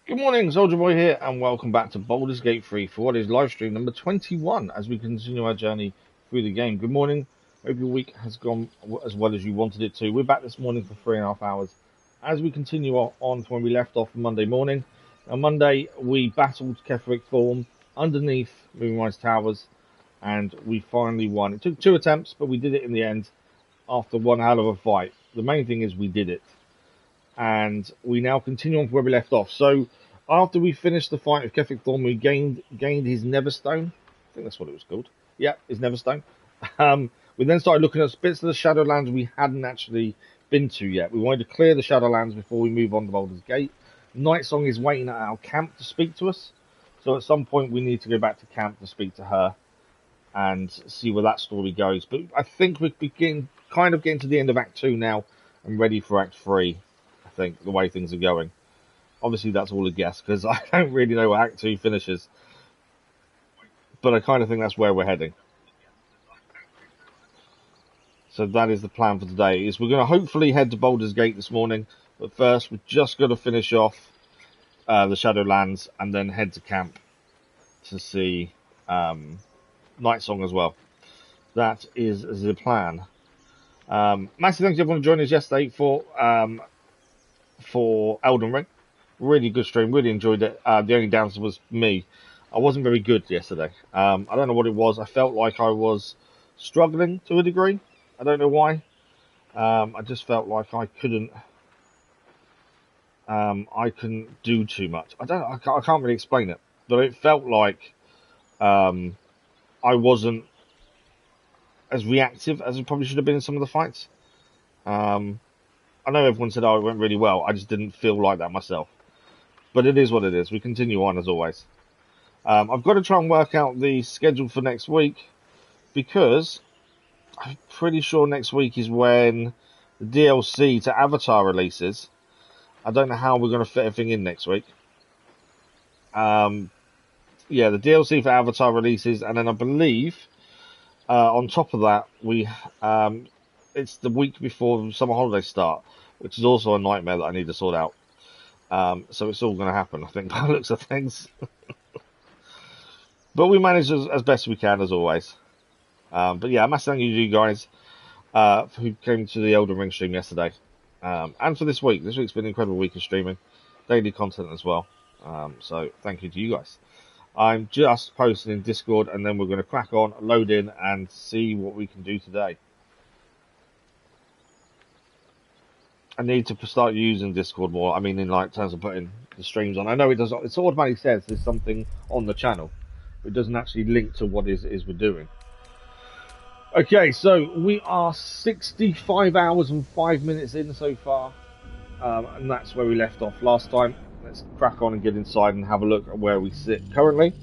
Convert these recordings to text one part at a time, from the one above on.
Good morning, Soldier Boy here, and welcome back to Baldur's Gate 3 for what is live stream number 21 as we continue our journey through the game. Good morning. Hope your week has gone as well as you wanted it to. We're back this morning for 3.5 hours as we continue on from where we left off Monday morning. On Monday, we battled Ketheric Thorm underneath Moonrise Towers, and we finally won. It took 2 attempts, but we did it in the end after one hell of a fight. The main thing is we did it. And we now continue on from where we left off. So after we finished the fight with Ketheric Thorm, we gained his Neverstone. I think that's what it was called. Yeah, his Neverstone. We then started looking at bits of the Shadowlands we hadn't actually been to yet. We wanted to clear the Shadowlands before we move on to Baldur's Gate. Nightsong is waiting at our camp to speak to us. So at some point we need to go back to camp to speak to her and see where that story goes. But I think we're getting to the end of Act 2 now and ready for Act 3. I think the way things are going. Obviously, that's all a guess because I don't really know where Act 2 finishes, but I kind of think that's where we're heading. So that is the plan for today. Is we're going to hopefully head to Baldur's Gate this morning, but first we've just got to finish off the Shadowlands and then head to camp to see Nightsong as well. That is the plan. Massive thanks to everyone who joined us yesterday for Elden Ring. Really good stream, really enjoyed it. The only downside was me. I wasn't very good yesterday. I don't know what it was. I felt like I was struggling to a degree. I don't know why. I just felt like I couldn't do too much. I can't really explain it, but it felt like I wasn't as reactive as I probably should have been in some of the fights. I know everyone said, oh, it went really well. I just didn't feel like that myself. But it is what it is. We continue on as always. I've got to try and work out the schedule for next week because I'm pretty sure next week is when the DLC to Avatar releases. I don't know how we're going to fit everything in next week. Yeah, the DLC for Avatar releases, and then I believe on top of that, it's the week before summer holidays start, which is also a nightmare that I need to sort out. So it's all going to happen, I think, by the looks of things. But we manage as best we can, as always. But yeah, massive thank you to you guys who came to the Elden Ring stream yesterday. And for this week. This week's been an incredible week of streaming. Daily content as well. So thank you to you guys. I'm just posting in Discord, and then we're going to crack on, load in, and see what we can do today. I need to start using Discord more. I mean, in terms of putting the streams on. I know it does. It automatically says there's something on the channel. It doesn't actually link to what is we're doing. Okay, so we are 65 hours and 5 minutes in so far, and that's where we left off last time. Let's crack on and get inside and have a look at where we sit currently.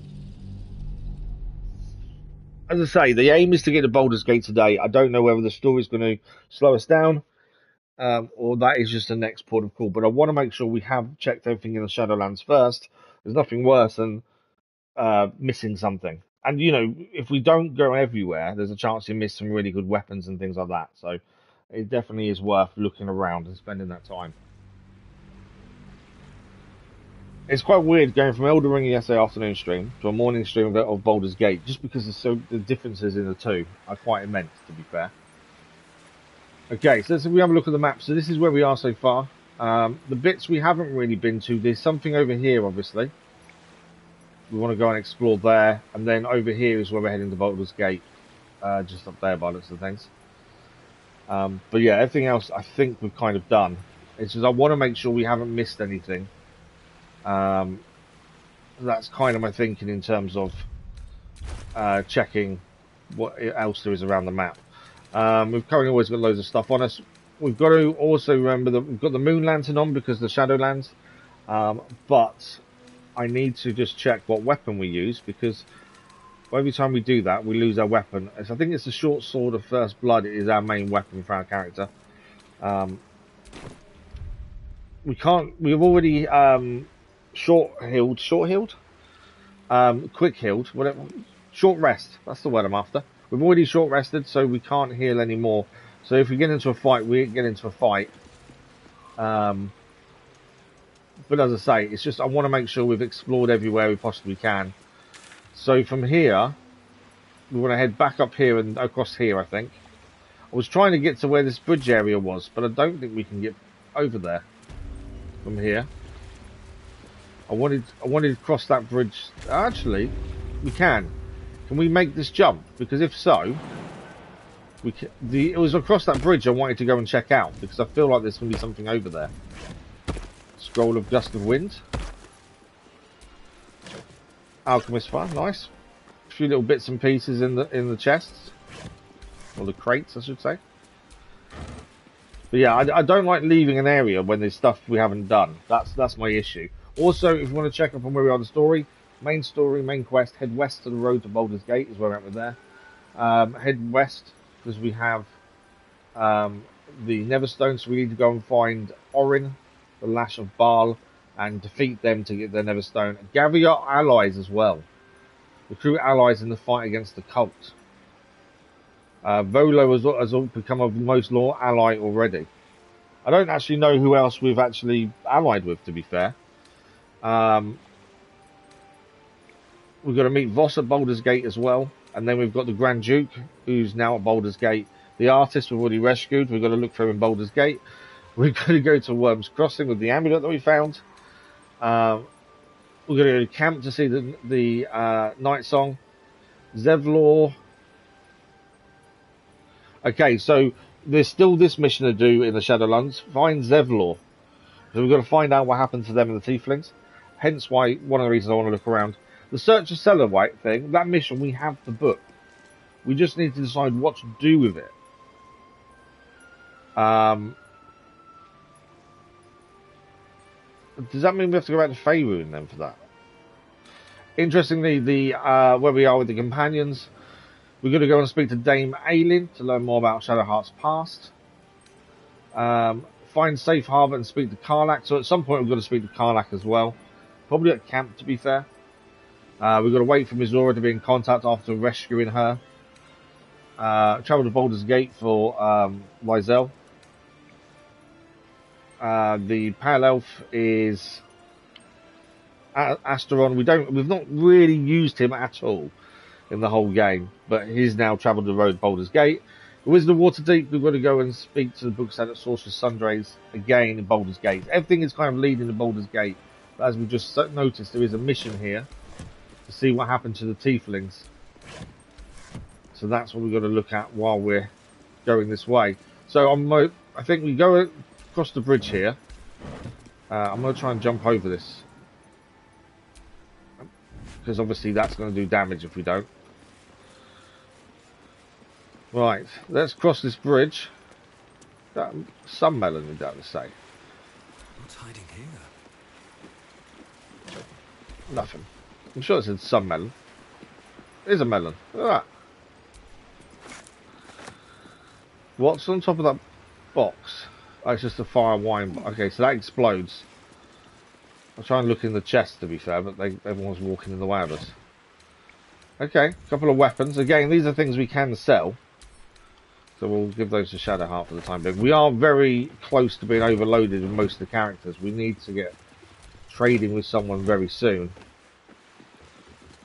As I say, the aim is to get to Baldur's Gate today. I don't know whether the story is going to slow us down. Or that is just the next port of call. But I want to make sure we have checked everything in the Shadowlands first. There's nothing worse than missing something. And, you know, if we don't go everywhere, there's a chance you miss some really good weapons and things like that. So it definitely is worth looking around and spending that time. It's quite weird going from Elden Ring yesterday afternoon stream to a morning stream of Baldur's Gate, just because the differences in the two are quite immense, to be fair. Okay, so we have a look at the map. So this is where we are so far. The bits we haven't really been to, there's something over here, obviously. We want to go and explore there. And then over here is where we're heading to Baldur's Gate. Just up there by the looks of things. But yeah, everything else I think we've kind of done. It's just I want to make sure we haven't missed anything. That's kind of my thinking in terms of checking what else there is around the map. We've currently always got loads of stuff on us. We've got to also remember that we've got the Moon Lantern on because of the Shadowlands. But I need to just check what weapon we use because every time we do that, we lose our weapon. I think it's the short sword of First Blood is our main weapon for our character. We've already quick healed, whatever. Short rest. That's the word I'm after. We've already short rested, so we can't heal anymore. So if we get into a fight, But as I say, it's just I want to make sure we've explored everywhere we possibly can. So from here, we want to head back up here and across here, I think. I was trying to get to where this bridge area was, but I don't think we can get over there from here. I wanted to cross that bridge. Actually, we can. Can we make this jump? Because if so, we can, it was across that bridge I wanted to go and check out, because I feel like there's going to be something over there. Scroll of Gust of Wind. Alchemist Fire, nice. A few little bits and pieces in the chests. Or the crates, I should say. But yeah, I don't like leaving an area when there's stuff we haven't done. That's my issue. Also, if you want to check up on where we are in the story, main quest, head west to the road to Baldur's Gate is where we're at with there. Head west because we have the Neverstone, so we need to go and find Orin, the Lash of Baal, and defeat them to get their Neverstone. Gather your allies as well. Recruit allies in the fight against the cult. Volo has become a most loyal ally already. I don't actually know who else we've actually allied with, to be fair. We've got to meet Voss at Baldur's Gate as well. And then we've got the Grand Duke, who's now at Baldur's Gate. The artist we've already rescued. We've got to look for him in Baldur's Gate. We've got to go to Worm's Crossing with the amulet that we found. We're going to go to camp to see the Nightsong. Zevlor. Okay, so there's still this mission to do in the Shadowlands. Find Zevlor. So we've got to find out what happened to them and the Tieflings. Hence why, one of the reasons I want to look around. The Search of Cellarwhite thing, that mission, we have the book. We just need to decide what to do with it. Does that mean we have to go back to Faerun then for that? Interestingly, where we are with the companions, we're going to go and speak to Dame Aelin to learn more about Shadowheart's past. Find Safe Harbour and speak to Karlach. So at some point we've got to speak to Karlach as well. Probably at camp, to be fair. We've got to wait for Mizora to be in contact after rescuing her. Travel to Baldur's Gate for Lysel. The Pale Elf is Asteron. We've not really used him at all in the whole game, but he's now travelled the road to Baldur's Gate. The Wizard of Waterdeep, we've got to go and speak to the bookseller at Sorcerer's Sunday's again in Baldur's Gate. Everything is kind of leading to Baldur's Gate, but as we just noticed, there is a mission here to see what happened to the Tieflings. So that's what we've got to look at while we're going this way. So I think we go across the bridge here. I'm going to try and jump over this, because obviously that's going to do damage if we don't. Right, let's cross this bridge. Some melon, you don't say. What's hiding here? Nothing. I'm sure it said some melon. There's a melon. Look at that. What's on top of that box? Oh, it's just a fire wine. Okay, so that explodes. I'll try and look in the chest, to be fair, but everyone's walking in the way of us. Okay, a couple of weapons. Again, these are things we can sell. So we'll give those to Shadowheart for the time being. We are very close to being overloaded with most of the characters. We need to get trading with someone very soon.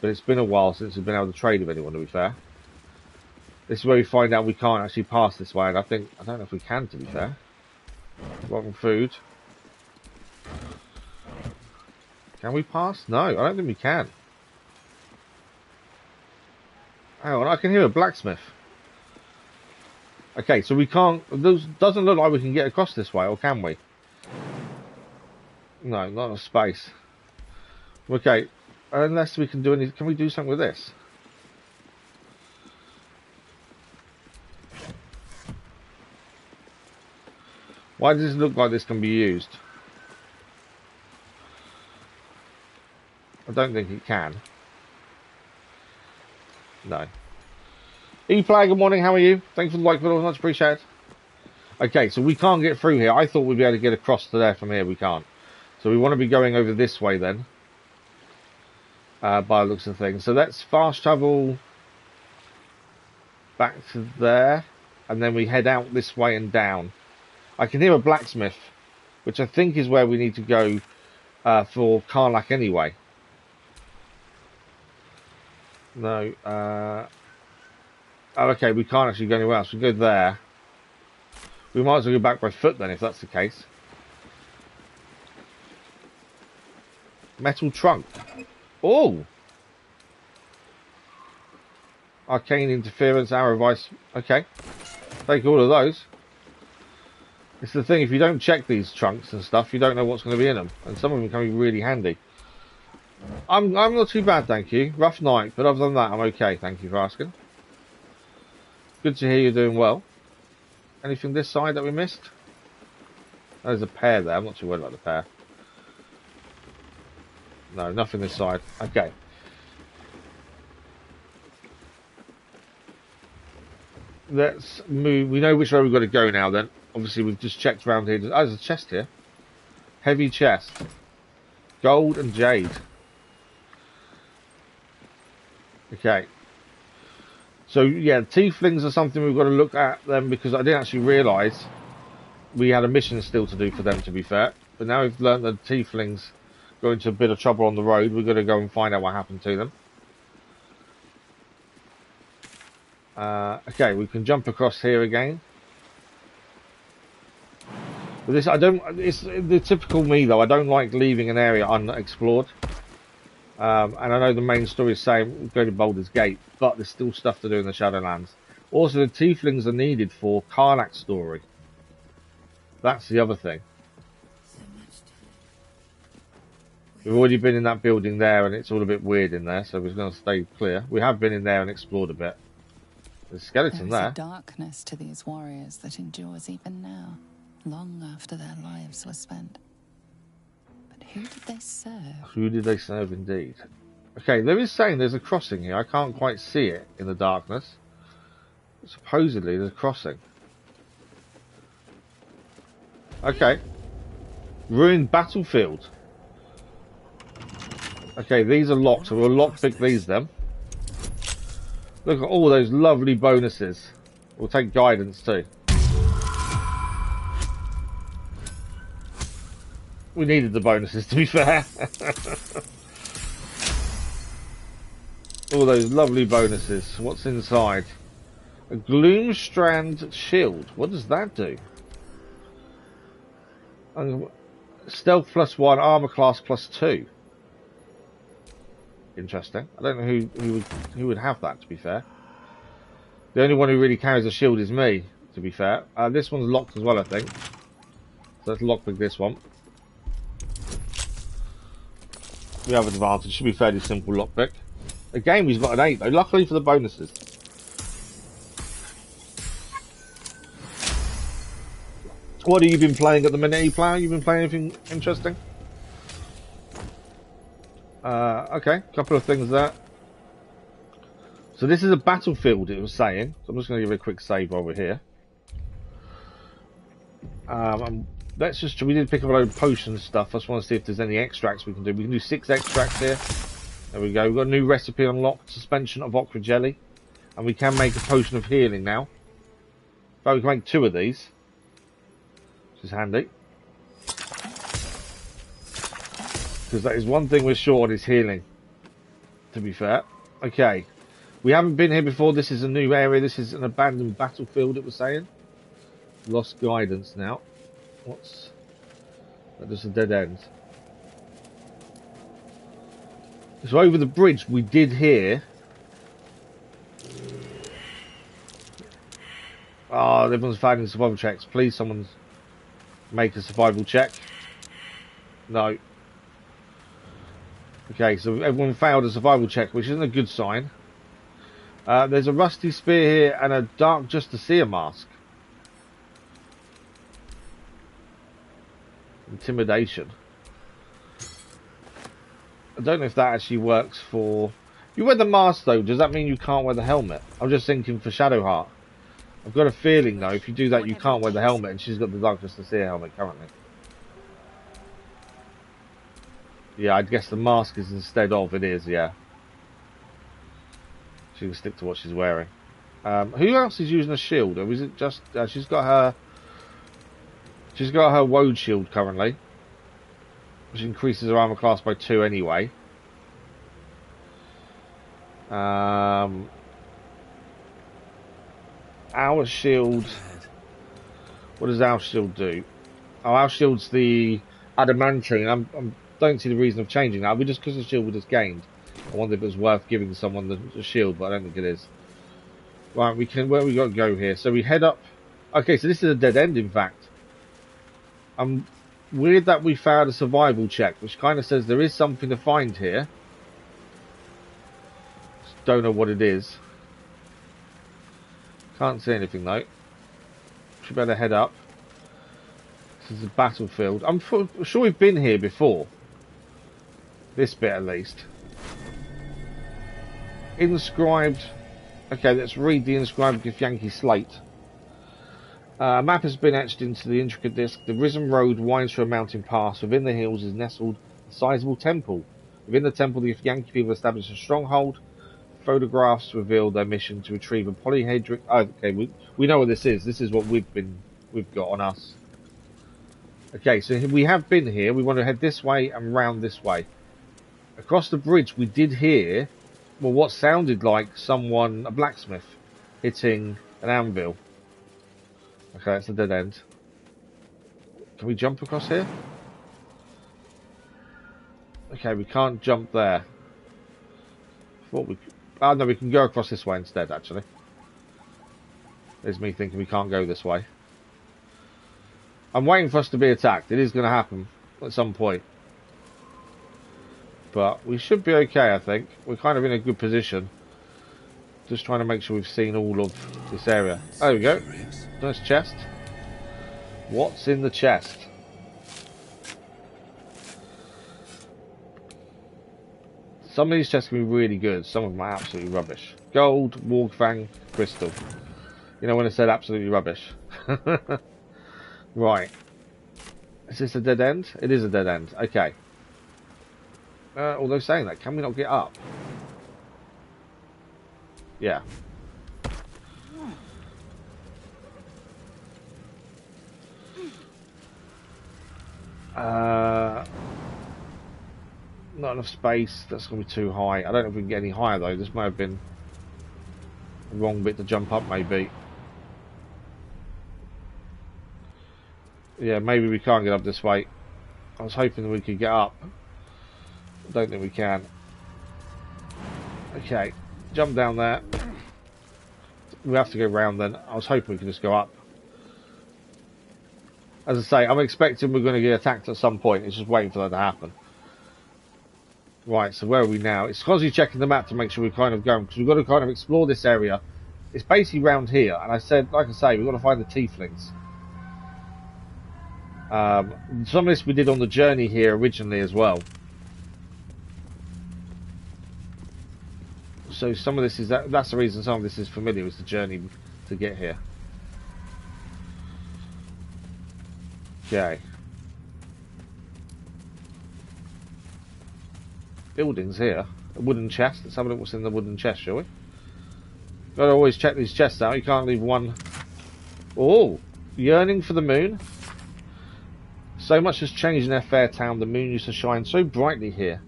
But it's been a while since we've been able to trade with anyone, to be fair. This is where we find out we can't actually pass this way, and I don't know if we can, to be fair. Rotten food. Can we pass? No, I don't think we can. Hang on, I can hear a blacksmith. Okay, so we can't. Doesn't look like we can get across this way, or can we? No, not enough space. Okay, unless we can do any. Can we do something with this? Why does this look like this can be used? I don't think it can. No. E-Flag, good morning, how are you? Thanks for the like, video, much appreciated. Okay, so we can't get through here. I thought we'd be able to get across to there from here. We can't. So we want to be going over this way then. By the looks of things. So let's fast travel back to there. And then we head out this way and down. I can hear a blacksmith, which I think is where we need to go for Karlach anyway. No. Oh, okay, we can't actually go anywhere else. We go there. We might as well go back by foot then, if that's the case. Metal trunk. Oh! Arcane interference, arrow vice. Okay. Take all of those. It's the thing, if you don't check these trunks and stuff, you don't know what's going to be in them. And some of them can be really handy. I'm not too bad, thank you. Rough night, but other than that, I'm okay. Thank you for asking. Good to hear you're doing well. Anything this side that we missed? There's a pair there. I'm not too worried about the pair. No, nothing this side. Okay. Let's move. We know which way we've got to go now then. Obviously, we've just checked around here. Oh, there's a chest here. Heavy chest. Gold and jade. Okay. So, yeah, tieflings are something we've got to look at them because I didn't actually realise we had a mission still to do for them, to be fair. But now we've learned that tieflings go into a bit of trouble on the road. We've got to go and find out what happened to them. Okay, we can jump across here again. But this, it's the typical me though. I don't like leaving an area unexplored. And I know the main story is saying go to Baldur's Gate, but there's still stuff to do in the Shadowlands. Also, the tieflings are needed for Karlach's story. That's the other thing. We've already been in that building there, and it's all a bit weird in there, so we're going to stay clear. We have been in there and explored a bit. There's a skeleton there. There is a darkness to these warriors that endures even now, long after their lives were spent. But who did they serve? Who did they serve indeed? Okay, there is saying there's a crossing here. I can't quite see it in the darkness. Supposedly there's a crossing. Okay. Ruined battlefield. Okay, these are locked, so we'll lockpick these then. Look at all those lovely bonuses. We'll take guidance too. We needed the bonuses, to be fair. All those lovely bonuses. What's inside? A Gloomstrand shield. What does that do? Stealth +1, armor class +2. Interesting. I don't know who would have that, to be fair. The only one who really carries a shield is me, to be fair. This one's locked as well, I think. So let's lockpick this one. We have advantage. Should be fairly simple lockpick. Again, we've got an 8 though. Luckily for the bonuses. What have you been playing at the minute, player? You've been playing anything interesting? Okay, couple of things there. So this is a battlefield, it was saying. So I'm just going to give it a quick save while we're here. Let's just, we did pick up a load of potion stuff. I just want to see if there's any extracts we can do. We can do 6 extracts here. There we go. We've got a new recipe unlocked. Suspension of okra jelly. And we can make a potion of healing now. But we can make 2 of these. Which is handy. Because that is one thing we're short on is healing. To be fair. Okay. We haven't been here before. This is a new area. This is an abandoned battlefield, it was saying. Lost guidance now. What's... That just a dead end. So over the bridge we did hear... Oh, everyone's failing survival checks. Please, someone make a survival check. No. Okay, so everyone failed a survival check, which isn't a good sign. There's a rusty spear here and a dark Justiciar mask. Intimidation. I don't know if that actually works for... You wear the mask though, does that mean you can't wear the helmet? I'm just thinking for Shadowheart. I've got a feeling though, if you do that you can't wear the helmet, and she's got the dark Justiciar helmet currently. Yeah, I guess the mask is instead of, it is, yeah. She can stick to what she's wearing. Who else is using a shield? Or is it just, she's got her woad shield currently. which increases our armor class by 2 anyway. Our shield. What does our shield do? Oh, our shield's the adamantine. I don't see the reason of changing that. Just because the shield we just gained. I wonder if it was worth giving someone the shield, but I don't think it is. Right, where we got to go here? So we head up. Okay, so this is a dead end, in fact. Weird that we found a survival check, which kind of says there is something to find here. Just don't know what it is. Can't see anything though. Should better head up. This is a battlefield. I'm sure we've been here before. This bit at least. Inscribed. Okay, let's read the inscribed Githyanki slate. A map has been etched into the intricate disc. The risen road winds through a mountain pass. Within the hills is nestled a sizable temple. Within the temple, the Githyanki people established a stronghold. Photographs reveal their mission to retrieve a polyhedric. Oh, okay, we know what this is. This is what we've got on us. Okay, so we have been here. We want to head this way and round this way. Across the bridge, we did hear, well, what sounded like a blacksmith, hitting an anvil. Okay, that's a dead end. Can we jump across here? Okay, we can't jump there. Thought we could. Oh no, we can go across this way instead, actually. There's me thinking we can't go this way. I'm waiting for us to be attacked. It is going to happen at some point. But we should be okay, I think. We're kind of in a good position. Just trying to make sure we've seen all of this area. There we go. Nice chest. What's in the chest? Some of these chests can be really good. Some of them are absolutely rubbish. Gold, Wargfang, crystal. You know when I said absolutely rubbish. Right. Is this a dead end? It is a dead end. Okay. Although saying that, can we not get up? Yeah. Not enough space. That's going to be too high. I don't know if we can get any higher though. This may have been the wrong bit to jump up, maybe. Yeah, maybe we can't get up this way. I was hoping that we could get up. I don't think we can. Okay, jump down there. We have to go round then. I was hoping we could just go up. As I say, I'm expecting we're going to get attacked at some point. It's just waiting for that to happen. Right, so where are we now? It's constantly checking the map to make sure we're kind of going, because we've got to kind of explore this area. It's basically round here, and I said, like I say, we've got to find the Tieflings. Some of this we did on the journey here originally as well. So some of this is that's the reason some of this is familiar, was the journey to get here. Okay. Buildings here. A wooden chest. Let's have a look what's in the wooden chest, shall we? Gotta always check these chests out. You can't leave one. Oh! Yearning for the moon. So much has changed in their fair town. The moon used to shine so brightly here.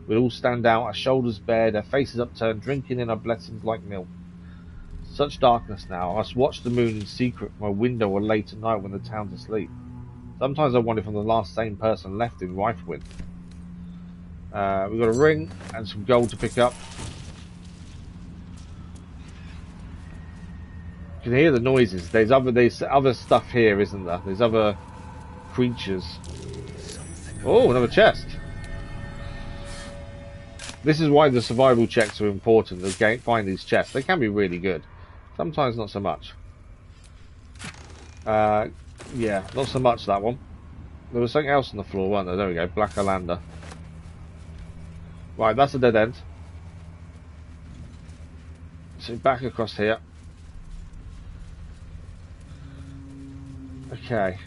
We'd all stand out, our shoulders bared, our faces upturned, drinking in our blessings like milk. Such darkness now. I must watch the moon in secret from my window or late at night when the town's asleep. Sometimes I wonder if I'm the last sane person left in Riflewind. We've got a ring and some gold to pick up. You can hear the noises. There's other stuff here, isn't there? There's other creatures. Oh, another chest. This is why the survival checks are important. To find these chests. They can be really good. Sometimes not so much. Yeah, not so much that one. There was something else on the floor, wasn't there? There we go. Black Alander. Right, that's a dead end. So back across here. Okay.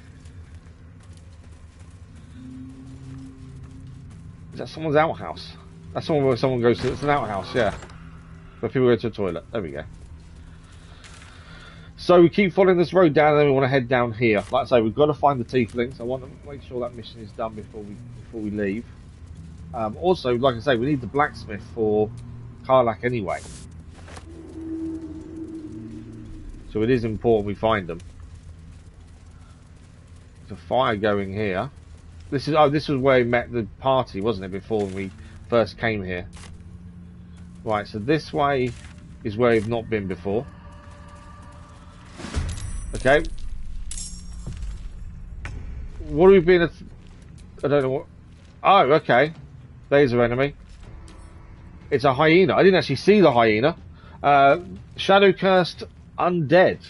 Is that someone's outhouse? That's someone where someone goes to. It's an outhouse, yeah. Where people go to the toilet. There we go. So we keep following this road down, and then we want to head down here. Like I say, we've got to find the Tieflings. I want to make sure that mission is done before we leave. Also, like I say, we need the blacksmith for Karlach anyway. So it is important we find them. There's a fire going here. This was where we met the party, wasn't it, before we first came here? Right, so this way is where we've not been before. Okay. What have we been at? I don't know what. Oh, okay. There's our enemy. It's a hyena. I didn't actually see the hyena. Shadow cursed undead.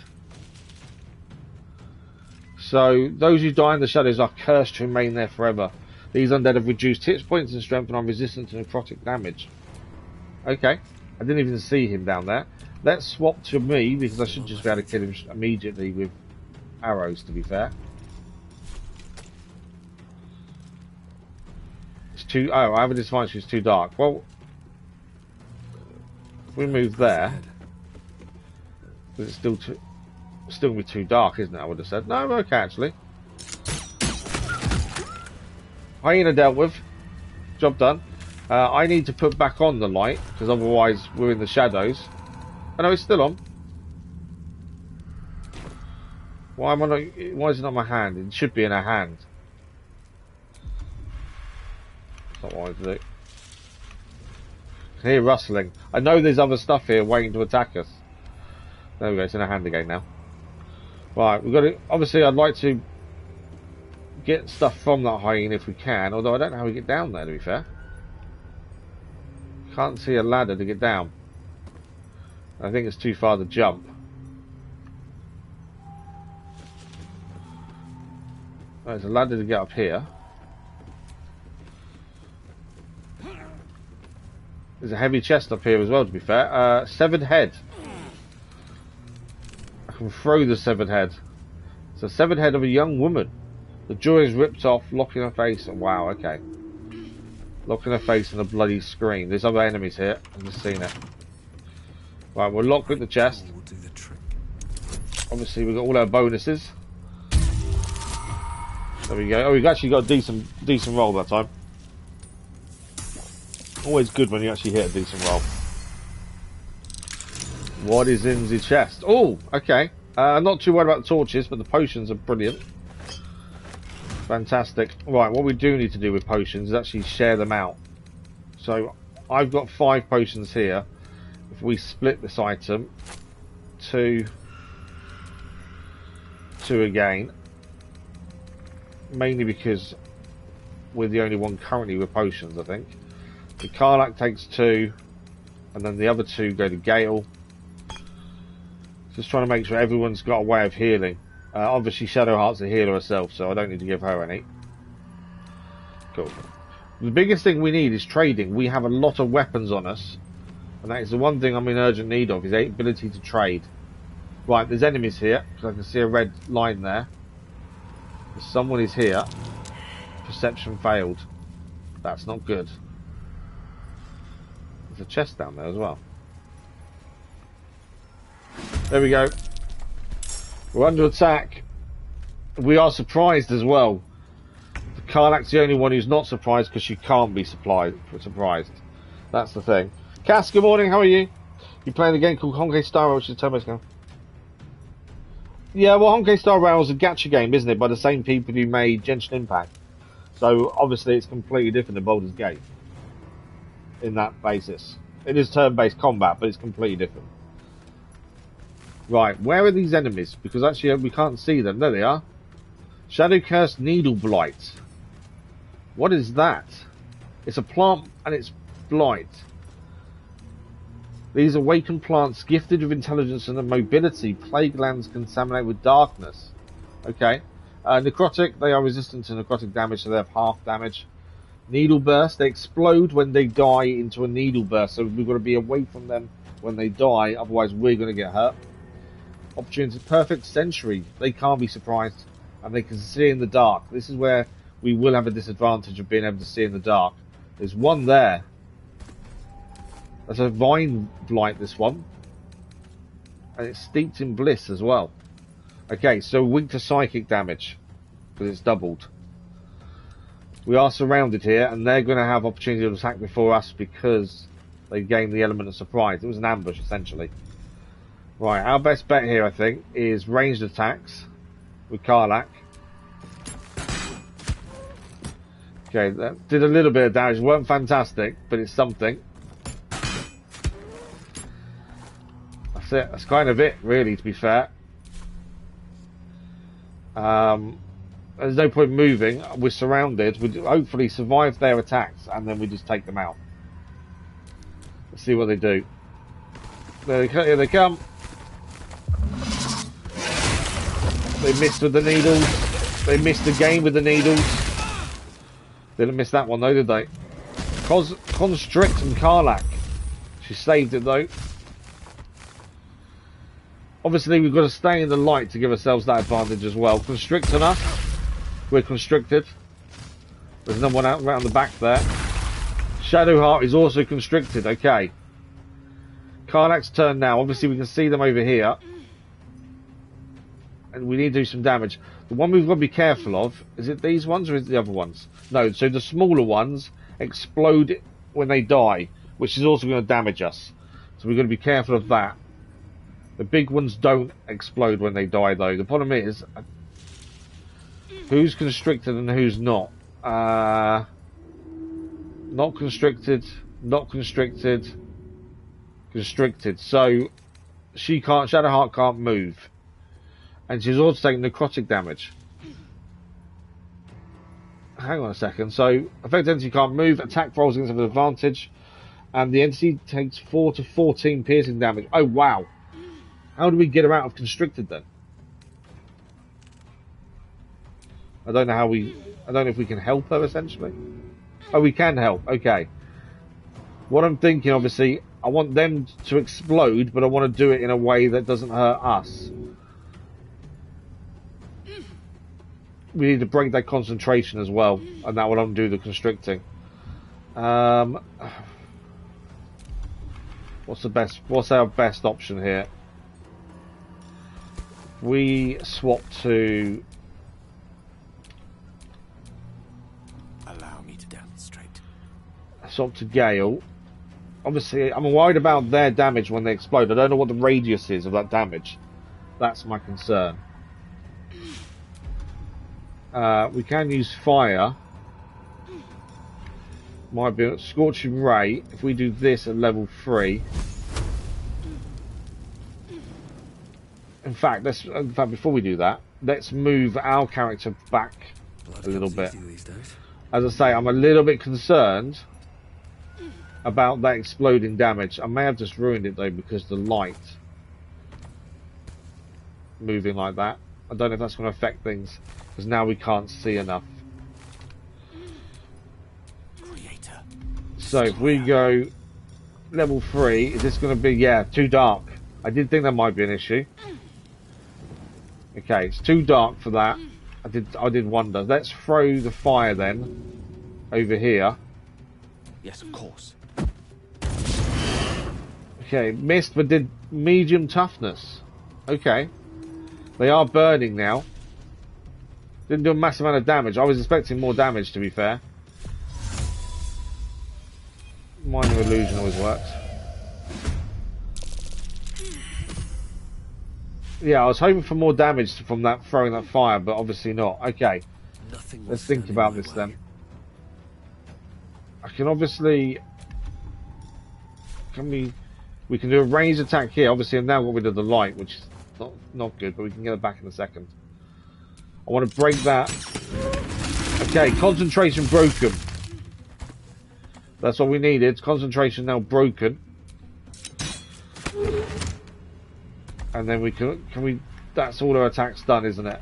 So those who die in the shadows are cursed to remain there forever. These undead have reduced hit points and strength and are resistant to necrotic damage. Okay. I didn't even see him down there. Let's swap to me, because I should just be able to kill him immediately with arrows, to be fair. It's too... Oh, I have a disadvantage, it's too dark. Well, if we move there... It's still going to be too dark, isn't it? I would have said. No, I'm okay, actually. Hyena dealt with. Job done. I need to put back on the light, because otherwise we're in the shadows. Oh no, it's still on. Why is it not my hand? It should be in a hand. That's not what I want to do. I can hear rustling. I know there's other stuff here waiting to attack us. There we go, it's in a hand again now. Right, we've got to... Obviously, I'd like to get stuff from that hyena if we can, although I don't know how we get down there, to be fair. Can't see a ladder to get down. I think it's too far to jump. There's a ladder to get up here. There's a heavy chest up here as well, to be fair. Severed head. I can throw the severed head. It's a severed head of a young woman. The jaw is ripped off, locking her face. Oh, wow, okay. Locking her face in a bloody screen. There's other enemies here. I've just seen it. Right, we'll lock with the chest. Will do the trick. Obviously, we've got all our bonuses. There we go. Oh, we've actually got a decent roll that time. Always good when you actually hit a decent roll. What is in the chest? Oh, okay. I'm not too worried about the torches, but the potions are brilliant. Fantastic. Right, what we do need to do with potions is actually share them out. So, I've got 5 potions here. If we split this item, 2 again, mainly because we're the only one currently with potions, I think. The Karlach takes 2, and then the other 2 go to Gale. Just trying to make sure everyone's got a way of healing. Obviously, Shadowheart's a healer herself, so I don't need to give her any. Cool. The biggest thing we need is trading. We have a lot of weapons on us, and that is the one thing I'm in urgent need of, is the ability to trade. Right, there's enemies here, because I can see a red line there. Someone is here. Perception failed. That's not good. There's a chest down there as well. There we go. We're under attack. We are surprised as well. Karlach's the only one who's not surprised because she can't be surprised. That's the thing. Cass, good morning. How are you? You playing a game called Honkai Star Rail, which is a turn-based game? Yeah, well, Honkai Star Rail is a gacha game, isn't it? By the same people who made Genshin Impact. So obviously, it's completely different than Baldur's Gate in that basis. It is turn-based combat, but it's completely different. Right, where are these enemies? Because actually we can't see them. There they are. Shadow Cursed Needle Blight. What is that? It's a plant and it's blight. These awakened plants, gifted with intelligence and mobility, plague lands contaminated with darkness. Okay. Necrotic, they are resistant to necrotic damage, so they have half damage. Needle Burst, they explode when they die into a needle burst, so we've got to be away from them when they die, otherwise we're going to get hurt. Opportunity Perfect Sentry, they can't be surprised, and they can see in the dark. This is where we will have a disadvantage of being able to see in the dark. There's one there. That's a Vine Blight, this one. and it's steeped in bliss as well. Okay, so weak to psychic damage because it's doubled. We are surrounded here, and they're going to have opportunity to attack before us because they gain the element of surprise. It was an ambush, essentially. Right, our best bet here, I think, is ranged attacks with Karlach. Okay, that did a little bit of damage. It weren't fantastic, but it's something. That's it. That's kind of it, really, to be fair. There's no point moving. We're surrounded. We hopefully survive their attacks, and then we just take them out. Let's see what they do. Here they come. They missed with the needles. They missed the game with the needles. Didn't miss that one though, did they? Constrict and Karlach. She saved it though. Obviously we've got to stay in the light to give ourselves that advantage as well. Constrict on us. We're constricted. There's no one out around the back there. Shadowheart is also constricted. Okay. Karlach's turn now. Obviously we can see them over here. And we need to do some damage. The one we've got to be careful of, is it these ones or is it the other ones? No, so the smaller ones explode when they die, which is also going to damage us. So we've got to be careful of that. The big ones don't explode when they die though. The problem is, who's constricted and who's not? Not constricted, not constricted, constricted. So she can't, Shadowheart can't move. And she's also taking necrotic damage. Hang on a second. So, affected entity can't move. Attack rolls against an advantage. And the entity takes 4 to 14 piercing damage. Oh, wow. How do we get her out of constricted then? I don't know how we... I don't know if we can help her, essentially. Oh, we can help. Okay. What I'm thinking, obviously, I want them to explode, but I want to do it in a way that doesn't hurt us. We need to break that concentration as well, and that will undo the constricting. What's our best option here? We swap to... Allow me to demonstrate. Swap to Gale. Obviously, I'm worried about their damage when they explode. I don't know what the radius is of that damage. That's my concern. We can use fire. Might be a scorching ray. If we do this at level 3. In fact, before we do that, let's move our character back a little bit. As I say, I'm a little bit concerned about that exploding damage. I may have just ruined it though because the light moving like that. I don't know if that's going to affect things because now we can't see enough. Creator. So if we go level 3, is this going to be, yeah, too dark. I did think that might be an issue. Okay, it's too dark for that. I did wonder. Let's throw the fire then over here. Yes, of course. Okay, missed but did medium toughness. Okay. They are burning now. Didn't do a massive amount of damage. I was expecting more damage, to be fair. Minor illusion always works. Yeah, I was hoping for more damage from that throwing that fire, but obviously not. Okay, let's think about this then. I can obviously... We can do a ranged attack here. Obviously, I've now got rid of the light, which is not good, but we can get it back in a second. I want to break that. Okay, concentration broken. That's what we needed. Concentration now broken. And then we can we... That's all our attacks done, isn't it?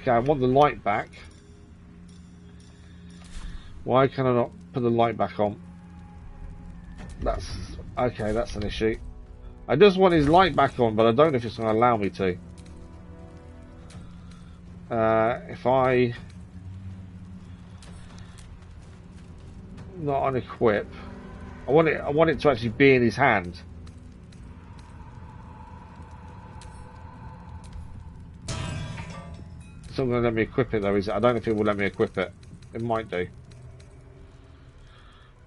Okay, I want the light back. Why can I not put the light back on? That's... Okay, that's an issue. I just want his light back on, but I don't know if it's going to allow me to. If I... Not unequip. I want it to actually be in his hand. it's not going to let me equip it though, is it? I don't know if it will let me equip it. It might do.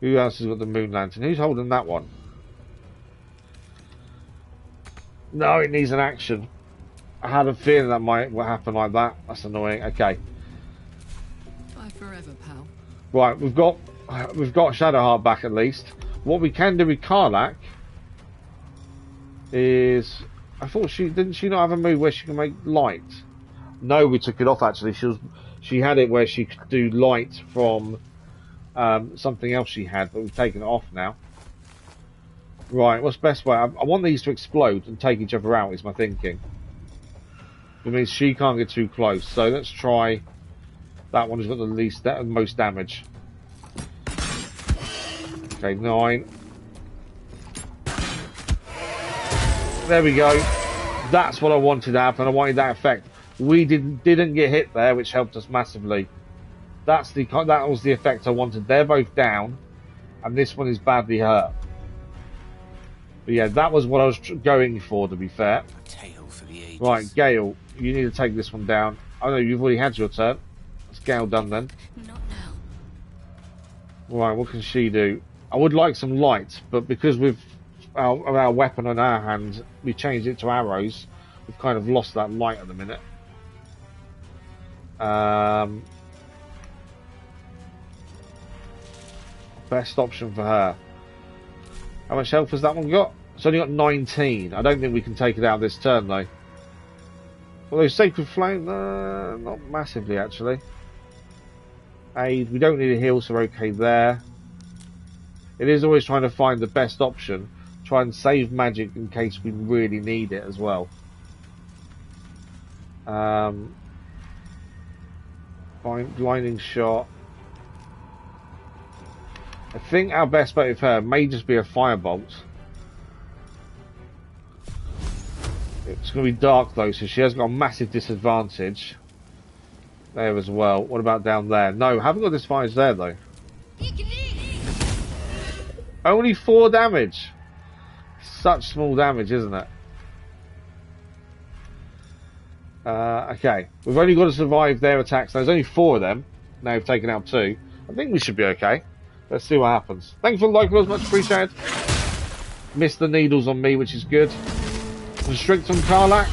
Who else has got the moon lantern? Who's holding that one? No, it needs an action. I had a feeling that might happen like that. That's annoying. Okay. Bye forever, pal. Right, we've got Shadowheart back at least. What we can do with Karlach is, I thought didn't she not have a move where she can make light? No, we took it off actually. She had it where she could do light from something else she had, but we've taken it off now. Right, what's the best way? I want these to explode and take each other out is my thinking. It means she can't get too close. So let's try that one who's got the most damage. Okay, 9. There we go. That's what I wanted to happen. I wanted that effect. We didn't get hit there, which helped us massively. That was the effect I wanted. They're both down, and this one is badly hurt. But yeah, that was what I was going for, to be fair. A tale for the ages. Right, Gale, you need to take this one down. Oh no, you've already had your turn. That's Gale done then. Not now. Right, what can she do? I would like some light, but because with our weapon on our hand, we changed it to arrows. We've kind of lost that light at the minute. Best option for her. How much health has that one got? It's only got 19. I don't think we can take it out this turn though. Although Sacred Flame, not massively actually. Aid, we don't need a heal, so we're okay there. It is always trying to find the best option. Try and save magic in case we really need it as well. Blinding shot. I think our best bet with her may just be a firebolt. It's going to be dark though, so she has got a massive disadvantage there as well. What about down there? No, haven't got disadvantage there though. Only 4 damage. Such small damage, isn't it? Okay, we've only got to survive their attacks. There's only 4 of them. Now we've taken out 2. I think we should be okay. Let's see what happens. Thanks for the like, much appreciated. Missed the needles on me, which is good. Constrict on Karlach.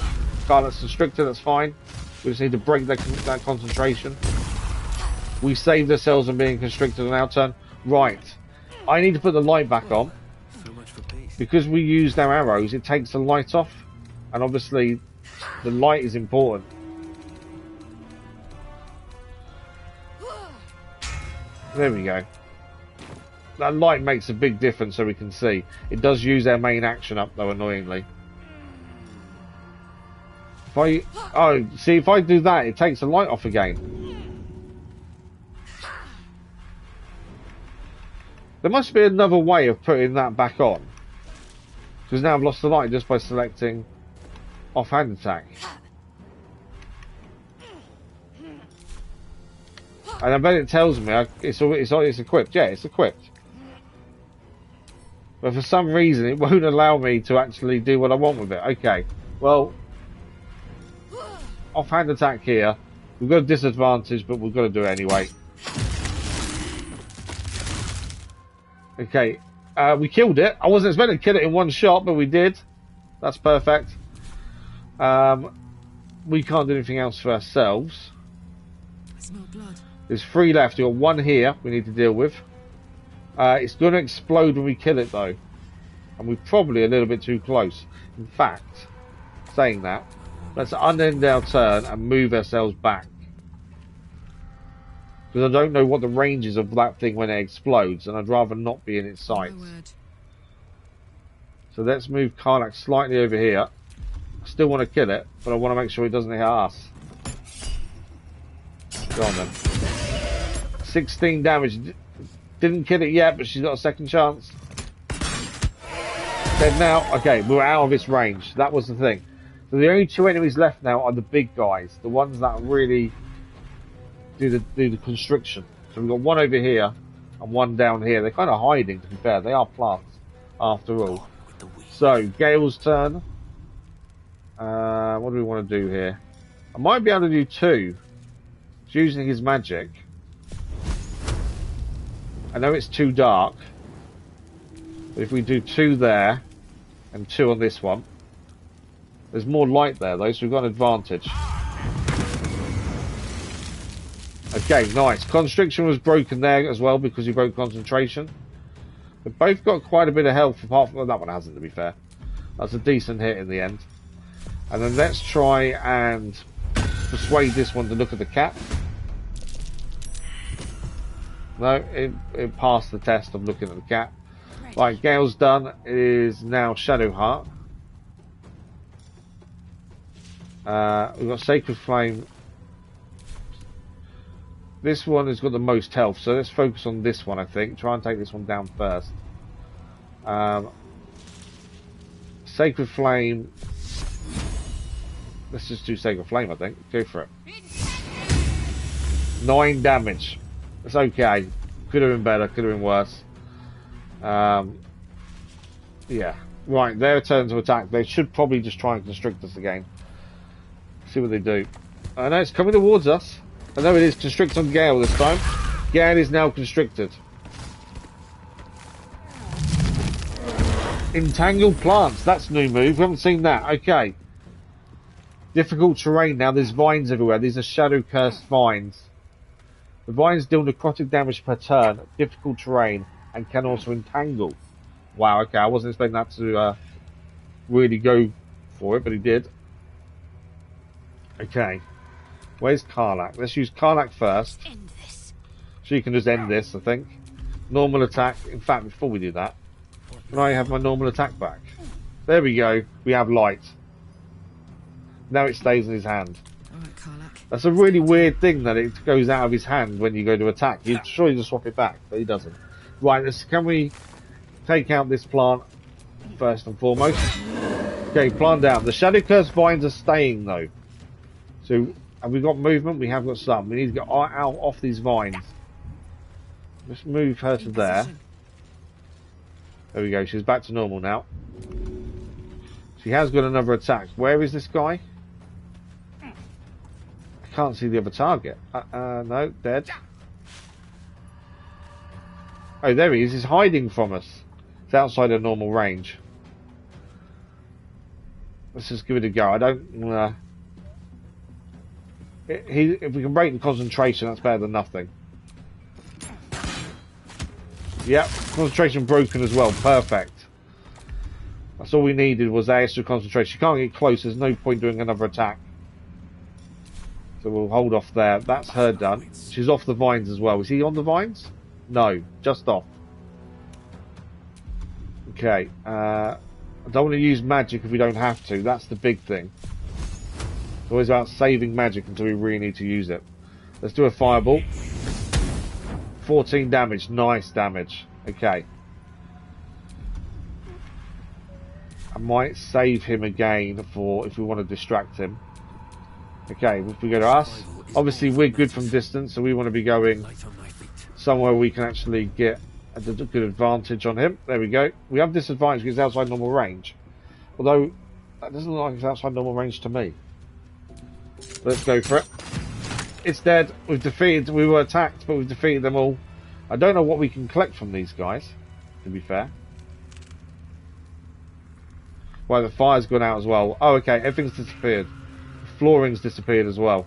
Karlach's constricted, that's fine. We just need to break that concentration. We saved ourselves from being constricted on our turn. Right. I need to put the light back on. So much for peace. Because we used our arrows, it takes the light off. And obviously, the light is important. There we go. That light makes a big difference so we can see. It does use our main action up though, annoyingly. If I do that, it takes the light off again. There must be another way of putting that back on. Because now I've lost the light just by selecting offhand attack. And I bet it tells me it's equipped. Yeah, it's equipped. But for some reason, it won't allow me to actually do what I want with it. Okay, well, offhand attack here. We've got a disadvantage, but we've got to do it anyway. Okay, we killed it. I wasn't expecting to kill it in one shot, but we did. That's perfect. We can't do anything else for ourselves. I smell blood. There's 3 left. We've got 1 here we need to deal with. It's going to explode when we kill it though. And we're probably a little bit too close. In fact, saying that, let's unend our turn and move ourselves back. Because I don't know what the range is of that thing when it explodes, and I'd rather not be in its sight. So let's move Karlach slightly over here. I still want to kill it, but I want to make sure it doesn't hit us. Go on then. 16 damage. Didn't kill it yet, but she's got a second chance. Dead now. Okay, we're out of its range. That was the thing. So the only 2 enemies left now are the big guys, the ones that really do the constriction. So we've got 1 over here and 1 down here. They're kind of hiding, to be fair. They are plants, after all. So Gale's turn. What do we want to do here? I might be able to do 2. He's using his magic. I know it's too dark. But if we do 2 there and 2 on this one, there's more light there though, so we've got an advantage. Okay, nice. Constriction was broken there as well because he broke concentration. They've both got quite a bit of health, apart from that one hasn't, to be fair. That's a decent hit in the end. And then let's try and persuade this one to look at the cat. No, it passed the test of looking at the cat. Right, Gale's done. It is now Shadowheart. We've got Sacred Flame. This one has got the most health, so let's focus on this one, I think. Try and take this one down first. Sacred Flame. Let's just do Sacred Flame, I think. Go for it. 9 damage. It's okay. Could have been better, could have been worse. Yeah. Right, their turn to attack. They should probably just try and constrict us again. See what they do. I know it's coming towards us. I know it is. Constrict on Gale this time. Gale is now constricted. Entangled plants. That's a new move. We haven't seen that. Okay. Difficult terrain now. There's vines everywhere. These are shadow cursed vines. The vines deal necrotic damage per turn. Difficult terrain. And can also entangle. Wow, okay. I wasn't expecting that to really go for it, but he did. Okay. Where's Karlach? Let's use Karlach first. So you can just end this, I think. Normal attack. In fact, before we do that, can I have my normal attack back? There we go. We have light. Now it stays in his hand. That's a really weird thing that it goes out of his hand when you go to attack. You'd surely just swap it back, but he doesn't. Right, can we take out this plant first and foremost? Okay, plant down. The Shadow Curse vines are staying though. So, have we got movement? We have got some. We need to get out off these vines. Let's move her to there. There we go. She's back to normal now. She has got another attack. Where is this guy? I can't see the other target. No, dead. Oh, there he is. He's hiding from us. It's outside of normal range. Let's just give it a go. I don't... if we can break the concentration, that's better than nothing. Yep, concentration broken as well. Perfect. That's all we needed was that extra concentration. She can't get close. There's no point doing another attack. So we'll hold off there. That's her done. She's off the vines as well. Is he on the vines? No, just off. Okay. I don't want to use magic if we don't have to. That's the big thing. It's always about saving magic until we really need to use it. Let's do a fireball. 14 damage. Nice damage. Okay. I might save him again for if we want to distract him. Okay, if we go to us, obviously we're good from distance, so we want to be going somewhere we can actually get a good advantage on him. There we go. We have disadvantage because it's outside normal range. Although, that doesn't look like it's outside normal range to me. Let's go for it. It's dead. We've defeated, we were attacked, but we've defeated them all. I don't know what we can collect from these guys, to be fair. Well, the fire's gone out as well. Oh, okay, everything's disappeared. The flooring's disappeared as well.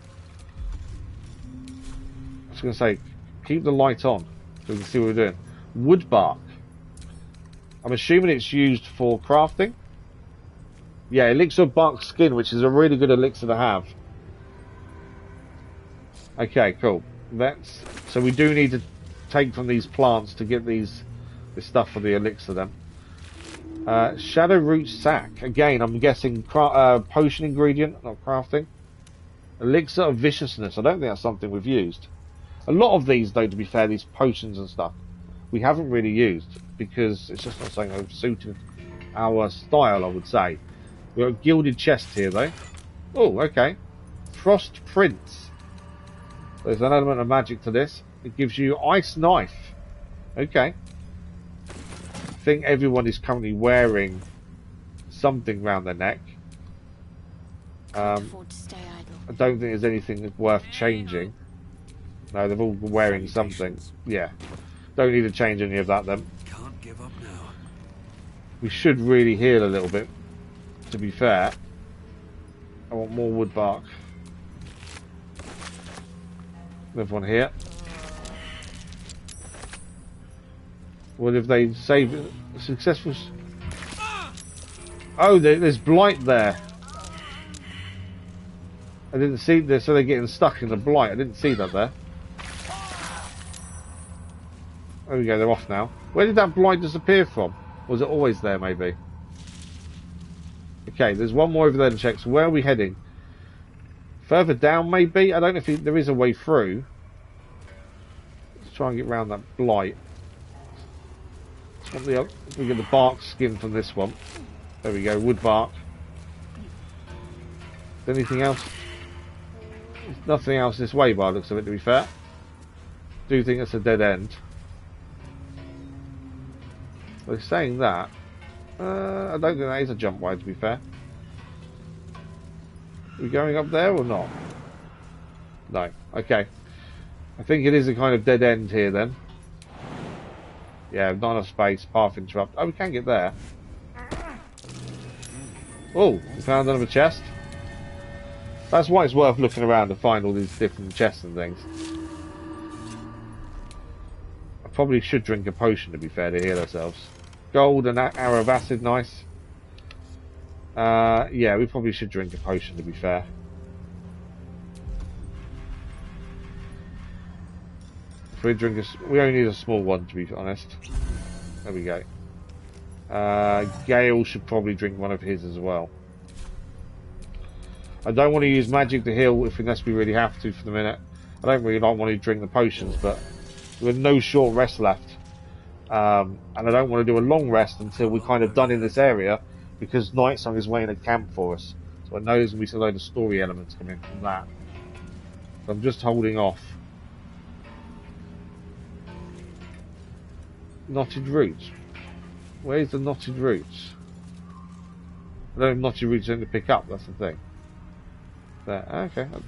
I was going to say, keep the light on so we can see what we're doing. Wood bark. I'm assuming it's used for crafting. Yeah, elixir of bark skin, which is a really good elixir to have. Okay, cool. So we do need to take from these plants to get this stuff for the elixir then. Shadow root sack. Again, I'm guessing potion ingredient, not crafting. Elixir of viciousness. I don't think that's something we've used. A lot of these, though, to be fair, these potions and stuff, we haven't really used because it's just not something that suited our style, I would say. We've got a gilded chest here, though. Oh, okay. Frost Prince. There's an element of magic to this. It gives you ice knife. Okay. I think everyone is currently wearing something around their neck. I don't think there's anything worth changing. No, they're all wearing something. Yeah. Don't need to change any of that then. Can't give up now. We should really heal a little bit, to be fair. I want more wood bark. Another one here. What if they save successful? Oh, there's blight there. I didn't see this, so they're getting stuck in the blight. I didn't see that there. There we go, they're off now. Where did that blight disappear from? Was it always there, maybe? Okay, there's one more over there to check. So where are we heading? Further down, maybe? I don't know if there is a way through. Let's try and get around that blight. We get the bark skin from this one. There we go, wood bark. Anything else? There's nothing else this way by the looks of it, to be fair. Do think it's a dead end. Well, saying that, I don't think that is a jump way, to be fair. Are we going up there or not? No. Okay. I think it is a kind of dead end here then. Yeah, not enough space, path interrupt. Oh, we can get there. Oh, we found another chest. That's why it's worth looking around to find all these different chests and things. I probably should drink a potion, to be fair, to heal ourselves. Gold and arrow of acid, nice. Yeah, we probably should drink a potion, to be fair. If we drink we only need a small one, to be honest. There we go. Gale should probably drink one of his as well. I don't want to use magic to heal unless we really have to for the minute. I don't really want to drink the potions, but we have no short rest left. And I don't want to do a long rest until we're kind of done in this area, because Nightsong is waiting at camp for us. So I know there's going to be a load of story elements coming from that. So I'm just holding off. Knotted roots. Where's the knotted roots? I don't have knotted roots to pick up, that's the thing. There, okay. I'm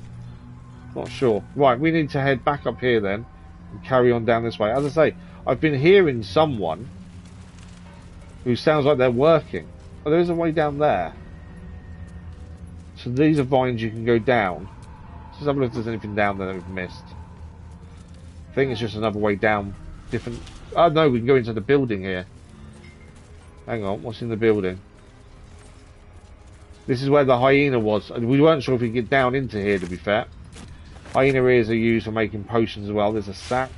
not sure. Right, we need to head back up here then and carry on down this way. As I say, I've been hearing someone who sounds like they're working. Oh, there is a way down there. So these are vines you can go down. Let's have a look if there's anything down there that we've missed. I think it's just another way down. Different. Oh no, we can go into the building here. Hang on, what's in the building? This is where the hyena was, and we weren't sure if we could get down into here, to be fair. Hyena ears are used for making potions as well. There's a sack.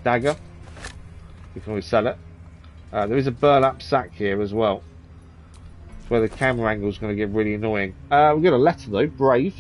Dagger. We can always sell it. There is a burlap sack here as well. It's where the camera angle is going to get really annoying. We've got a letter though, brave.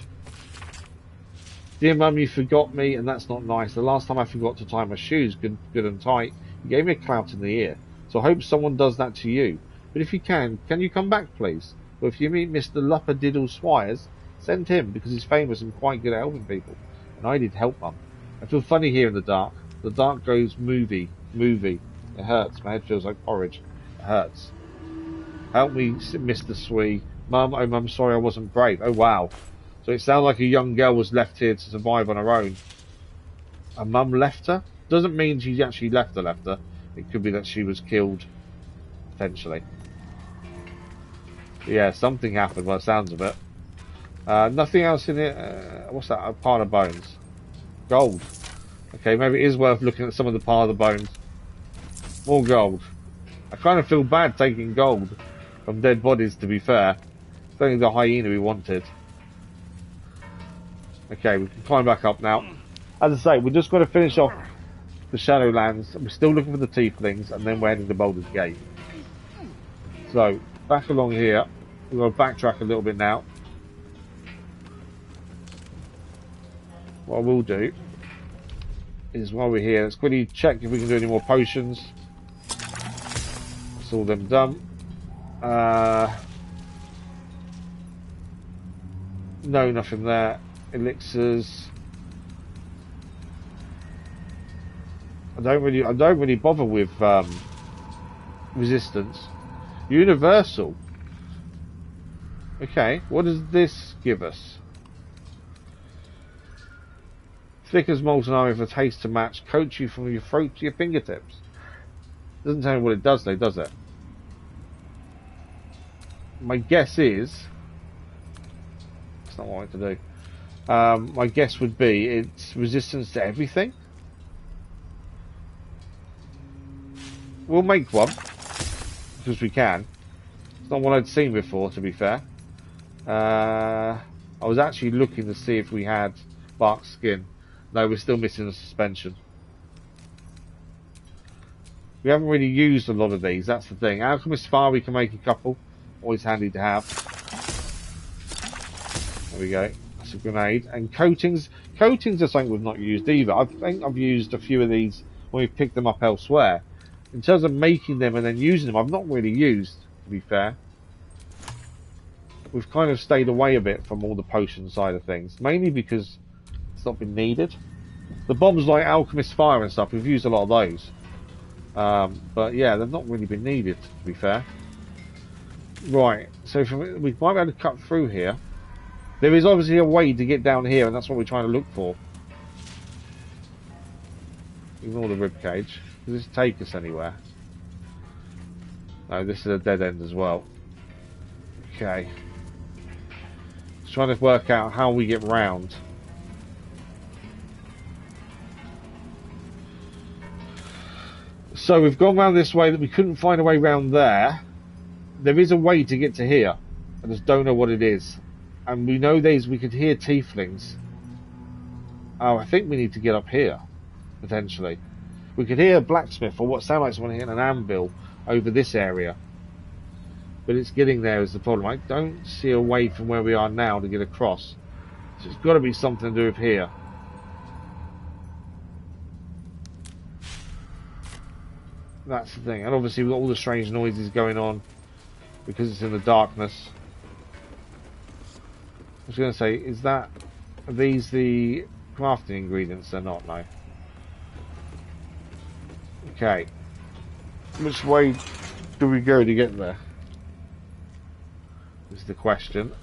Dear Mum, you forgot me, and that's not nice. The last time I forgot to tie my shoes good and tight, you gave me a clout in the ear. So I hope someone does that to you. But if you can you come back, please? Or if you meet Mr. Luppadiddle Swires, send him, because he's famous and quite good at helping people. And I need help, Mum. I feel funny here in the dark. The dark goes movie. It hurts. My head feels like porridge. It hurts. Help me, Mr. Swee. Mum, oh Mum, sorry I wasn't brave. Oh wow. So it sounds like a young girl was left here to survive on her own. And Mum left her? Doesn't mean she actually left her. It could be that she was killed, potentially. But yeah, something happened by the sounds of it. Nothing else in it. What's that? A pile of bones. Gold. Okay, maybe it is worth looking at some of the pile of bones. More gold. I kind of feel bad taking gold from dead bodies, to be fair. It's only the hyena we wanted. Okay, we can climb back up now. As I say, we're just going to finish off the Shadowlands. We're still looking for the Tieflings, and then we're heading to Baldur's Gate. So, back along here. We're going to backtrack a little bit now. What I will do is, while we're here, let's quickly check if we can do any more potions. That's all them done. No, nothing there. Elixirs. I don't really bother with resistance. Universal. Okay, what does this give us? Thick as molten iron with a taste to match. Coat you from your throat to your fingertips. Doesn't tell me what it does though, does it? My guess is... That's not what I want to do. My guess would be it's resistance to everything. We'll make one. Because we can. It's not one I'd seen before, to be fair. I was actually looking to see if we had bark skin. No, we're still missing the suspension. We haven't really used a lot of these, that's the thing. Alchemist Fire, we can make a couple. Always handy to have. There we go. That's a grenade. And coatings. Coatings are something we've not used either. I think I've used a few of these when we've picked them up elsewhere. In terms of making them and then using them, I've not really used, to be fair. We've kind of stayed away a bit from all the potion side of things. Mainly because it's not been needed. The bombs like Alchemist Fire and stuff, we've used a lot of those. But yeah, they've not really been needed, to be fair. Right, so we might be able to cut through here. There is obviously a way to get down here, and that's what we're trying to look for. Ignore the ribcage. Does this take us anywhere? No, this is a dead end as well. Okay. Just trying to work out how we get round. So we've gone round this way that we couldn't find a way round there. There is a way to get to here. I just don't know what it is. And we know we could hear tieflings. Oh, I think we need to get up here. Potentially. We could hear a blacksmith or what sounds like someone hitting an anvil over this area. But it's getting there is the problem. I don't see a way from where we are now to get across. So it's got to be something to do with here. That's the thing. And obviously we've got all the strange noises going on because it's in the darkness. I was going to say, are these the crafting ingredients? They're not, no. Okay. Which way do we go to get there? Is the question.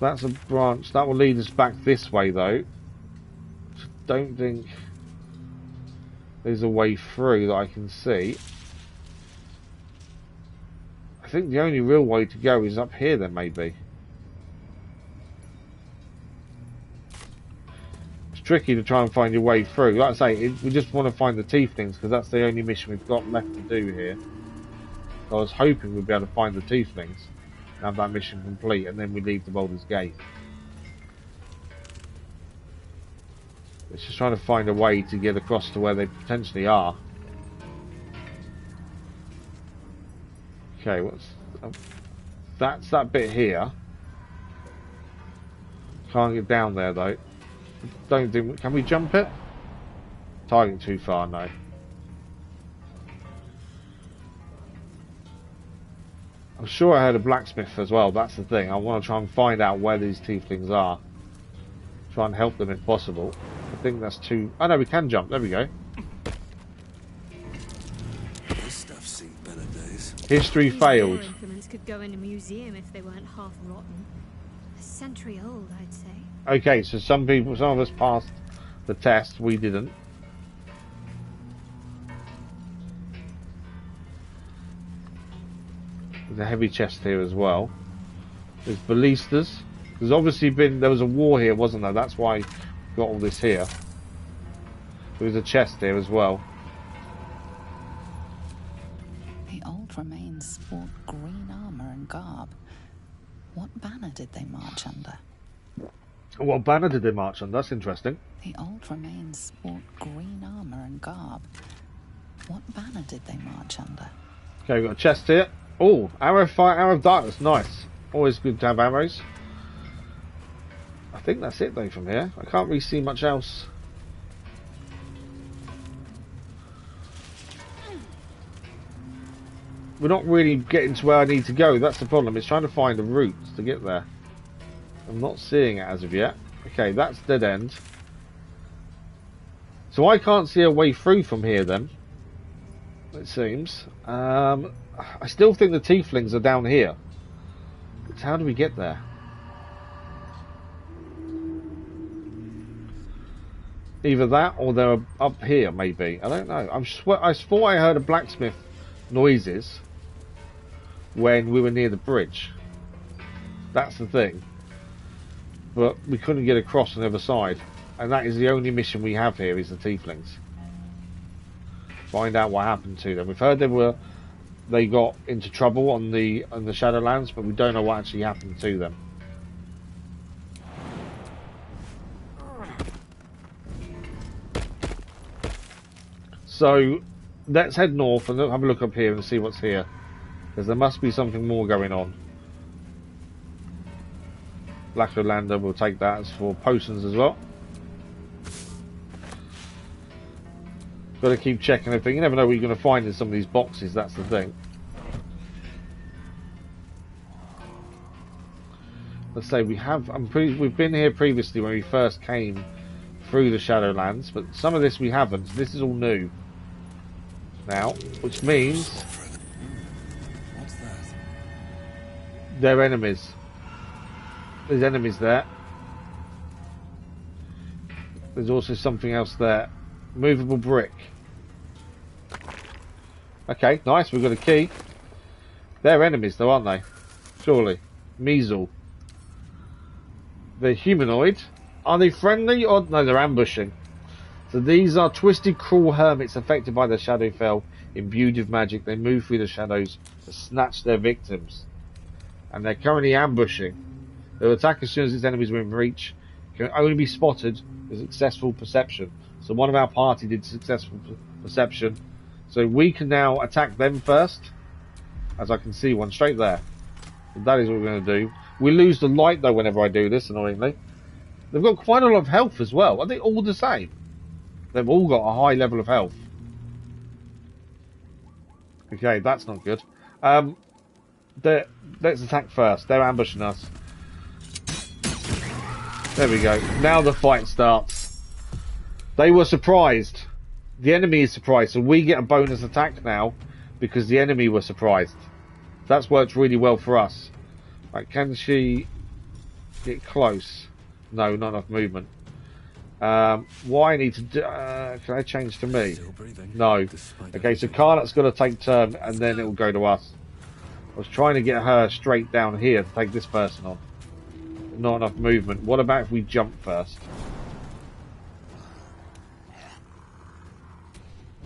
That's a branch. That will lead us back this way, though. Don't think there's a way through that I can see. I think the only real way to go is up here then, maybe. It's tricky to try and find your way through. Like I say, we just want to find the tieflings because that's the only mission we've got left to do here. So I was hoping we'd be able to find the tieflings and have that mission complete, and then we leave the Baldur's Gate. It's just trying to find a way to get across to where they potentially are. Okay, that's that bit here. Can't get down there though. Don't think. Can we jump it? Target too far, no. I'm sure I heard a blacksmith as well. That's the thing. I want to try and find out where these tieflings are. Try and help them if possible. I think that's too... Oh no, we can jump. There we go. This stuff's seen better days. History failed. These implements could go in a museum if they weren't half rotten. A century old, I'd say. Okay, so some of us passed the test. We didn't. There's a heavy chest here as well. There's ballistas. There's obviously there was a war here, wasn't there? That's why we got all this here. There's a chest here as well. The old remains sport green armor and garb. What banner did they march under? What banner did they march on? That's interesting. The old remains sport green armor and garb. What banner did they march under? Okay, we've got a chest here. Oh, arrow fire, arrow of darkness. Nice. Always good to have arrows. I think that's it though from here. I can't really see much else. We're not really getting to where I need to go. That's the problem. It's trying to find the routes to get there. I'm not seeing it as of yet. Okay, that's dead end. So I can't see a way through from here then. It seems. I still think the tieflings are down here. But how do we get there? Either that or they're up here, maybe. I don't know. I thought I heard a blacksmith noises when we were near the bridge. That's the thing. But we couldn't get across on the other side. And that is the only mission we have here, is the Tieflings. Find out what happened to them. We've heard they got into trouble on the Shadowlands, but we don't know what actually happened to them. So let's head north and have a look up here and see what's here, because there must be something more going on. Black Lander, we'll take that as for potions as well. Got to keep checking everything. You never know what you're going to find in some of these boxes. That's the thing. Let's say we've been here previously when we first came through the Shadowlands, but some of this we haven't. This is all new now, which means What's that? they're enemies. There's enemies there. There's also something else there. Movable brick. Okay, nice, we've got a key. They're enemies though, aren't they? Surely. Measle. They're humanoid. Are they friendly or no, they're ambushing. So these are twisted, cruel hermits affected by the Shadowfell, imbued with magic. They move through the shadows to snatch their victims. And they're currently ambushing. They'll attack as soon as its enemies are in reach. Can only be spotted with successful perception. So one of our party did successful perception. So we can now attack them first. As I can see one straight there. So that is what we're going to do. We lose the light though whenever I do this, annoyingly. They've got quite a lot of health as well. Are they all the same? They've all got a high level of health. Okay, that's not good. Let's attack first. They're ambushing us. There we go. Now the fight starts. They were surprised. The enemy is surprised, so we get a bonus attack now because the enemy were surprised. That's worked really well for us. Right, can she get close? No, not enough movement. What I need to do... can I change to me? No. Okay, so Carlet's got to take turn and then it will go to us. I was trying to get her straight down here to take this person on. Not enough movement. What about if we jump first?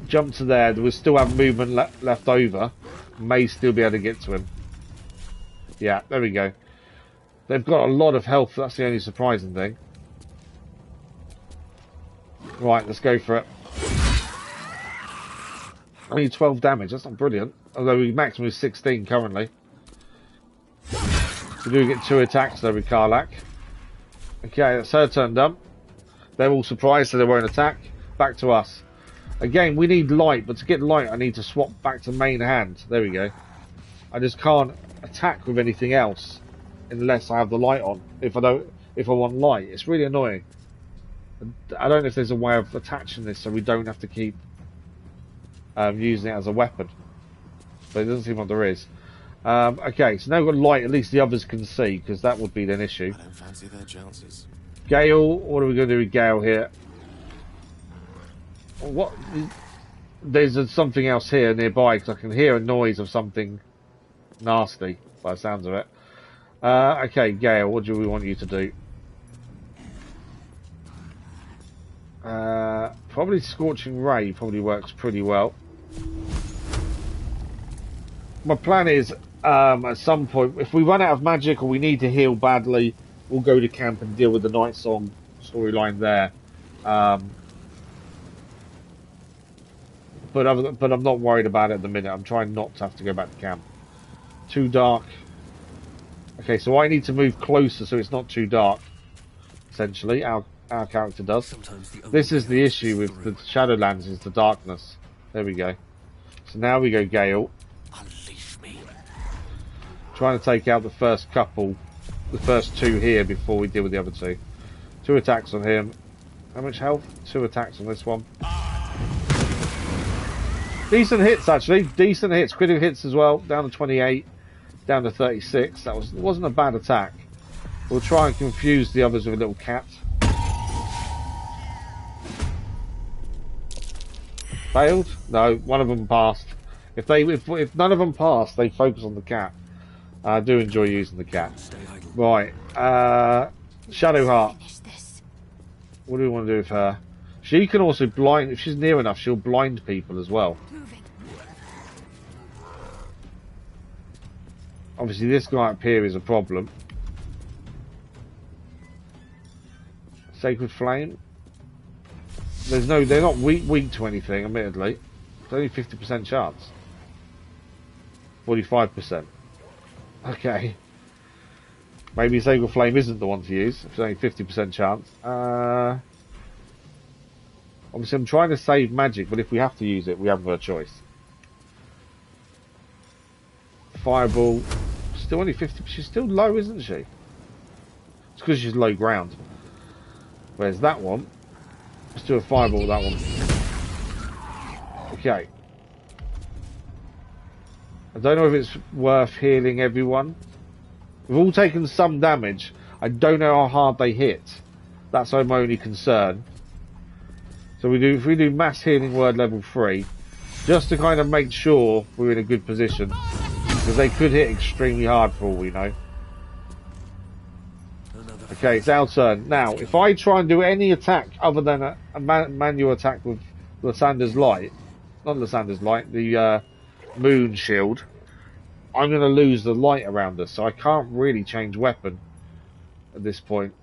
Jump to there. We still have movement left over. May still be able to get to him. Yeah, there we go. They've got a lot of health. That's the only surprising thing. Right, let's go for it. Only 12 damage. That's not brilliant. Although we maximum is 16 currently. We do get 2 attacks though with Karlak. Okay, that's her turn done. They're all surprised so they won't attack. Back to us. Again, we need light, but to get light I need to swap back to main hand. There we go. I just can't attack with anything else unless I have the light on. If I want light. It's really annoying. I don't know if there's a way of attaching this so we don't have to keep using it as a weapon. But it doesn't seem like there is. Okay, so now we've got light, at least the others can see, because that would be an issue. I don't fancy their chances. Gale, what are we going to do with Gale here? What? There's something else here nearby, because I can hear a noise of something nasty, by the sounds of it. Okay, Gale, what do we want you to do? Probably Scorching Ray probably works pretty well. My plan is, at some point, if we run out of magic or we need to heal badly, we'll go to camp and deal with the Nightsong storyline there. But I'm not worried about it at the minute. I'm trying not to have to go back to camp. Too dark. Okay, so I need to move closer so it's not too dark. Essentially, our character does. This is the issue with the Shadowlands, is the darkness. There we go. So now we go Gale. Trying to take out the first couple, the first 2 here before we deal with the other 2. 2 attacks on him. How much health? 2 attacks on this one. Decent hits actually. Decent hits. Critical hits as well. Down to 28. Down to 36. That wasn't a bad attack. We'll try and confuse the others with a little cat. failed? No, one of them passed. If none of them pass, they focus on the cat. I do enjoy using the cat. Stay idle. Right, Shadowheart. Finish this. What do we want to do with her? She can also blind, if she's near enough, she'll blind people as well. Moving. Obviously this guy up here is a problem. Sacred Flame. They're not weak to anything, admittedly. It's only 50% chance. 45%. Okay. Maybe Sacred Flame isn't the one to use. It's only 50% chance. Obviously I'm trying to save magic, but if we have to use it, we haven't got a choice. Fireball. Still only 50. She's still low, isn't she? It's because she's low ground. Where's that one? Let's do a fireball with that one. Okay. I don't know if it's worth healing everyone. We've all taken some damage. I don't know how hard they hit. That's my only concern. So if we do mass healing word level 3, just to kind of make sure we're in a good position. Because they could hit extremely hard for all we know. Okay, it's our turn. Now, if I try and do any attack other than a manual attack with Lysander's Light, not Lysander's Light, the Moon Shield, I'm going to lose the light around us, so I can't really change weapon at this point.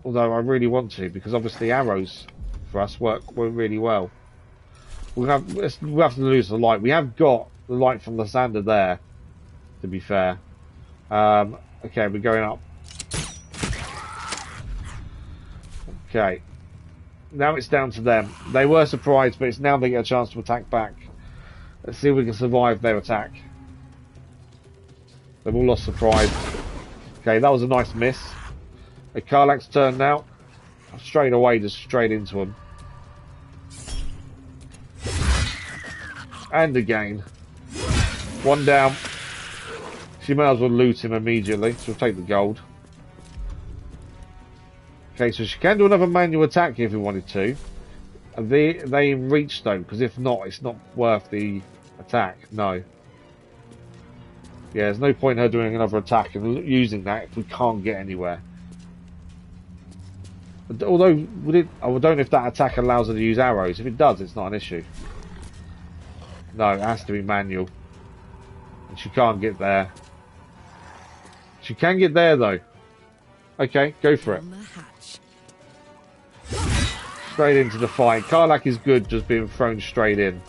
Although I really want to, because obviously arrows for us work really well. We'll have to lose the light. We have got the light from Lysander there, to be fair. Okay, we're going up. Okay. Now it's down to them. They were surprised, but it's now they get a chance to attack back. Let's see if we can survive their attack. They've all lost surprise. Okay, that was a nice miss. A Karlak's turn now. Straight away, just straight into him. And again. One down. She might as well loot him immediately. She'll take the gold. Okay, so she can do another manual attack if we wanted to. Are they in reach though? Because if not, it's not worth the attack. No. Yeah, there's no point in her doing another attack and using that if we can't get anywhere. Although, I don't know if that attack allows her to use arrows. If it does, it's not an issue. No, it has to be manual. And she can't get there. She can get there though. Okay, go for it. Straight into the fight. Karlak is good, just being thrown straight in.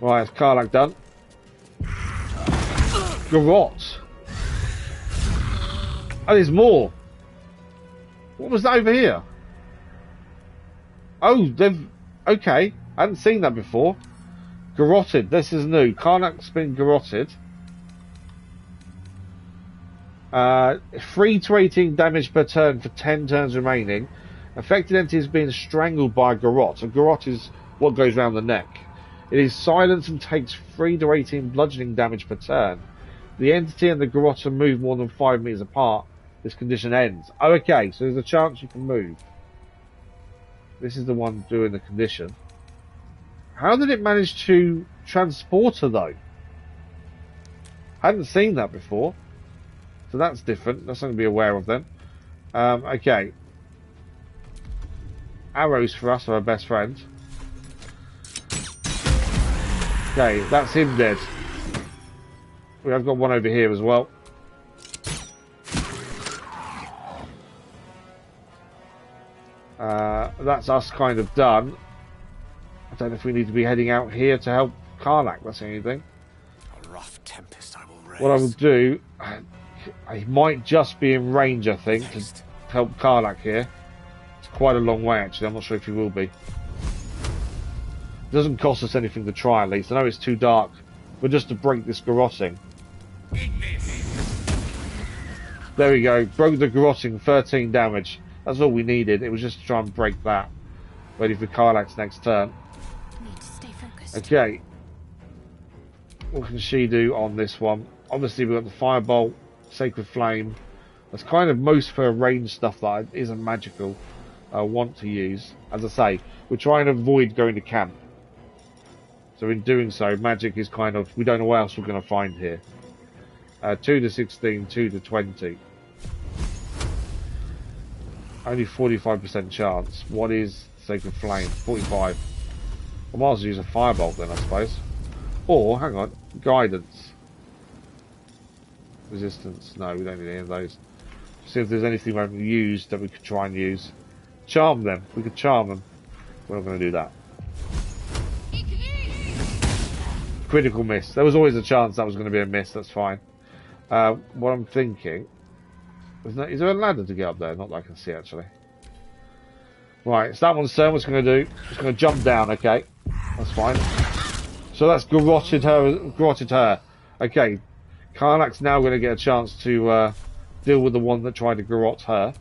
Right, is Karlak done? Garrot. Oh, there's more. What was that over here? Oh, they've... Okay, I hadn't seen that before. Garroted, this is new. Karlak's been garroted. 3 to 18 damage per turn for 10 turns remaining. Affected entity is being strangled by a garrot. A garrot is what goes around the neck. It is silenced and takes 3 to 18 bludgeoning damage per turn. The entity and the garrot are moved more than 5 meters apart. This condition ends. Oh, okay, so there's a chance you can move. This is the one doing the condition. How did it manage to transport her, though? I hadn't seen that before. So that's different. That's something to be aware of then. Okay. Arrows for us are our best friend. Okay, that's him dead. We have got one over here as well. That's us kind of done. I don't know if we need to be heading out here to help Karlak, that's anything. A rough tempest I will raise. What I will do, I might just be in range, I think, to help Karlak here. It's quite a long way, actually. I'm not sure if he will be. It doesn't cost us anything to try, at least. I know it's too dark, but just to break this garroting. There we go. Broke the garroting, 13 damage. That's all we needed. It was just to try and break that. Ready for Karlak's next turn. Need to stay focused. Okay. What can she do on this one? Obviously, we've got the Firebolt, Sacred Flame. That's kind of most for range stuff that isn't magical. want to use. As I say, we're trying to avoid going to camp. So in doing so, magic is kind of, we don't know what else we're going to find here. 2 to 16, 2 to 20. Only 45% chance. What is Sacred Flame? 45. I might as well use a Firebolt then, I suppose. Or, hang on, Guidance. Resistance. No, we don't need any of those. See if there's anything we haven't used that we could try and use. Charm them. We could charm them. We're not going to do that. Critical miss. There was always a chance that was going to be a miss. That's fine. What I'm thinking... Is there a ladder to get up there? Not that I can see, actually. Right, so that one's turn. What's going to do? It's going to jump down, okay. That's fine. So that's garroted her. Okay. Karlach's now going to get a chance to deal with the one that tried to garrote her.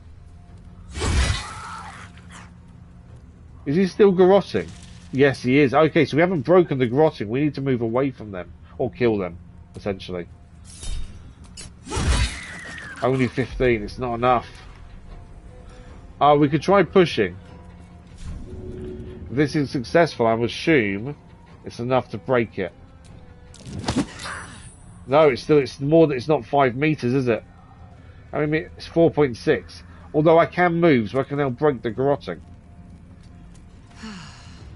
Is he still garroting? Yes, he is. Okay, so we haven't broken the garroting. We need to move away from them. Or kill them, essentially. Only 15. It's not enough. We could try pushing. If this is successful, I would assume it's enough to break it. No, it's more than, it's not 5 meters, is it? I mean, it's 4.6. Although I can move, so I can now break the garroting.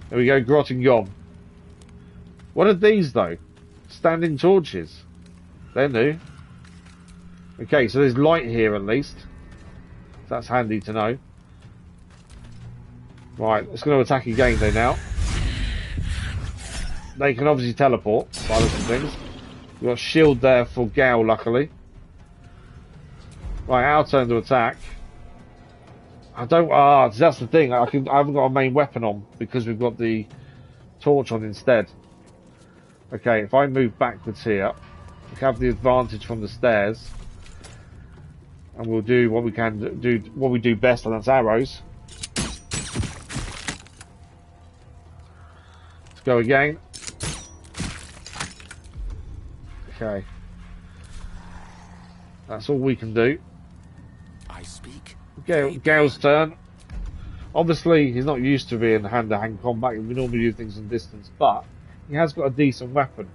There we go, garroting gone. What are these, though? Standing torches. They're new. Okay, so there's light here at least. That's handy to know. Right, it's going to attack again though now. They can obviously teleport by the things. We've got a shield there for Gale, luckily. Right, our turn to attack. I don't... that's the thing. I haven't got a main weapon on because we've got the torch on instead. Okay, if I move backwards here, we have the advantage from the stairs. And we'll do what we can do, what we do best, and that's arrows. Let's go again. Okay. That's all we can do. I speak. Gale's turn. Obviously, he's not used to being hand-to-hand combat. We normally do things in distance, but he has got a decent weapon.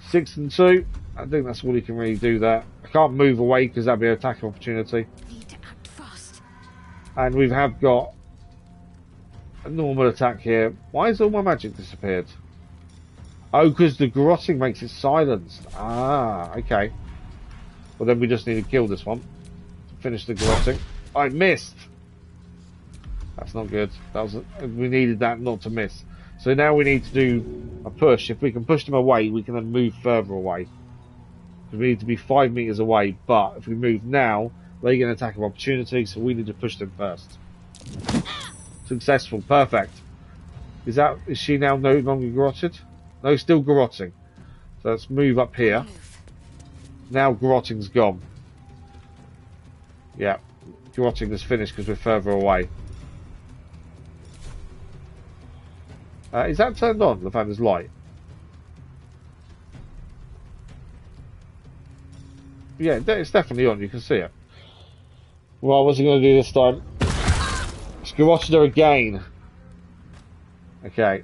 6 and 2. I think that's all he can really do there. I can't move away because that'd be an attack opportunity. Need to act fast. And we have got a normal attack here. Why has all my magic disappeared? Oh, because the garroting makes it silenced. Ah, okay. Well, then we just need to kill this one to finish the garroting. I missed. That's not good. We needed that not to miss. So now we need to do a push. If we can push them away, we can then move further away. We need to be 5 meters away, but if we move now, they get an attack of opportunity, so we need to push them first. Successful, perfect. Is she now no longer garroted? No, still garroting. So let's move up here. Now garroting's gone. Yeah, garroting is finished because we're further away. Is that turned on? The fact there's light. Yeah, it's definitely on. You can see it. Well, what's he going to do this time? Garroted her again. Okay.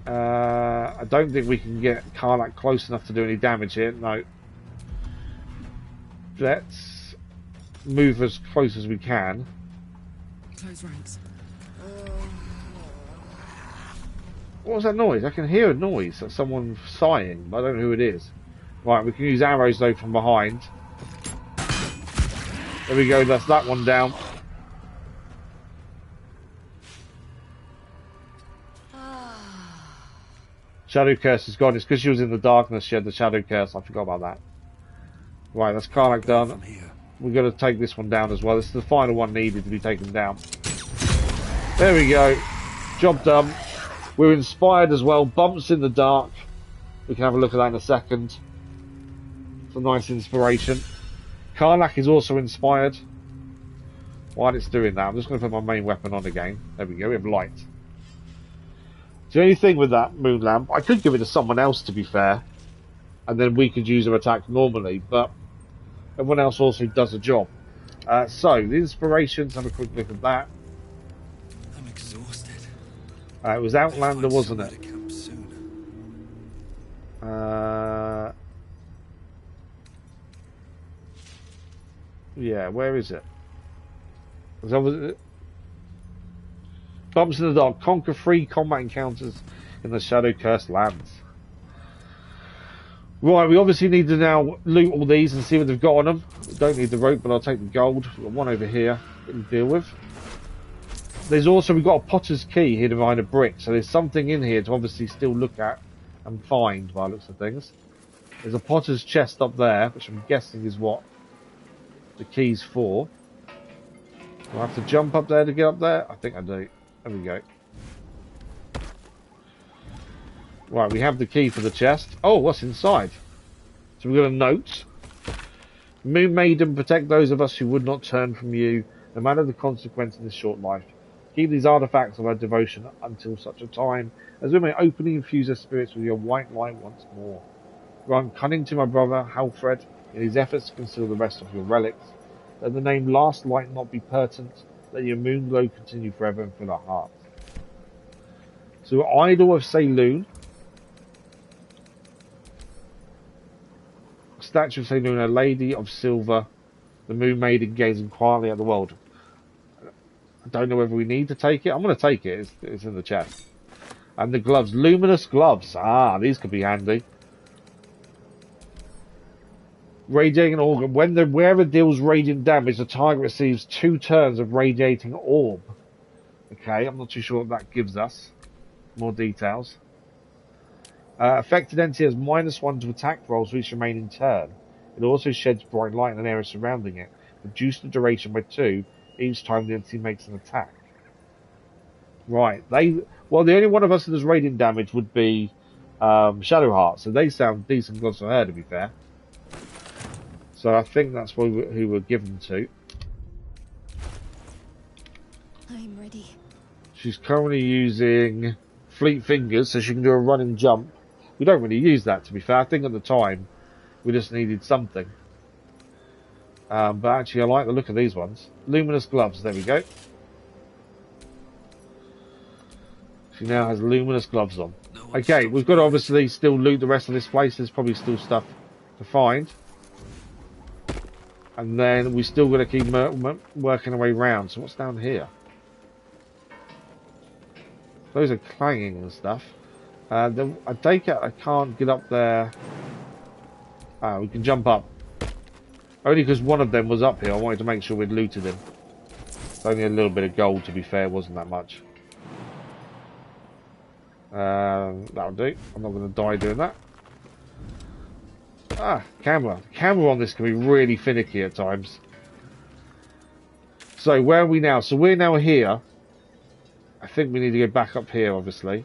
I don't think we can get Karlach close enough to do any damage here. No. Let's move as close as we can. Close ranks. What was that noise? I can hear a noise. That's someone sighing, but I don't know who it is. Right, we can use arrows though from behind. There we go, that's that one down. Shadow Curse is gone. It's because she was in the darkness, she had the Shadow Curse. I forgot about that. Right, that's Karlach done. We're going to take this one down as well. This is the final one needed to be taken down. There we go. Job done. We're inspired as well. Bumps in the dark. We can have a look at that in a second. It's a nice inspiration. Karlach is also inspired. While it's doing that, I'm just going to put my main weapon on again. There we go. We have light. The only thing with that moon lamp, I could give it to someone else to be fair, and then we could use her attack normally, but everyone else also does a job. So, the inspirations, have a quick look at that. I'm exhausted. It was Outlander, wasn't it? To camp soon. Yeah, where is it? Was it? Bumps in the Dark. Conquer 3 combat encounters in the Shadow-Cursed lands. Right, we obviously need to now loot all these and see what they've got on them. We don't need the rope, but I'll take the gold. We've got one over here that we deal with. There's also, we've got a potter's key hidden behind a brick, so there's something in here to obviously still look at and find by the looks of things. There's a potter's chest up there, which I'm guessing is what the key's for. Do I have to jump up there to get up there? I think I do. There we go. Right, we have the key for the chest. Oh, what's inside? So we've got a note. Moon Maiden, protect those of us who would not turn from you, no matter the consequence of this short life. Keep these artifacts of our devotion until such a time as we may openly infuse their spirits with your white light once more. Grant cunning to my brother, Halfred, in his efforts to conceal the rest of your relics. Let the name Last Light not be pertinent. Let your moon glow continue forever and fill our hearts. So, Idol of Saloon. Statue of Saloon, a lady of silver. The Moon Maiden gazing quietly at the world. I don't know whether we need to take it. I'm going to take it. It's in the chest. And the gloves. Luminous gloves. Ah, these could be handy. Radiating organ. When the wearer deals radiant damage, the target receives 2 turns of radiating orb. Okay, I'm not too sure what that gives us. More details. Affected entity has -1 to attack rolls for each remaining turn. It also sheds bright light in an area surrounding it. Reduce the duration by 2 each time the entity makes an attack. Right, well, the only one of us that does radiant damage would be Shadowheart, so they sound decent gloves for her, to be fair. So I think that's who we're given to. I'm ready. She's currently using Fleet Fingers, so she can do a run and jump. We don't really use that, to be fair. I think at the time, we just needed something. But actually, I like the look of these ones. Luminous gloves, there we go. She now has luminous gloves on. Okay, we've got to obviously still loot the rest of this place. There's probably still stuff to find. And then we still got to keep working our way round. So what's down here? Those are clanging and stuff. I take it I can't get up there. Ah, we can jump up. Only because one of them was up here. I wanted to make sure we'd looted him. It's only a little bit of gold, to be fair. It wasn't that much. That'll do. I'm not going to die doing that. Ah, camera. The camera on this can be really finicky at times. So, where are we now? So, we're now here. I think we need to go back up here, obviously.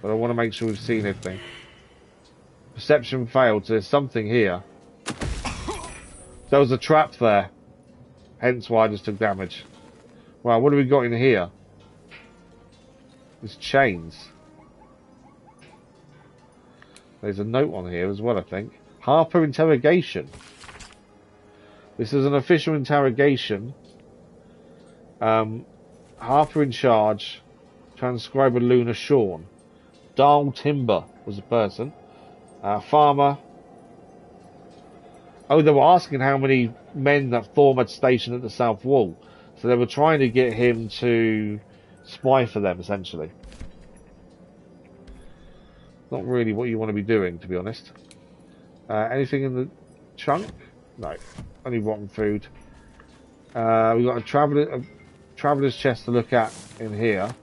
But I want to make sure we've seen everything. Perception failed, so there's something here. There was a trap there. Hence why I just took damage. Wow, what have we got in here? There's chains. There's a note on here as well, I think. Harper interrogation. This is an official interrogation. Harper in charge. Transcriber Luna Shawn. Darl Timber was a person. Farmer. Oh, they were asking how many men that Thorm had stationed at the south wall. So they were trying to get him to spy for them, essentially. Not really what you want to be doing, to be honest. Anything in the trunk? No. Only rotten food. We've got a traveller's chest to look at in here.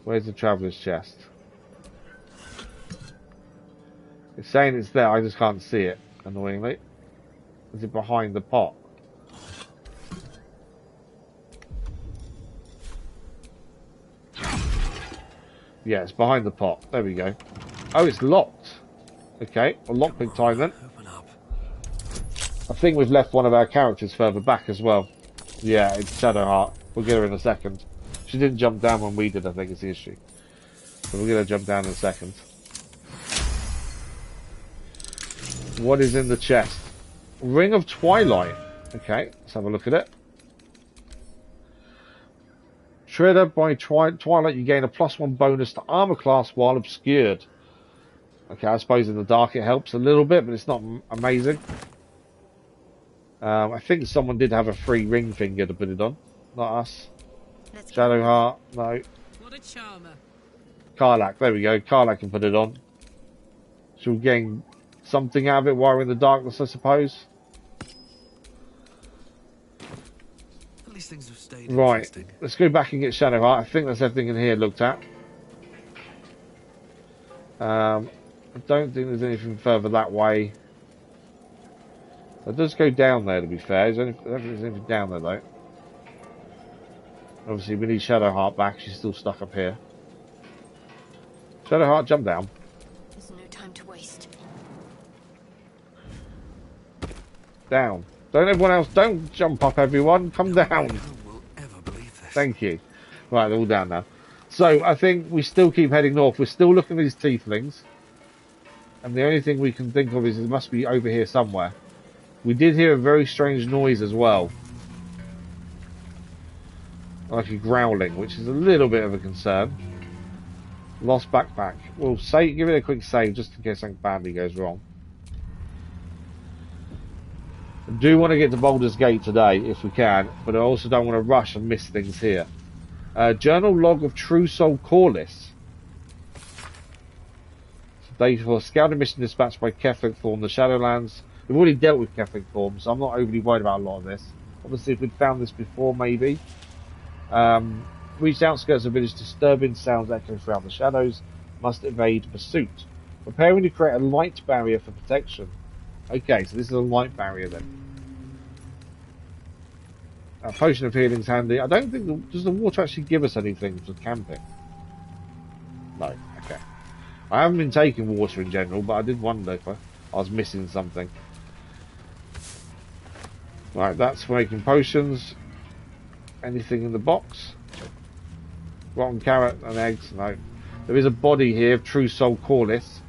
Where's the traveller's chest? It's saying it's there, I just can't see it, annoyingly. Is it behind the pot? Yeah, it's behind the pot. There we go. Oh, it's locked. Okay, well, lockpick time then. I think we've left one of our characters further back as well. Yeah, it's Shadowheart. We'll get her in a second. She didn't jump down when we did, I think, is the issue. So we'll get her jump down in a second. What is in the chest? Ring of Twilight. Okay, let's have a look at it. Triggered by Twilight, you gain a +1 bonus to armor class while obscured. Okay, I suppose in the dark it helps a little bit, but it's not amazing. I think someone did have a free ring finger to put it on. Not us. Shadowheart, no. What a charmer. Karlak, there we go. Karlak can put it on. She'll gain something out of it while we're in the darkness, I suppose. At least things have stayed Right, interesting. let's go back and get Shadowheart. I think that's everything in here looked at. I don't think there's anything further that way. It does go down there, to be fair. I don't think there's anything down there, though. Obviously, we need Shadowheart back. She's still stuck up here. Shadowheart, jump down. There's no time to waste. Down. Don't everyone else, don't jump up, everyone. Come down. No one will ever believe this. Thank you. Right, they're all down now. So, I think we still keep heading north. We're still looking at these tieflings. And the only thing we can think of is it must be over here somewhere. We did hear a very strange noise as well. Like a growling, which is a little bit of a concern. Lost backpack. We'll give it a quick save just in case something badly goes wrong. I do want to get to Baldur's Gate today, if we can, but I also don't want to rush and miss things here. Journal log of True Soul Corliss. Data for scouting mission dispatched by Keflik Thorn, the Shadowlands. We've already dealt with Keflik Thorn, so I'm not overly worried about a lot of this. Obviously, if we'd found this before, maybe. Reached outskirts of village, disturbing sounds echoing throughout the shadows. Must evade pursuit. Preparing to create a light barrier for protection. Okay, so this is a light barrier then. A potion of healing's handy. I don't think does the water actually give us anything for camping? No. Okay. I haven't been taking water in general, but I did wonder if I was missing something. Right, that's for making potions. Anything in the box? Rotten carrot and eggs? No. There is a body here of True Soul Corliss.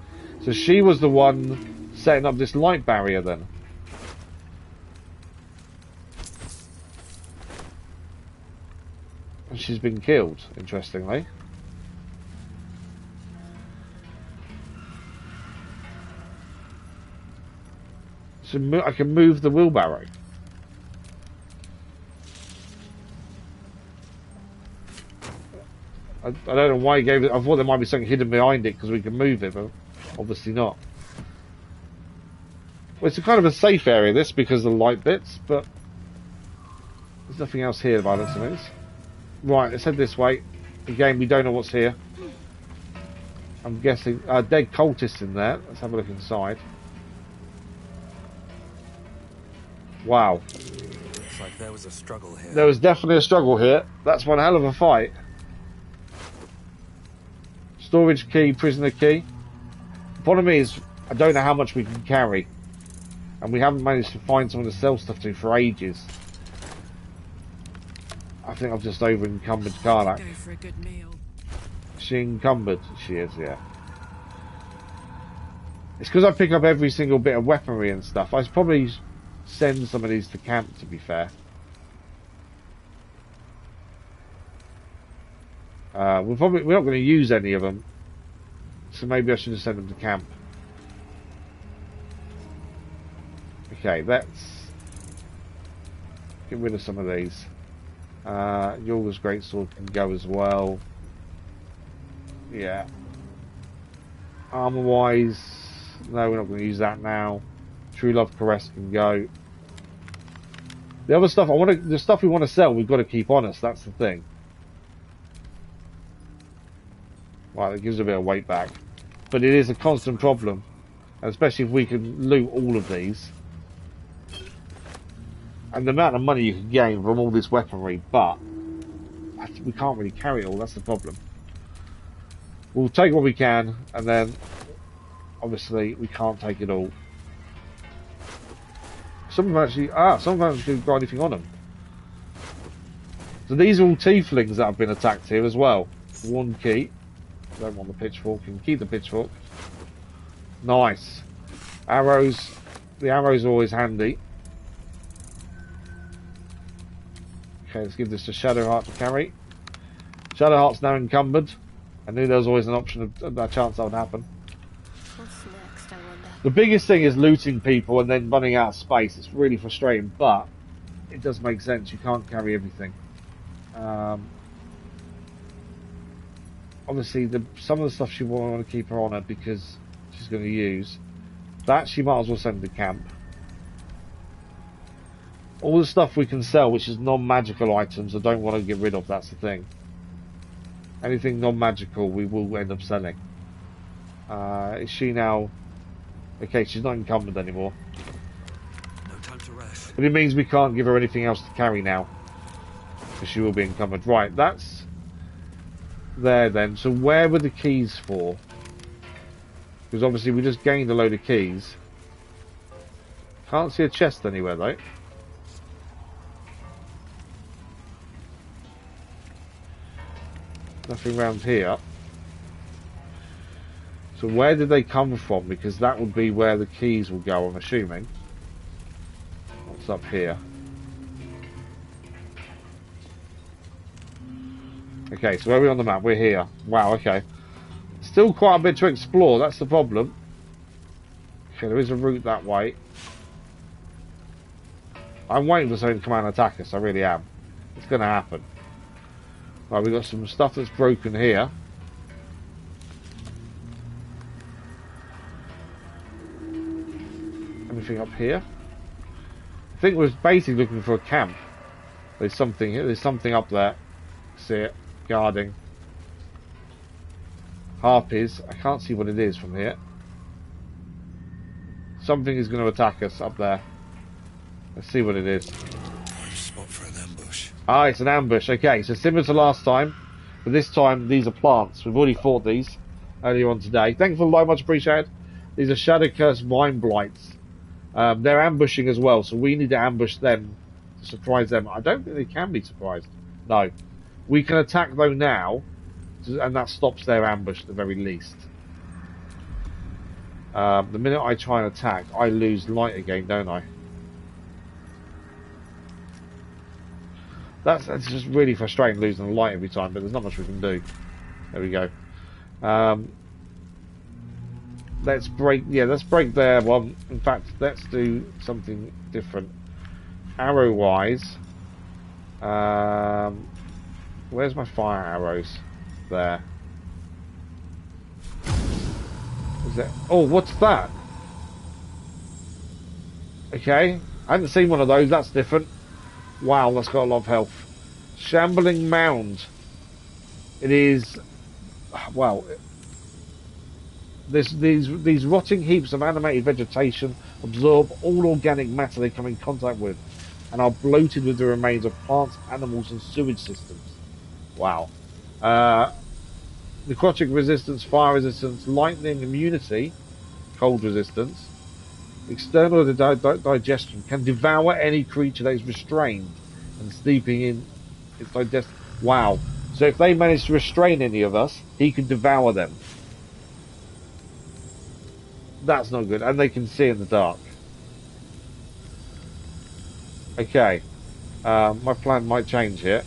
So she was the one setting up this light barrier then. And she's been killed, interestingly. So I can move the wheelbarrow. I don't know why he gave it. I thought there might be something hidden behind it because we can move it, but obviously not. Well, it's a kind of a safe area, this, because of the light bits, but there's nothing else here by the looks of things. Right, let's head this way. Again, we don't know what's here. I'm guessing dead cultists in there. Let's have a look inside. Wow. Looks like there was a struggle here. There was definitely a struggle here. That's one hell of a fight. Storage key, prisoner key. The problem is, I don't know how much we can carry. And we haven't managed to find someone to sell stuff to for ages. I think I've just over encumbered Karlak. Go for a good meal. She encumbered? She is, yeah. It's because I pick up every single bit of weaponry and stuff. I should probably send some of these to camp, to be fair. We're not going to use any of them, so maybe I should just send them to camp. Okay, let's get rid of some of these. Yorga's greatsword can go as well. Yeah. Armor wise, no, we're not going to use that now. True Love Caress can go. The other stuff the stuff we want to sell, we've got to keep on us. That's the thing. Right, that gives a bit of weight back. But it is a constant problem. And especially if we can loot all of these. And the amount of money you can gain from all this weaponry, but we can't really carry it all, that's the problem. We'll take what we can, and then obviously we can't take it all. Some of them actually, some of them haven't got anything on them. So these are all tieflings that have been attacked here as well. One key. Don't want the pitchfork, you can keep the pitchfork. Nice. Arrows. The arrows are always handy. Okay, let's give this to Shadowheart to carry. Shadowheart's now encumbered. I knew there was always an option of a chance that would happen. What's next, I wonder? The biggest thing is looting people and then running out of space. It's really frustrating, but it does make sense. You can't carry everything. Obviously, some of the stuff she won't want to keep her on her because she's going to use. That she might as well send to camp. All the stuff we can sell, which is non-magical items, I don't want to get rid of. That's the thing. Anything non-magical, we will end up selling. Is she now... Okay, she's not encumbered anymore. No time to rest. But it means we can't give her anything else to carry now. Because she will be encumbered. Right, that's... there then. So where were the keys for? Because obviously we just gained a load of keys. Can't see a chest anywhere though. Nothing around here. So where did they come from? Because that would be where the keys will go, I'm assuming. What's up here? Okay, so where are we on the map? We're here. Wow, okay. Still quite a bit to explore, that's the problem. Okay, there is a route that way. I'm waiting for something to come out and attack us, I really am. It's going to happen. Right, we've got some stuff that's broken here. Anything up here? I think we're basically looking for a camp. There's something here, there's something up there. See it? Guarding. Harpies. I can't see what it is from here. Something is going to attack us up there. Let's see what it is. Spot for an ambush. Ah, it's an ambush. Okay, so similar to last time, but this time these are plants. We've already fought these earlier on today. Thanks for the like, much appreciated. These are Shadow Curse Vine Blights. They're ambushing as well, so we need to ambush them to surprise them. I don't think they can be surprised. No. We can attack though now, and that stops their ambush at the very least. The minute I try and attack, I lose light again, don't I? That's just really frustrating losing the light every time, but there's not much we can do. There we go. Let's break their one. In fact, let's do something different. Arrow wise, where's my fire arrows? There. Is that? Oh, what's that? Okay, I haven't seen one of those. That's different. Wow, that's got a lot of health. Shambling mound. It is. Wow. These rotting heaps of animated vegetation absorb all organic matter they come in contact with, and are bloated with the remains of plants, animals, and sewage systems. Wow. Necrotic resistance, fire resistance, lightning immunity, cold resistance, external digestion, can devour any creature that is restrained and sleeping in its digest. Wow. So if they manage to restrain any of us, he can devour them. That's not good. And they can see in the dark. Okay. My plan might change here.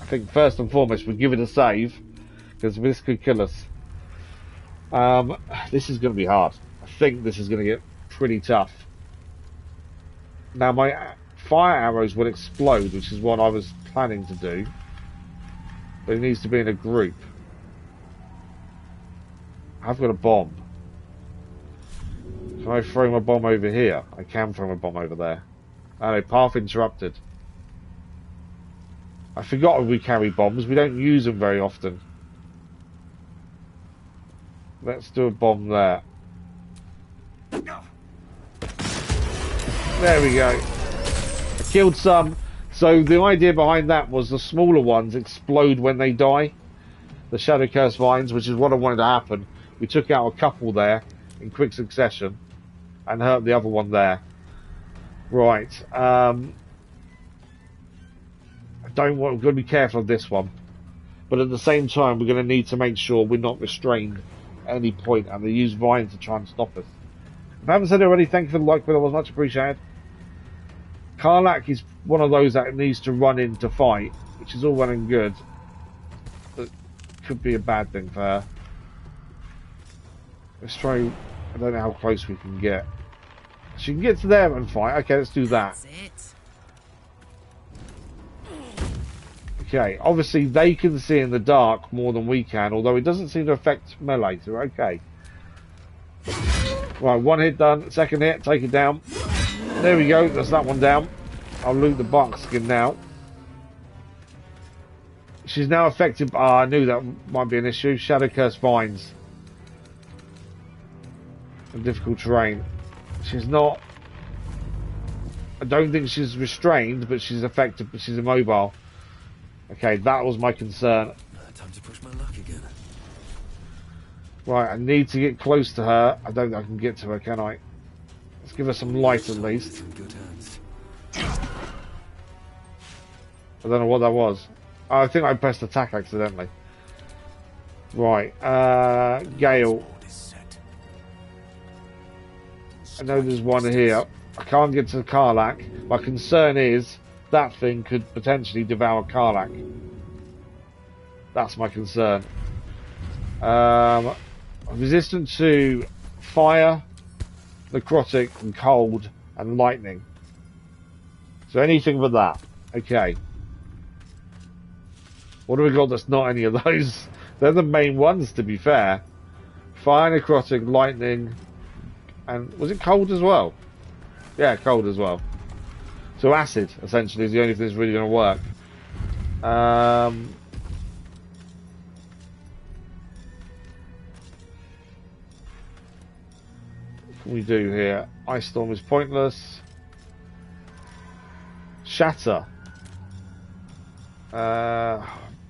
I think first and foremost we give it a save, because this could kill us. This is going to be hard. I think this is going to get pretty tough. Now my fire arrows will explode, which is what I was planning to do, but it needs to be in a group. I've got a bomb. Can I throw my bomb over here? I can throw my bomb over there. Oh no, path interrupted. I forgot we carry bombs. We don't use them very often. Let's do a bomb there. There we go. I killed some. So the idea behind that was the smaller ones explode when they die. The Shadow Curse Vines, which is what I wanted to happen. We took out a couple there in quick succession and hurt the other one there. Right. We've got to be careful of this one. But at the same time, we're going to need to make sure we're not restrained at any point, and they use vines to try and stop us. If I haven't said it already, thank you for the like, but it was much appreciated. Karlach is one of those that needs to run in to fight, which is all well and good, but could be a bad thing for her. Let's try. I don't know how close we can get. She can get to there and fight. Okay, let's do that. That's it. Okay, obviously they can see in the dark more than we can, although it doesn't seem to affect melee, so we're okay. Right, one hit done, second hit, take it down. There we go, that's that one down. I'll loot the box skin now. She's now affected. I knew that might be an issue. Shadow Curse Vines. And difficult terrain. She's not. I don't think she's restrained, but she's affected. But she's immobile. Okay, that was my concern. Time to push my luck again. Right, I need to get close to her. I don't think I can get to her, can I? Let's give her some light at least. In good hands. I don't know what that was. Oh, I think I pressed attack accidentally. Right, Gale. I know there's one here. I can't get to Karlach. My concern is that thing could potentially devour Karlach. That's my concern. Resistant to fire, necrotic, and cold, and lightning. So anything but that. Okay. What do we got that's not any of those? They're the main ones, to be fair. Fire, necrotic, lightning, and was it cold as well? Yeah, cold as well. So acid, essentially, is the only thing that's really going to work. What can we do here? Ice Storm is pointless. Shatter.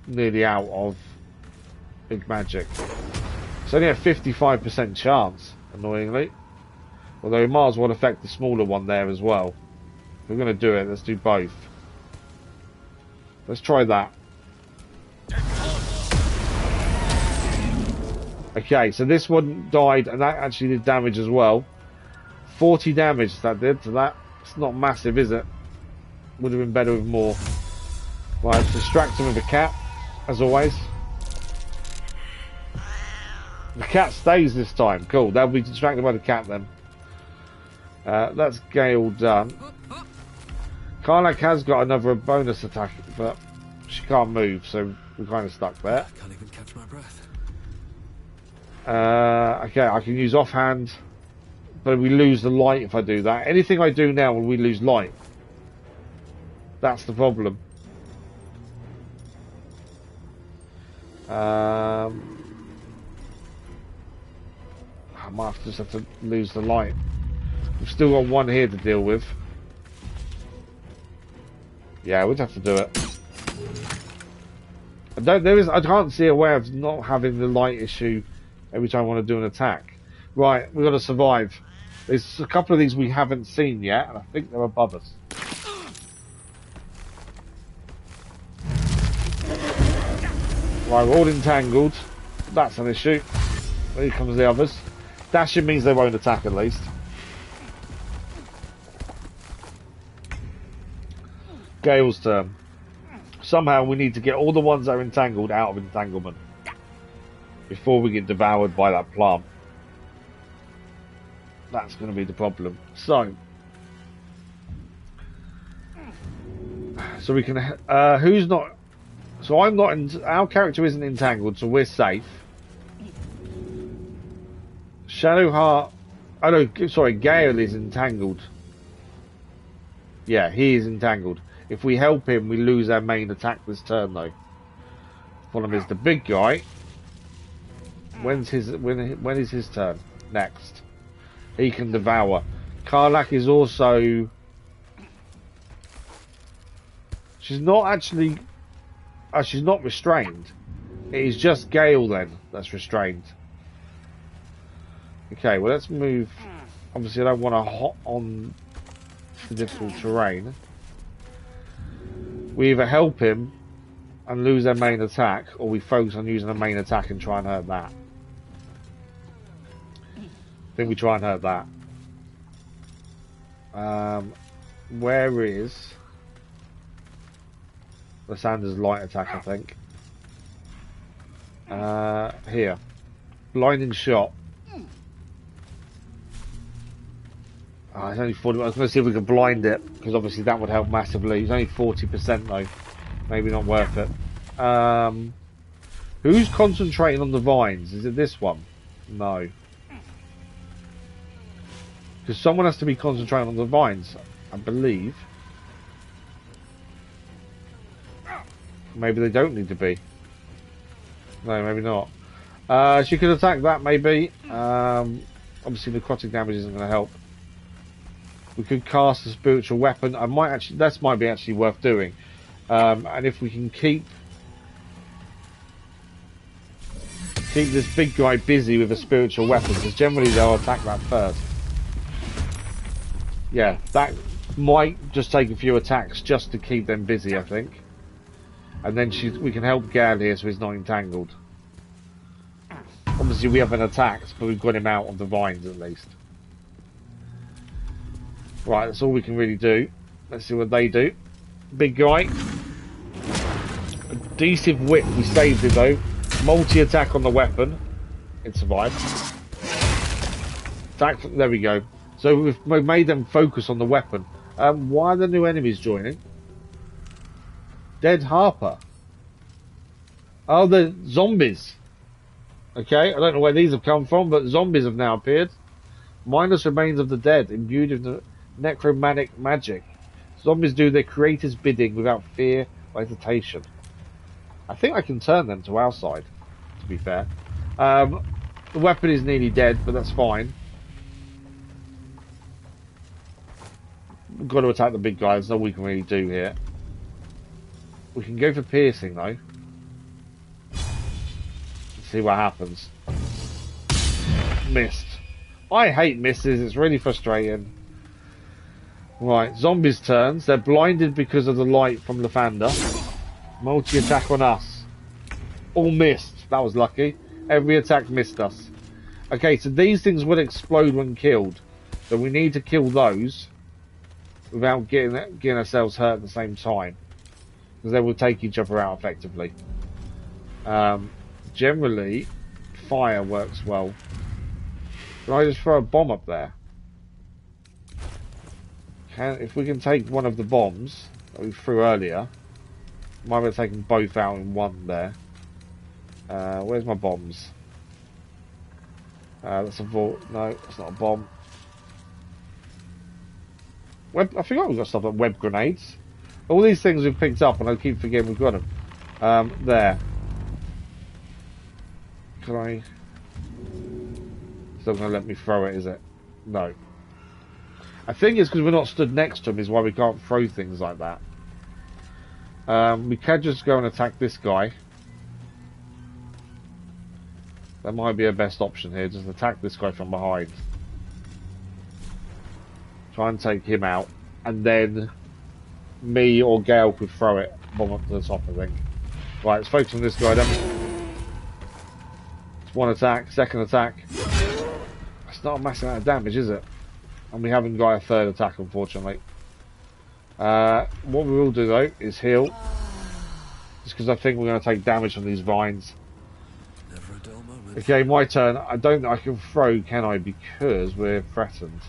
Nearly out of big magic. It's only a 55% chance, annoyingly. Although we might as well affect the smaller one there as well. If we're going to do it, let's do both. Let's try that. Okay, so this one died, and that actually did damage as well. 40 damage that did to that. It's not massive, is it? Would have been better with more. Right, let's distract him with a cat, as always. The cat stays this time. Cool, they'll be distracted by the cat then. That's Gale done. Karlach has got another bonus attack, but she can't move, so we're kind of stuck there. Can't even catch my breath. Okay, I can use offhand, but we lose the light if I do that. Anything I do now, we lose light. That's the problem. I might just have to lose the light. We've still got one here to deal with. Yeah, we'd have to do it. I can't see a way of not having the light issue every time I want to do an attack. Right, we've got to survive. There's a couple of these we haven't seen yet, and I think they're above us. Right, we're all entangled. That's an issue. Here comes the others. Dashing means they won't attack at least. Gale's turn. Somehow we need to get all the ones that are entangled out of entanglement before we get devoured by that plant. That's going to be the problem. So we can. Who's not? So I'm not. Our character isn't entangled, so we're safe. Shadowheart. Oh no, sorry. Gale is entangled. Yeah, he is entangled. If we help him, we lose our main attack this turn, though. Problem is the big guy. When is his turn? Next. He can devour. Karlach is also. She's not actually. She's not restrained. It is just Gale then that's restrained. Okay, well let's move. Obviously, I don't want to hop on the difficult terrain. We either help him and lose their main attack, or we focus on using the main attack and try and hurt that. I think we try and hurt that. Where is the Sanders light attack? I think. Here, blinding shot. Oh, it's only 40. I was going to see if we could blind it because obviously that would help massively. It's only 40% though. Maybe not worth it. Who's concentrating on the vines? Is it this one? No. Because someone has to be concentrating on the vines, I believe. Maybe they don't need to be. No, maybe not. She could attack that, maybe. Obviously, necrotic damage isn't going to help. We could cast a spiritual weapon. I might actually. That might be actually worth doing. And if we can keep this big guy busy with a spiritual weapon, because generally they'll attack that first. Yeah, that might just take a few attacks just to keep them busy, I think. And then we can help Gad here so he's not entangled. Obviously we haven't attacked, but we've got him out on the vines at least. Right, that's all we can really do. Let's see what they do. Big guy. Adhesive whip, we saved it though. Multi-attack on the weapon. It survived. Attack, there we go. So we've made them focus on the weapon. Why are the new enemies joining? Dead Harper. Oh, the zombies. Okay, I don't know where these have come from, but zombies have now appeared. Mindless remains of the dead, imbued with necromantic magic. Zombies do their creator's bidding without fear or hesitation. I think I can turn them to our side, to be fair. The weapon is nearly dead, but that's fine. We've got to attack the big guy. There's nothing we can really do here. We can go for piercing, though. Let's see what happens. Missed. I hate misses. It's really frustrating. Right, zombies' turns. They're blinded because of the light from Lathander. Multi-attack on us. All missed. That was lucky. Every attack missed us. Okay, so these things will explode when killed. So we need to kill those without getting ourselves hurt at the same time. Because they will take each other out effectively. Generally, fire works well. Can I just throw a bomb up there? If we can take one of the bombs that we threw earlier, might be taking both out in one there. Where's my bombs? That's a vault. No, it's not a bomb. I forgot we've got stuff like web grenades. All these things we've picked up, and I keep forgetting we've got them. There. Can I? It's not going to let me throw it, is it? No. I think it's because we're not stood next to him is why we can't throw things like that. We can just go and attack this guy. That might be our best option here. Just attack this guy from behind. Try and take him out. And then me or Gale could throw it. Bomb up to the top, I think. Right, let's focus on this guy then. It's one attack. Second attack. It's not a massive amount of damage, is it? And we haven't got a third attack, unfortunately. What we will do, though, is heal. Just because I think we're going to take damage from these vines. Never a dull moment. Okay, my turn. I don't think I can throw, can I? Because we're threatened.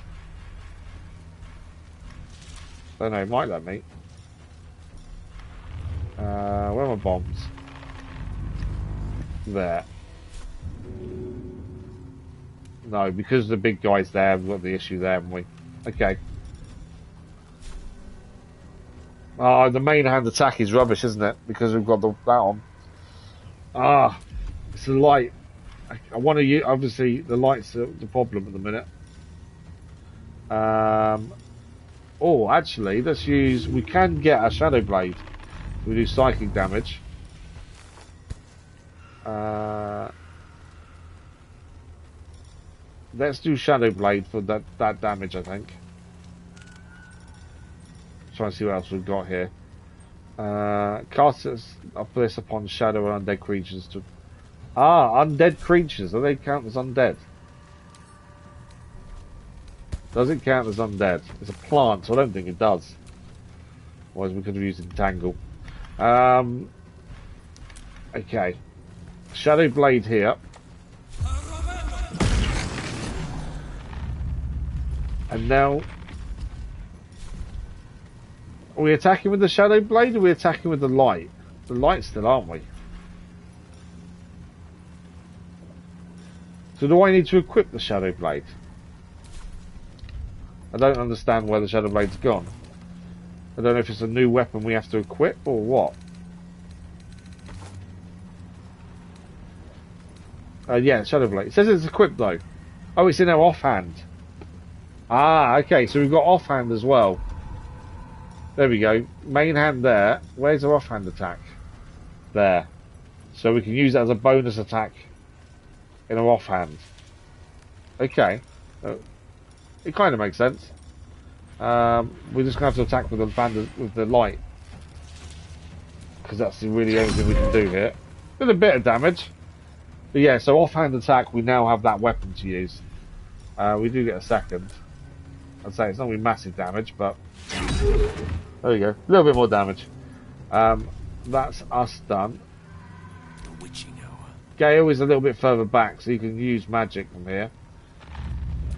I don't know, it might let me. Where are my bombs? There. No, because the big guy's there, we've got the issue there, haven't we? Okay. Oh, the main hand attack is rubbish, isn't it? Because we've got that on. Ah, it's the light. I want to use, obviously, the light's the problem at the minute. Oh, actually, let's use, we can get a Shadow Blade. We do psychic damage. Let's do Shadow Blade for that damage, I think. Try and see what else we've got here. Cast this upon shadow and undead creatures to... Ah, undead creatures. Do they count as undead? Does it count as undead? It's a plant, so I don't think it does. Otherwise we could have used Entangle. Okay. Shadow Blade here. And now... Are we attacking with the Shadow Blade or are we attacking with the light? The light still, aren't we? So do I need to equip the Shadow Blade? I don't understand where the Shadow Blade's gone. I don't know if it's a new weapon we have to equip or what. Yeah, Shadow Blade. It says it's equipped though. Oh, it's in our offhand. Ah, okay, so we've got offhand as well. There we go. Main hand there. Where's our offhand attack? There. So we can use that as a bonus attack in our offhand. Okay. It kind of makes sense. We're just going to have to attack with the light. Because that's really the only thing we can do here. With a bit of damage. But yeah, so offhand attack, we now have that weapon to use. We do get a second. I'd say it's not really massive damage, but... There we go. A little bit more damage. That's us done. The witching hour. Gale is a little bit further back, so you can use magic from here.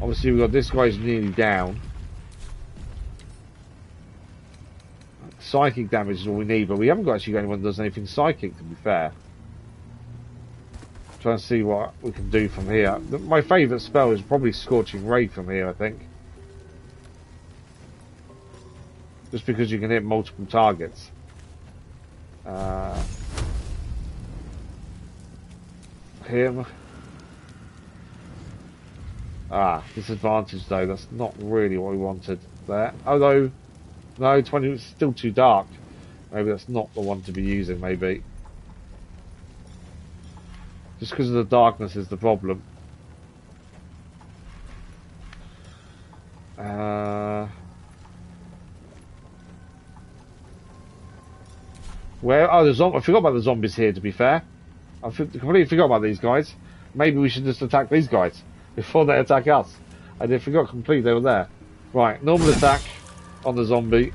Obviously, we've got this guy's nearly down. Psychic damage is all we need, but we haven't got actually got anyone that does anything psychic, to be fair. Trying to see what we can do from here. My favourite spell is probably Scorching Ray from here, I think. Just because you can hit multiple targets. Him. Ah, disadvantage though, that's not really what we wanted there. Although, no, 20 is still too dark. Maybe that's not the one to be using, maybe. Just because of the darkness is the problem. Where? Oh, I forgot about the zombies here, to be fair. I completely forgot about these guys. Maybe we should just attack these guys before they attack us. I did forgot completely they were there. Right, normal attack on the zombie.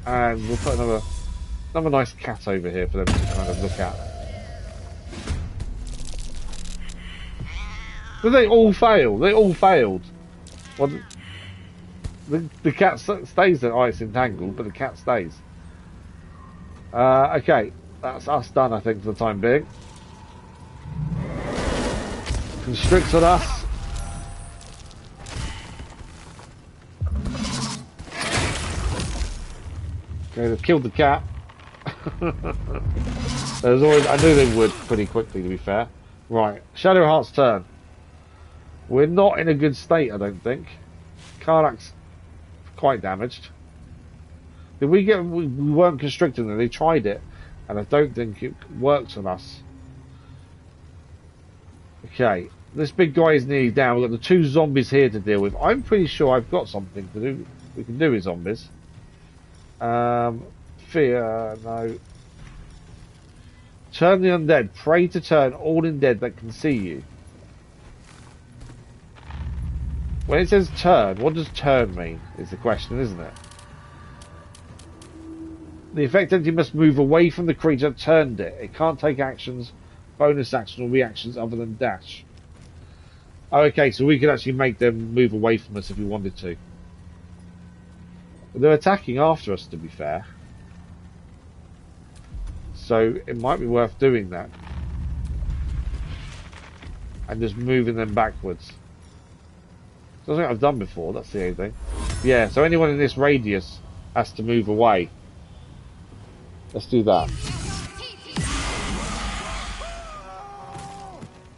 And we'll put another nice cat over here for them to kind of look at. But they all fail. They all failed. Well, the cat stays there. Oh, it's entangled, but the cat stays. Okay, that's us done, I think, for the time being. Constricts on us. Okay, they've killed the cat. There's always, I knew they would pretty quickly, to be fair. Right, Shadowheart's turn. We're not in a good state, I don't think. Karlach's quite damaged. Did we get? We weren't constricting them. They tried it, and I don't think it works on us. Okay, this big guy is nearly down. We've got the two zombies here to deal with. I'm pretty sure I've got something to do. We can do with zombies. Fear, no. Turn the undead. Pray to turn all undead that can see you. When it says turn, what does turn mean? Is the question, isn't it? The effect entity must move away from the creature that turned it. It can't take actions, bonus actions, or reactions other than dash. Oh, okay, so we could actually make them move away from us if we wanted to. But they're attacking after us, to be fair. So it might be worth doing that. And just moving them backwards. Something I've done before, that's the only thing. Yeah, so anyone in this radius has to move away. Let's do that.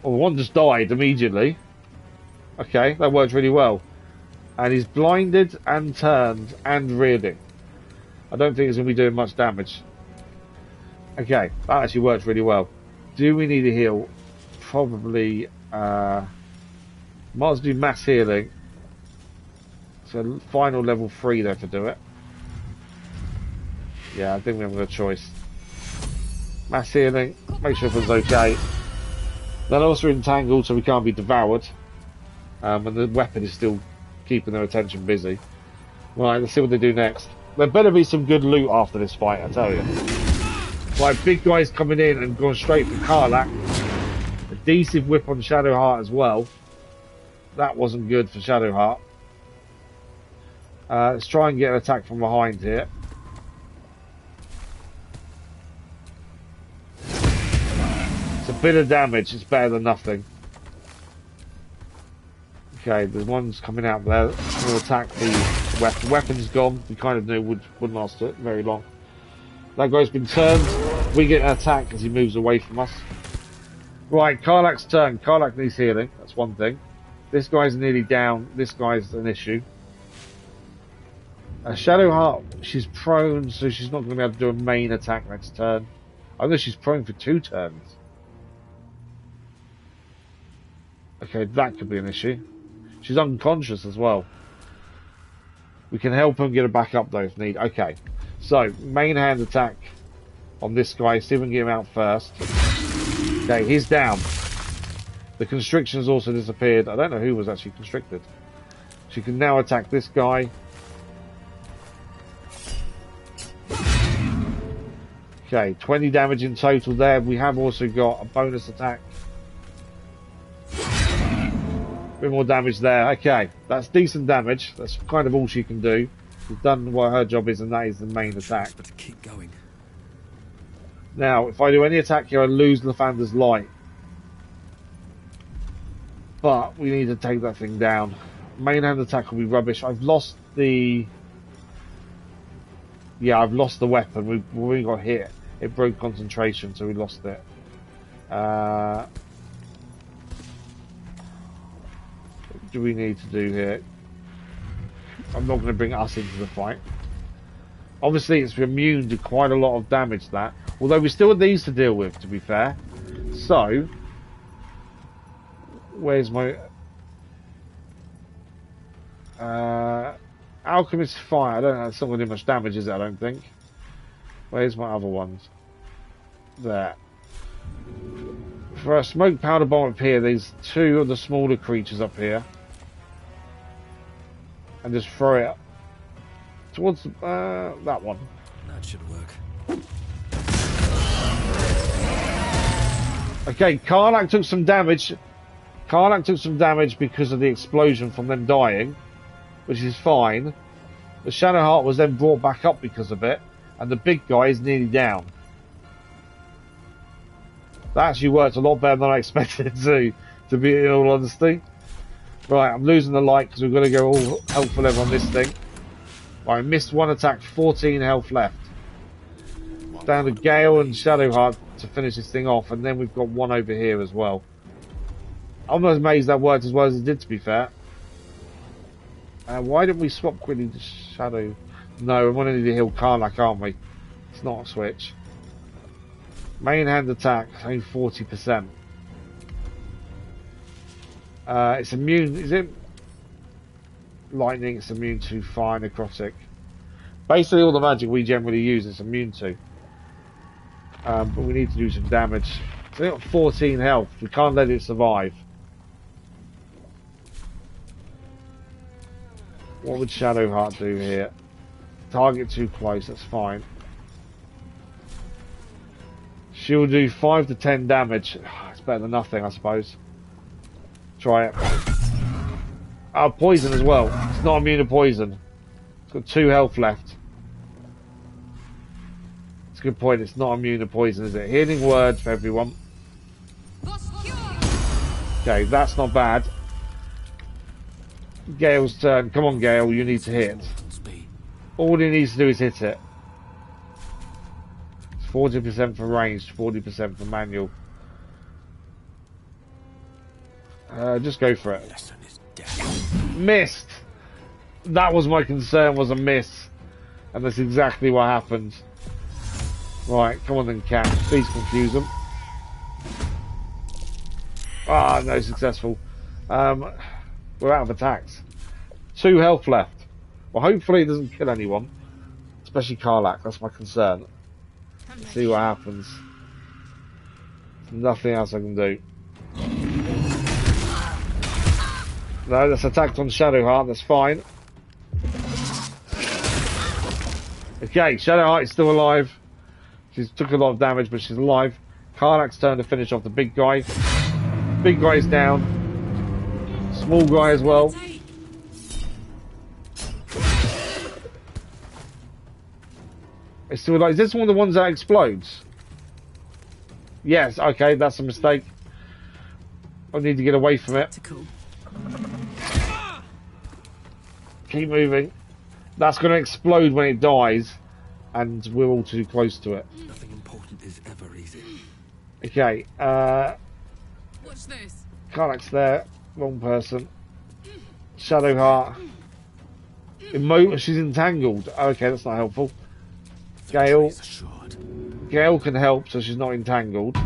Well, one just died immediately. Okay, that worked really well. And he's blinded and turned and reeling. I don't think it's going to be doing much damage. Okay, that actually worked really well. Do we need a heal? Probably, might as well do mass healing. So final level 3 there to do it. Yeah, I think we haven't got a choice. Mass healing, make sure it's okay. Then also entangled so we can't be devoured. And the weapon is still keeping their attention busy. Right, let's see what they do next. There better be some good loot after this fight, I tell you. Like, big guys coming in and going straight for Karlach. A decent whip on Shadowheart as well. That wasn't good for Shadowheart. Let's try and get an attack from behind here. It's a bit of damage, it's better than nothing. Okay, the one's coming out there. We'll attack the weapon. Weapon's gone. We kind of knew wouldn't last it very long. That guy's been turned. We get an attack as he moves away from us. Right, Karlach's turn. Karlach needs healing. That's one thing. This guy's nearly down. This guy's an issue. Shadowheart, she's prone, so she's not going to be able to do a main attack next turn. I know she's prone for 2 turns. Okay, that could be an issue. She's unconscious as well. We can help him get her back up though if need. Okay, so main hand attack on this guy. See if we can get him out first. Okay, he's down. The constriction's also disappeared. I don't know who was actually constricted. She can now attack this guy. Okay, 20 damage in total there. We have also got a bonus attack. A bit more damage there. Okay, that's decent damage. That's kind of all she can do. She's done what her job is, and that is the main attack. But keep going. Now, if I do any attack here, I lose Lathander's light. But we need to take that thing down. Main hand attack will be rubbish. I've lost the... Yeah, I've lost the weapon. We got hit. It broke concentration, so we lost it. What do we need to do here? I'm not going to bring us into the fight. Obviously, it's immune to quite a lot of damage, that. Although we still have these to deal with, to be fair. So, where's my... Alchemist Fire. I don't know, it's not going to do much damage, is it? I don't think. Where's my other ones? There. For a smoke powder bomb up here, there's 2 of the smaller creatures up here. And just throw it towards that one. That should work. Okay, Karlach took some damage. Karlach took some damage because of the explosion from them dying, which is fine. The Shadowheart was then brought back up because of it, and the big guy is nearly down. That actually worked a lot better than I expected it to be in all honesty. Right, I'm losing the light because we've got to go all health for level on this thing. Right, I missed one attack, 14 health left. Down to Gale and Shadowheart to finish this thing off, and then we've got one over here as well. I'm not amazed that worked as well as it did, to be fair. Why didn't we swap quickly to Shadow? No, we're going to need to heal Karlach, aren't we? It's not a switch. Main hand attack, only 40%. It's immune, is it? Lightning, it's immune to fire, necrotic. Basically all the magic we generally use it's immune to. But we need to do some damage. So we've got 14 health, we can't let it survive. What would Shadowheart do here? Target too close, that's fine. She'll do 5 to 10 damage. It's better than nothing, I suppose. Try it. Oh, poison as well. It's not immune to poison. It's got 2 health left. It's a good point. It's not immune to poison, is it? Healing word for everyone. Okay, that's not bad. Gale's turn. Come on, Gale. You need to hit. All he needs to do is hit it. It's 40% for ranged, 40% for manual. Just go for it. Missed! That was my concern, was a miss. And that's exactly what happened. Right, come on then, Cat. Please confuse them. Ah, no, successful. We're out of attacks. 2 health left. Well, hopefully it doesn't kill anyone. Especially Karlach, that's my concern. Let's see what happens. There's nothing else I can do. No, that's attacked on Shadowheart, that's fine. Okay, Shadowheart is still alive. She's took a lot of damage, but she's alive. Karlach's turn to finish off the big guy. Big guy's down. Small guy as well. It's still alive. Is this one of the ones that explodes? Yes, okay, that's a mistake. I need to get away from it. Keep moving. That's going to explode when it dies, and we're all too close to it. Nothing important is ever easy. Okay, What's this? Karlach's there. Wrong person. Shadowheart. She's entangled. Okay, that's not helpful. Gale. Gale can help, so she's not entangled.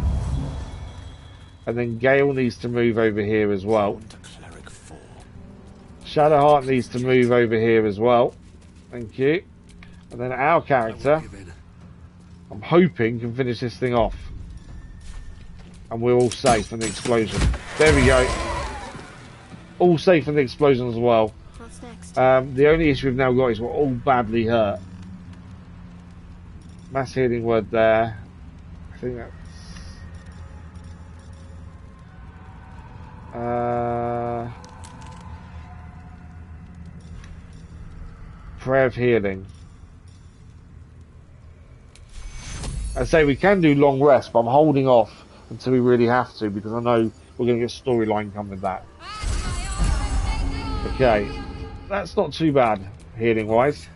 And then Gale needs to move over here as well. Shadowheart needs to move over here as well. Thank you. And then our character, I'm hoping, can finish this thing off. And we're all safe from the explosion. There we go. All safe from the explosion as well. What's next? The only issue we've now got is we're all badly hurt. Mass healing word there. I think that's... prayer of healing. I say we can do long rest, but I'm holding off until we really have to because I know we're going to get storyline coming with that. Okay, that's not too bad healing wise.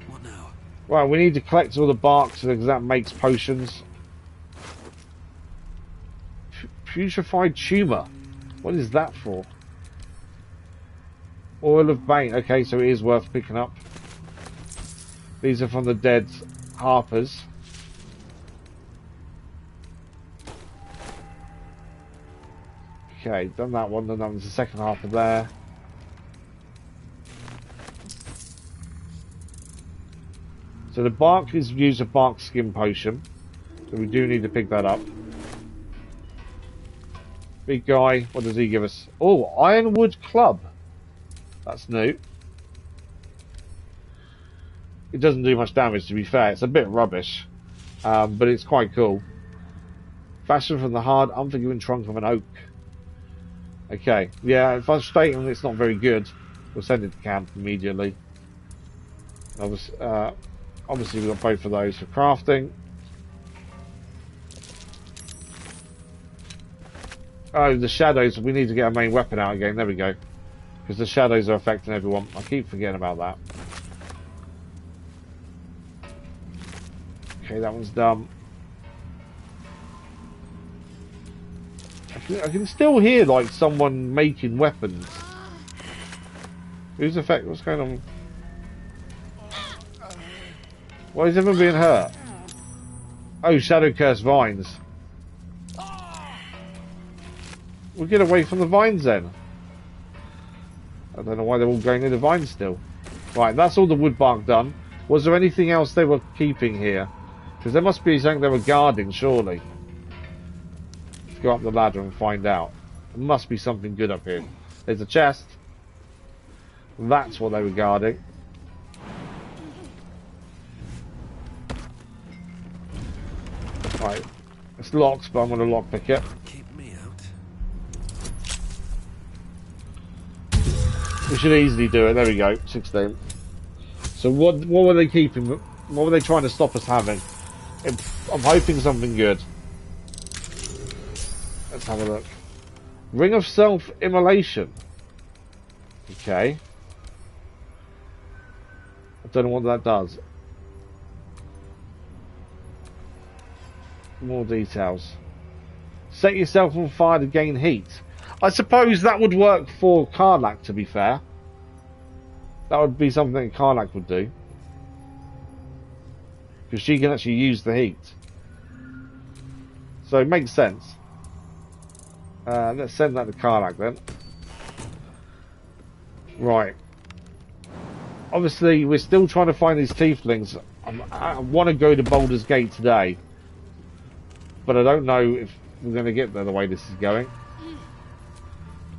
What now? Well, we need to collect all the bark because that makes potions. Putrefied tumor. What is that for? Oil of Bane. Okay, so it is worth picking up. These are from the dead harpers. Okay, done that one. Done that one's the second harper there. So the bark is used a bark skin potion. So we do need to pick that up. Big guy, what does he give us? Oh, Ironwood Club. That's new. It doesn't do much damage, to be fair. It's a bit rubbish, but it's quite cool. Fashioned from the hard, unforgiving trunk of an oak. Okay, yeah, if I'm stating it's not very good, we'll send it to camp immediately. Obviously we've got both of those for crafting. Oh, the shadows, we need to get our main weapon out again, there we go. Because the shadows are affecting everyone. I keep forgetting about that. Okay, that one's done. I can still hear like someone making weapons. Who's affected? What's going on? Why is everyone being hurt? Oh, Shadow Curse vines. We'll get away from the vines then. I don't know why they're all going near the vines still. Right, that's all the wood bark done. Was there anything else they were keeping here? Because there must be something they were guarding, surely. Let's go up the ladder and find out. There must be something good up here. There's a chest. That's what they were guarding. Right. It's locked, but I'm going to lockpick it. Keep me out. We should easily do it. There we go. 16. So what were they keeping? What were they trying to stop us having? I'm hoping something good. Let's have a look. Ring of Self-Immolation. Okay. I don't know what that does. More details. Set yourself on fire to gain heat. I suppose that would work for Karlach, to be fair. That would be something Karlach would do. Because she can actually use the heat. So it makes sense. Let's send that to Karlach then. Right. Obviously, we're still trying to find these tieflings. I want to go to Baldur's Gate today. But I don't know if we're going to get there the way this is going.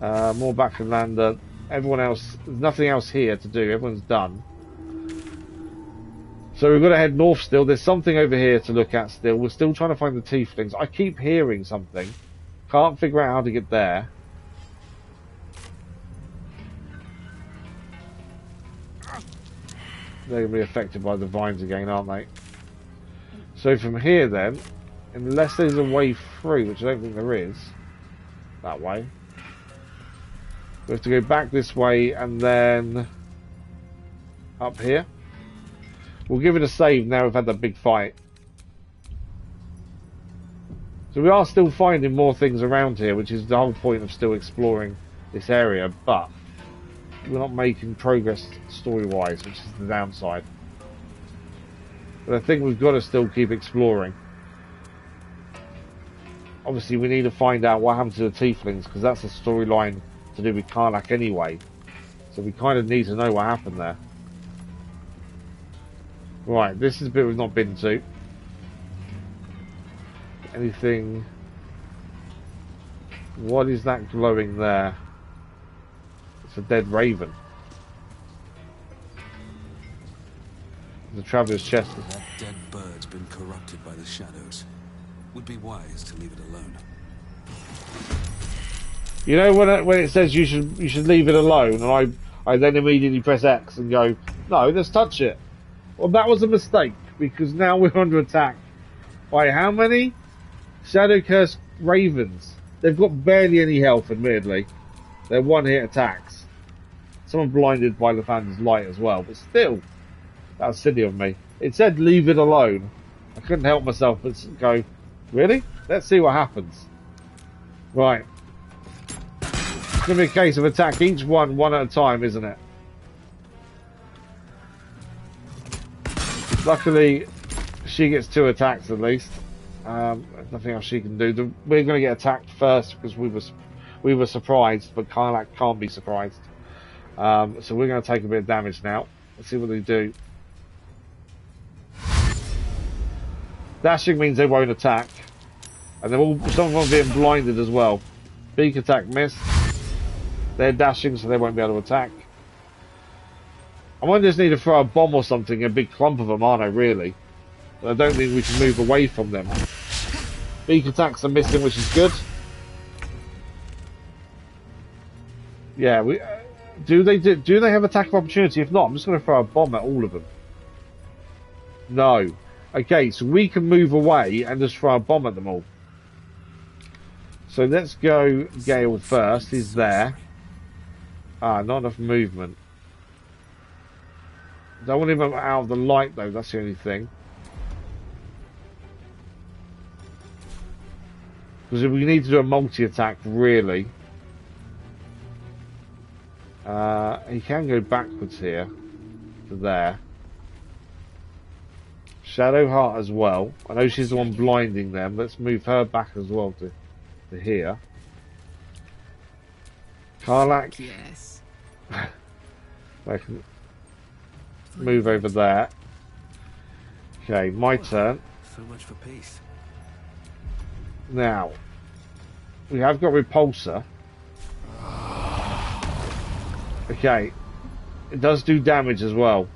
More Backlander. Everyone else, there's nothing else here to do. Everyone's done. So we've got to head north still. There's something over here to look at still. We're still trying to find the Tieflings. I keep hearing something. Can't figure out how to get there. They're going to be affected by the vines again, aren't they? So from here then, unless there's a way through, which I don't think there is, that way. We have to go back this way and then up here. We'll give it a save now we've had that big fight. So we are still finding more things around here, which is the whole point of still exploring this area, but we're not making progress story-wise, which is the downside. But I think we've got to still keep exploring. Obviously we need to find out what happened to the Tieflings, because that's a storyline to do with Karlach anyway. So we kind of need to know what happened there. Right, this is a bit we've not been to. Anything... What is that glowing there? It's a dead raven. The traveller's chest. That dead bird's been corrupted by the shadows. Would be wise to leave it alone. You know when it says you should leave it alone, and I then immediately press X and go, no, let's touch it. Well, that was a mistake, because now we're under attack by how many? Shadow Cursed Ravens. They've got barely any health, admittedly. They're one-hit attacks. Someone blinded by Lathander's light as well, but still, that was silly of me. It said leave it alone. I couldn't help myself but go, really? Let's see what happens. Right. It's going to be a case of attack each one at a time, isn't it? Luckily, she gets 2 attacks at least. There's nothing else she can do. We're going to get attacked first because we were surprised, but Karlach can't be surprised. So we're going to take a bit of damage now. Let's see what they do. Dashing means they won't attack, and some of them are being blinded as well. Beak attack missed. They're dashing, so they won't be able to attack. I might just need to throw a bomb or something, a big clump of them, aren't I, really? But I don't think we can move away from them. Beak attacks are missing, which is good. Yeah, do they have attack of opportunity? If not, I'm just going to throw a bomb at all of them. No. Okay, so we can move away and just throw a bomb at them all. So let's go Gale first. He's there. Ah, not enough movement. Don't want him out of the light though, that's the only thing. Because we need to do a multi-attack, really. He can go backwards here to there. Shadowheart as well. I know she's the one blinding them. Let's move her back as well to here. Karlach. Yes. I can move over there. Okay, my turn. So much for peace. Now, we have got Repulsor. Okay, it does do damage as well.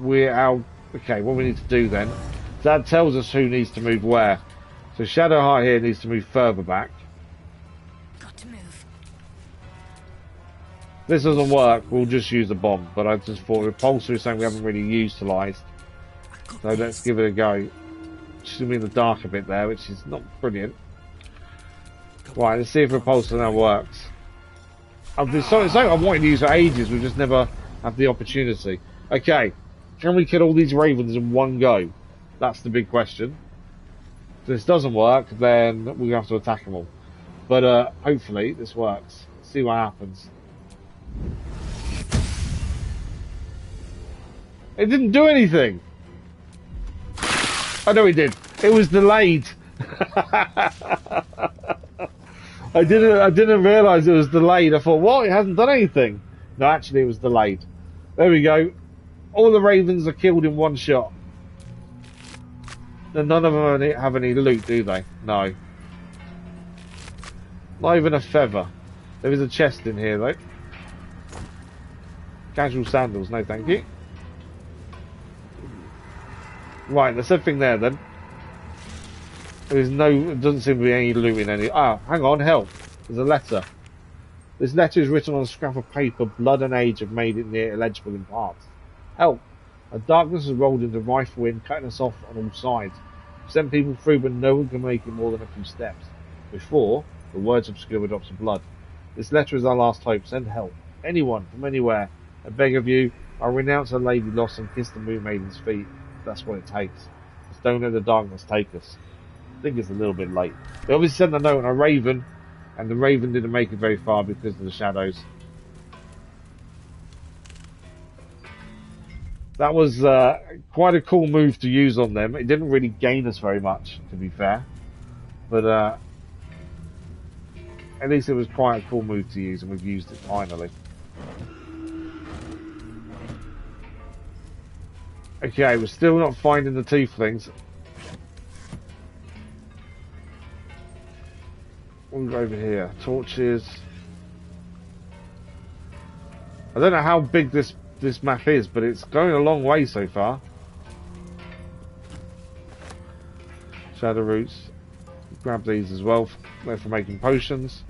Okay, what we need to do then, that tells us who needs to move where. So Shadowheart here needs to move further back. Got to move. If this doesn't work, we'll just use a bomb, but I just thought Repulsor is something we haven't really utilised. So let's give it a go. She's going to be in the dark a bit there, which is not brilliant. Right, let's see if Repulsor now works. It's something I've wanted to use for ages, we've just never had the opportunity. Okay, can we kill all these ravens in one go? That's the big question. If this doesn't work, then we're going to have to attack them all. But hopefully this works. Let's see what happens. It didn't do anything! I know it did. It was delayed. I didn't realise it was delayed. I thought, what? It hasn't done anything. No, actually, it was delayed. There we go. All the ravens are killed in one shot. And none of them have any loot, do they? No. Not even a feather. There is a chest in here though. Casual sandals, no thank you. Right, there's something there then. There's no, it doesn't seem to be any loot in any. Ah, hang on, help. There's a letter. This letter is written on a scrap of paper. Blood and age have made it near illegible in parts. Help. A darkness has rolled into rifle wind, cutting us off on all sides. We sent people through, but no one can make it more than a few steps. Before, the words obscure with drops of blood. This letter is our last hope. Send help. Anyone, from anywhere. I beg of you, I'll renounce our lady lost and kiss the moon maiden's feet. That's what it takes. Just don't let the darkness take us. I think it's a little bit late. They obviously sent the note on a raven, and the raven didn't make it very far because of the shadows. That was quite a cool move to use on them. It didn't really gain us very much, to be fair. But at least it was quite a cool move to use, and we've used it finally. Okay, we're still not finding the tieflings. We'll go over here. Torches. I don't know how big this map is, but it's going a long way so far. Shadow roots. Grab these as well. They're for making potions.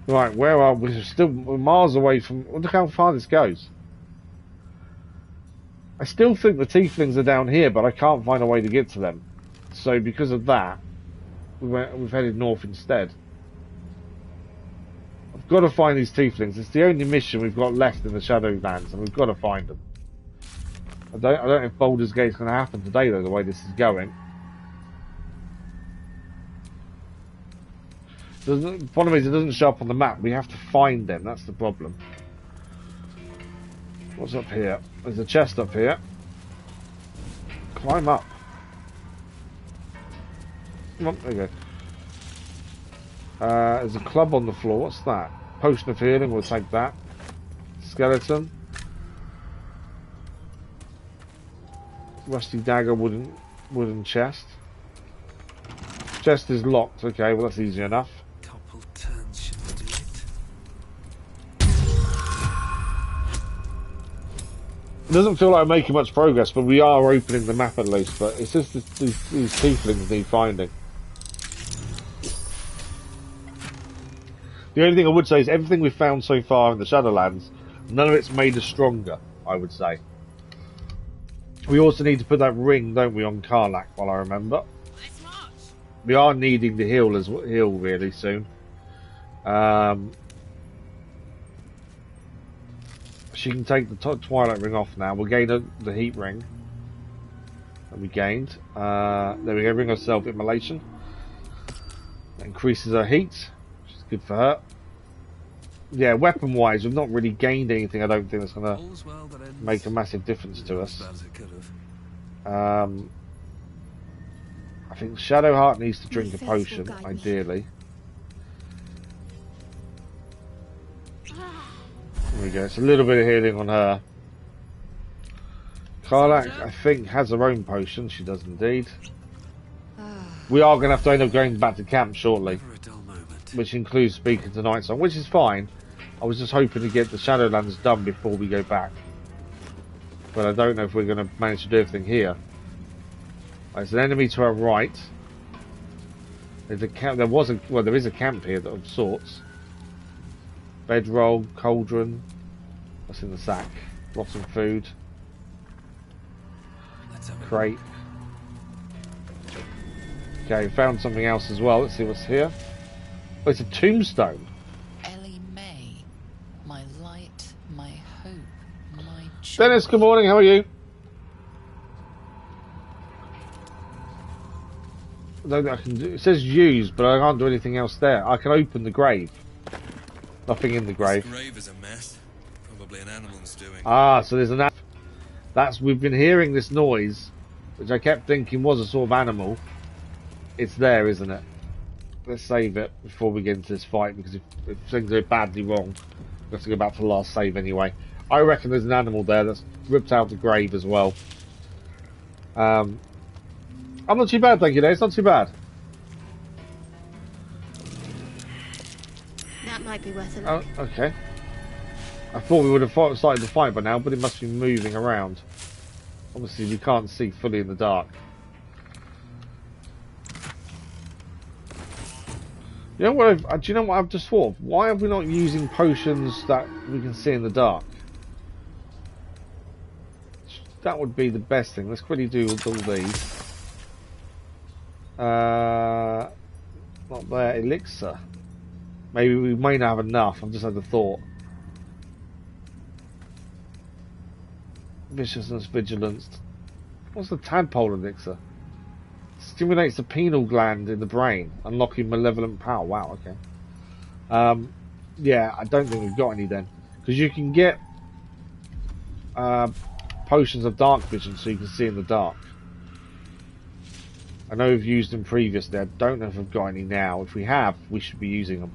Right, where are we? We're miles away from. Look how far this goes. I still think the tieflings are down here, but I can't find a way to get to them. So because of that, we've headed north instead. I've got to find these tieflings. It's the only mission we've got left in the Shadowlands, and we've got to find them. I don't know if Baldur's Gate's going to happen today, though, the way this is going. The problem is it doesn't show up on the map. We have to find them. That's the problem. What's up here? There's a chest up here. Climb up. Come on, there you go. There's a club on the floor. What's that? Potion of healing. We'll take that. Skeleton. Rusty dagger. Wooden chest. Chest is locked. Okay, well that's easy enough. Couple turns should do it. It doesn't feel like we're making much progress, but we are opening the map at least. But it's just these tieflings need finding. The only thing I would say is everything we've found so far in the Shadowlands, none of it's made us stronger, I would say. We also need to put that ring, don't we, on Karlach, while I remember. We are needing to heal really soon. She can take the Twilight ring off now. We'll gain the heat ring that we gained. There we go, ring of self-immolation. That increases her heat, which is good for her. Yeah, weapon-wise, we've not really gained anything. I don't think that's going to make a massive difference to us. I think Shadowheart needs to drink a potion, ideally. There we go, it's a little bit of healing on her. Karlach, I think, has her own potion. She does indeed. We are going to have to end up going back to camp shortly, which includes speaking to Nightsong, which is fine. I was just hoping to get the Shadowlands done before we go back. But I don't know if we're going to manage to do everything here. There's an enemy to our right. There's a camp. There is a camp here of sorts. Bedroll, cauldron. What's in the sack? Rotten food. Crate. Okay, found something else as well. Let's see what's here. Oh, it's a tombstone. Ellie May, my light, my hope, my joy. Dennis, good morning. How are you? I can do, it says use, but I can't do anything else there. I can open the grave. Nothing in the grave. This grave is a mess. Probably an animal's doing. Ah, so there's an. We've been hearing this noise, which I kept thinking was a sort of animal. It's there, isn't it? Let's save it before we get into this fight, because if things go badly wrong, we have to go back to the last save anyway. I reckon there's an animal there that's ripped out the grave as well. I'm not too bad, thank you, Dave. It's not too bad. might be worth a Oh, look. okay. I thought we would have started the fight by now, but it must be moving around. Obviously, we can't see fully in the dark. You know what? Do you know what I've just thought of? Why are we not using potions that we can see in the dark? That would be the best thing. Let's quickly do all these. Not there. Elixir. Maybe we may not have enough. I've just had the thought. Viciousness, vigilance. What's the tadpole elixir? Stimulates the pineal gland in the brain, unlocking malevolent power. Wow, okay. Yeah, I don't think we've got any then. Because you can get potions of dark vision so you can see in the dark. I know we've used them previously. I don't know if we've got any now. If we have, we should be using them.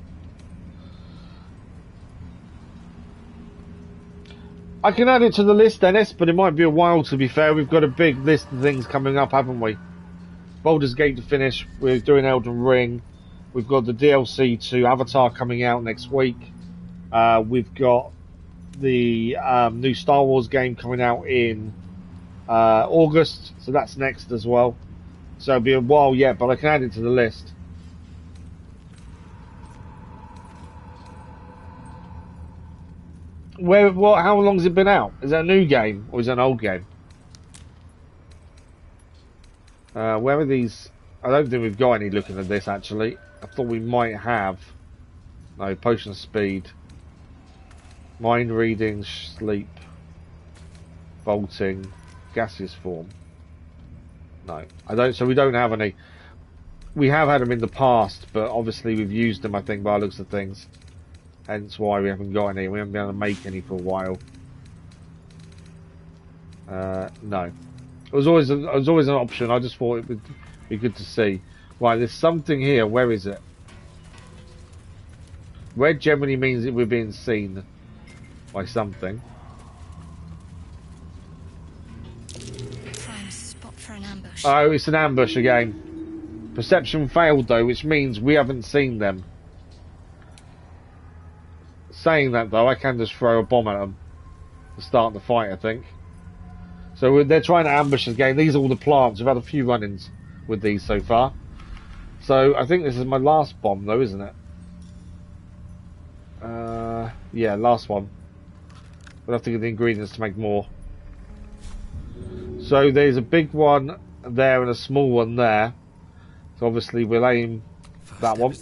I can add it to the list, Dennis, but it might be a while, to be fair. We've got a big list of things coming up, haven't we? Baldur's Gate to finish. We're doing Elden Ring. We've got the DLC to Avatar coming out next week. We've got the new Star Wars game coming out in August, so that's next as well. So it'll be a while yet, but I can add it to the list. How long has it been out? Is it a new game or is it an old game? Where are these? I don't think we've got any looking at this actually. I thought we might have. No, potion of speed. Mind reading, sleep. Bolting. Gaseous form. No, I don't. So we don't have any. We have had them in the past, but obviously we've used them, I think, by the looks of things. Hence why we haven't got any. We haven't been able to make any for a while. No. It was always an option. I just thought it would be good to see. Right, there's something here. Where is it? Red generally means that we're being seen by something. Prime spot for an ambush. Oh, it's an ambush again. Perception failed though, which means we haven't seen them. Saying that though, I can just throw a bomb at them to start the fight, I think. So they're trying to ambush us again. These are all the plants. We've had a few run-ins with these so far. So I think this is my last bomb though, isn't it? Yeah, last one. We'll have to get the ingredients to make more. So there's a big one there and a small one there. So obviously we'll aim that one.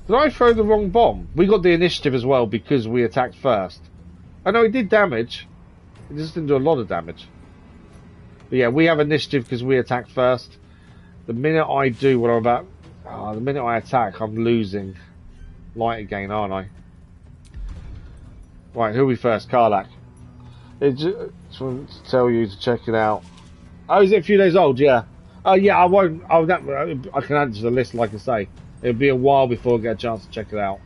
Did I throw the wrong bomb? We got the initiative as well because we attacked first. I know it did damage. It just didn't do a lot of damage. But yeah, we have initiative because we attacked first. The minute I do what I'm about... the minute I attack, I'm losing light again, aren't I? Right, who are we first? Karlak. It just want to tell you to check it out. Oh, is it a few days old? Yeah. Oh, yeah, I won't... I can add it to the list, like I say. It'll be a while before I get a chance to check it out.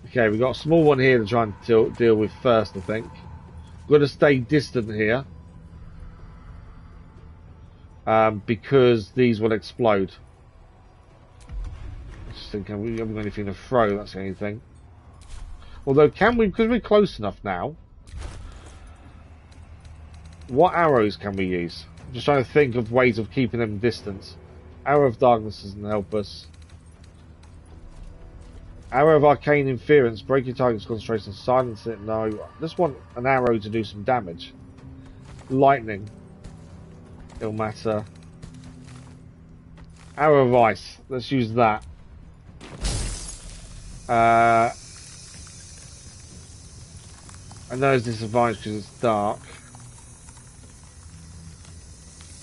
Okay, we've got a small one here to try and deal with first, I think. We've got to stay distant here. Because these will explode. I just think we haven't got anything to throw, that's the only thing. Although, can we, because we're close enough now, what arrows can we use? I'm just trying to think of ways of keeping them distance. Arrow of Darkness doesn't help us. Arrow of Arcane Inference, break your target's concentration, silence it, no. I just want an arrow to do some damage. Lightning. It'll matter. Arrow of Ice, let's use that. I know it's disadvantaged because it's dark.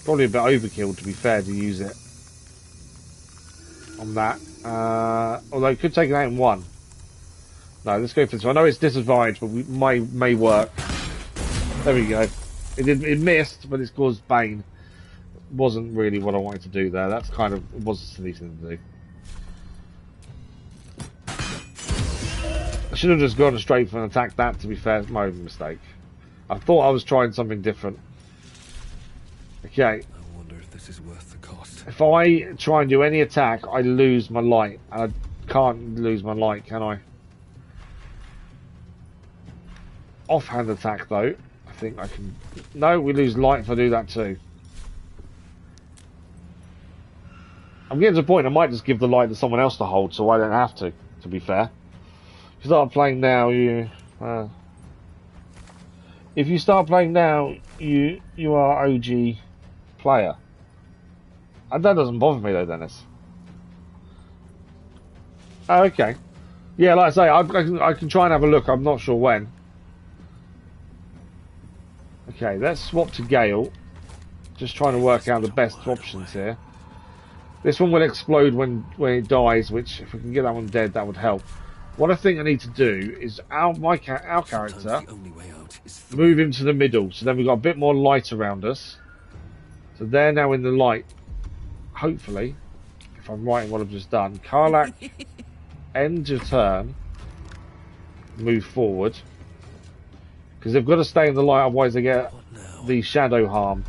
Probably a bit overkill, to be fair, to use it on that. Although it could take it out in one. No, let's go for this one. I know it's disadvantaged, but we may work. There we go. It missed, but it's caused Bane. Wasn't really what I wanted to do there. That's kind of was a silly thing to do. I should have just gone straight for an attack. That, to be fair, is my own mistake. I thought I was trying something different. Okay. I wonder if this is worth the cost. safe. If I try and do any attack, I lose my light. And I can't lose my light, can I? Offhand attack, though. I think I can... No, we lose light if I do that too. I'm getting to the point I might just give the light to someone else to hold so I don't have to be fair. If you start playing now, if you start playing now, you are OG player. And that doesn't bother me though, Dennis. Oh, okay. Yeah, like I say, I can try and have a look. I'm not sure when. Okay, let's swap to Gale. Just trying to work out the best options here. This one will explode when it dies, which if we can get that one dead, that would help. What I think I need to do is our character move him to the middle, so then we've got a bit more light around us. So they're now in the light. Hopefully, if I'm right in what I've just done, Karlak, end your turn, move forward, because they've got to stay in the light, otherwise they get the shadow harm.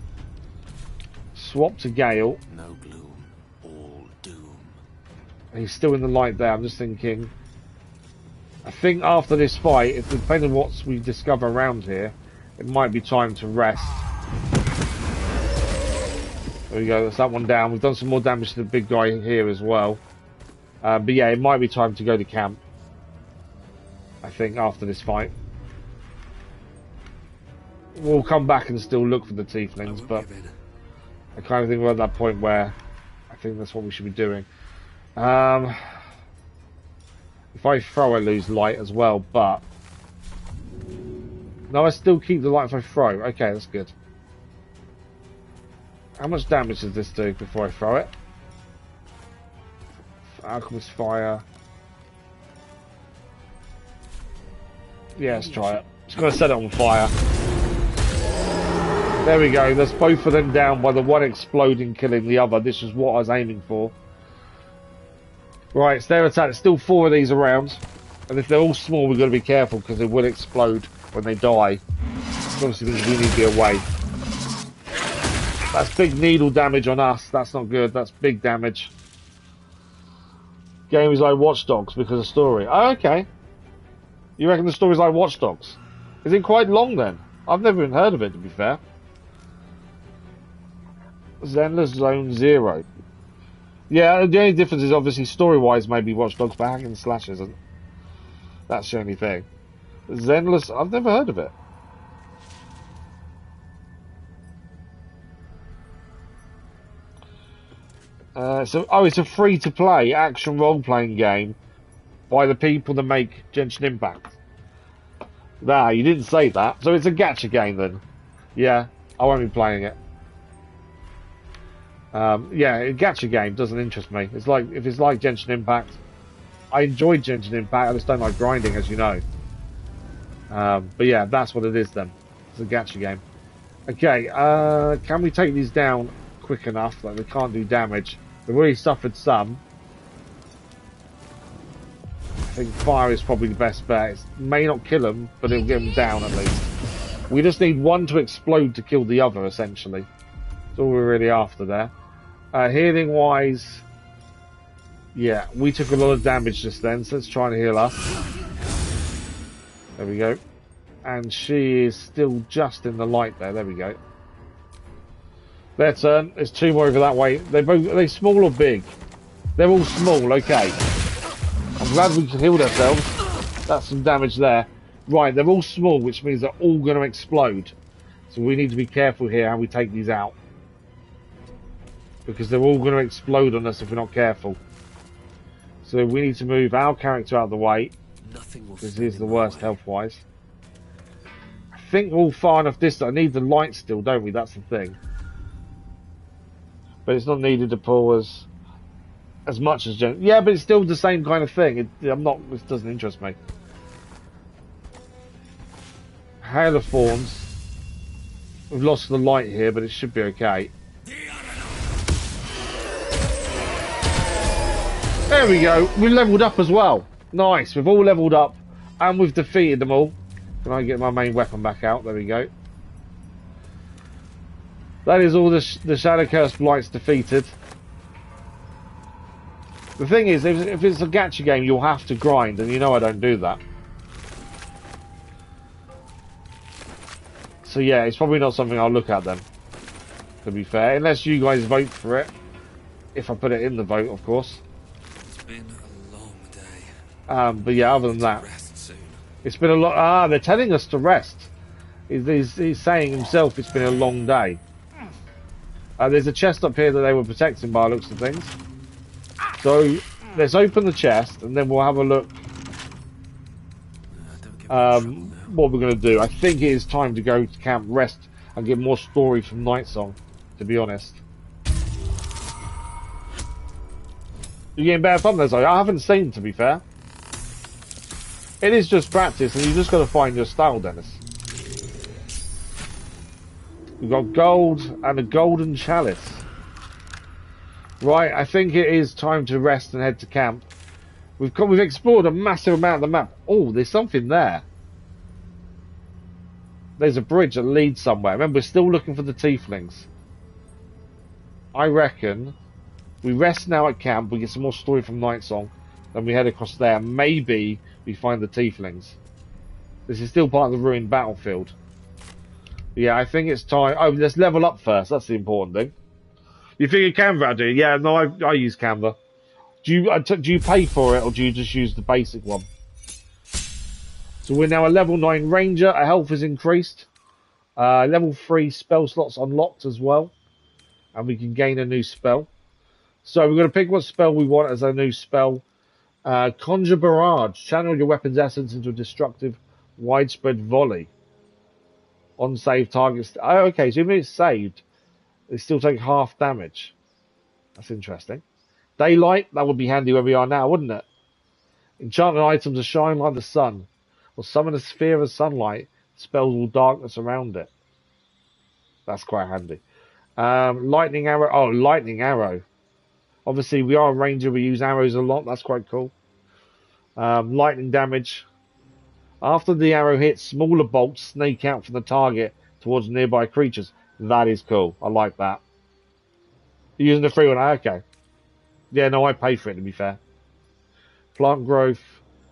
Swap to Gale. No gloom, all doom. He's still in the light there. I'm just thinking. I think after this fight, if depending on what we discover around here, it might be time to rest. There we go. That's that one down. We've done some more damage to the big guy here as well. But yeah, it might be time to go to camp. I think after this fight. We'll come back and still look for the tieflings, but I kind of think we're at that point where I think that's what we should be doing. If I throw, I lose light as well, but... No, I still keep the light if I throw. Okay, that's good. How much damage does this do before I throw it? Alchemist Fire. Yeah, let's try it. Just going to set it on fire. There we go. There's both of them down by the one exploding, killing the other. This is what I was aiming for. Right, it's their attack. There's still 4 of these around. And if they're all small, we've got to be careful because they will explode when they die. So obviously, we need to be away. That's big needle damage on us. That's not good. That's big damage. Game is like Watch Dogs because of story. Oh, okay. You reckon the story's like Watch Dogs? Is it quite long then? I've never even heard of it, to be fair. Zenless Zone 0. Yeah, the only difference is obviously story-wise maybe Watch Dogs, but hack and slash isn't. That's the only thing. Zenless, I've never heard of it. It's a free-to-play action role-playing game by the people that make Genshin Impact. Nah, you didn't say that. So it's a gacha game then. Yeah, I won't be playing it. Yeah, a gacha game doesn't interest me. It's like, if it's like Genshin Impact, I enjoy Genshin Impact, I just don't like grinding, as you know. But yeah, that's what it is then. It's a gacha game. Okay, can we take these down quick enough that they can't do damage? They've already suffered some. I think fire is probably the best bet. It may not kill them, but it'll get them down at least. We just need one to explode to kill the other, essentially. That's all we're really after there. Healing wise, yeah, we took a lot of damage just then, so let's try and heal us. There we go. And she is still just in the light there. There we go. Their turn. There's 2 more over that way. Are they small or big? They're all small, okay. I'm glad we healed ourselves. That's some damage there. Right, they're all small, which means they're all going to explode. So we need to be careful here how we take these out. Because they're all going to explode on us if we're not careful. So we need to move our character out of the way. Because he's the worst health-wise. I think we're all far enough distance. I need the light still, don't we? That's the thing. But it's not needed to pull as much as... Yeah, but it's still the same kind of thing. This doesn't interest me. Hail of Thorns. We've lost the light here, but it should be okay. There we go. We leveled up as well. Nice. We've all leveled up, and we've defeated them all. Can I get my main weapon back out? There we go. That is all the Shadow Curse Blights defeated. The thing is, if it's a gacha game, you'll have to grind, and you know I don't do that. So yeah, it's probably not something I'll look at then, to be fair. Unless you guys vote for it. If I put it in the vote, of course. It's been a long day. But yeah, other than that, it's been a lot. Ah, they're telling us to rest. He's saying himself it's been a long day. There's a chest up here that they were protecting by the looks of things. So let's open the chest and then we'll have a look. What we're going to do. I think it is time to go to camp, rest, and get more story from Nightsong. To be honest, you're getting better fun there. I haven't seen, to be fair. It is just practice, and you just got to find your style, Dennis. We've got gold and a golden chalice. Right, I think it is time to rest and head to camp. We've explored a massive amount of the map. Oh, there's something there. There's a bridge that leads somewhere. Remember, we're still looking for the Tieflings. I reckon we rest now at camp, we get some more story from Nightsong, then we head across there. Maybe we find the Tieflings. This is still part of the ruined battlefield. Yeah, I think it's time. Oh, let's level up first. That's the important thing. You figure Canva, do you? Yeah, no, I use Canva. Do you pay for it, or do you just use the basic one? So we're now a level 9 ranger. Our health is increased. Level 3 spell slots unlocked as well. And we can gain a new spell. So we're going to pick what spell we want as our new spell. Conjure Barrage. Channel your weapon's essence into a destructive, widespread volley. On save targets. Oh, okay, so even if it's saved, they still take half damage. That's interesting. Daylight, that would be handy where we are now, wouldn't it? Enchanted items to shine like the sun. Or summon a sphere of sunlight. Spells all darkness around it. That's quite handy. Lightning arrow. Oh, lightning arrow. Obviously, we are a ranger. We use arrows a lot. That's quite cool. Lightning damage. After the arrow hits, smaller bolts snake out from the target towards nearby creatures. That is cool. I like that. You're using the free one. Okay. Yeah, no, I pay for it, to be fair. Plant growth.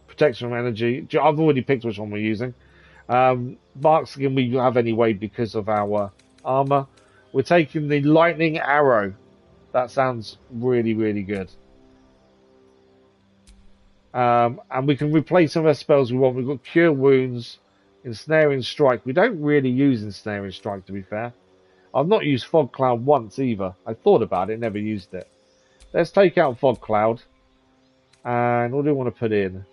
Protection from energy. I've already picked which one we're using. Bark skin we have anyway because of our armor. We're taking the lightning arrow. That sounds really, really good. And we can replace some of our spells we want. We've got Cure Wounds, Ensnaring Strike. We don't really use Ensnaring Strike, to be fair. I've not used Fog Cloud once either. I thought about it, never used it. Let's take out Fog Cloud. And what do we want to put in?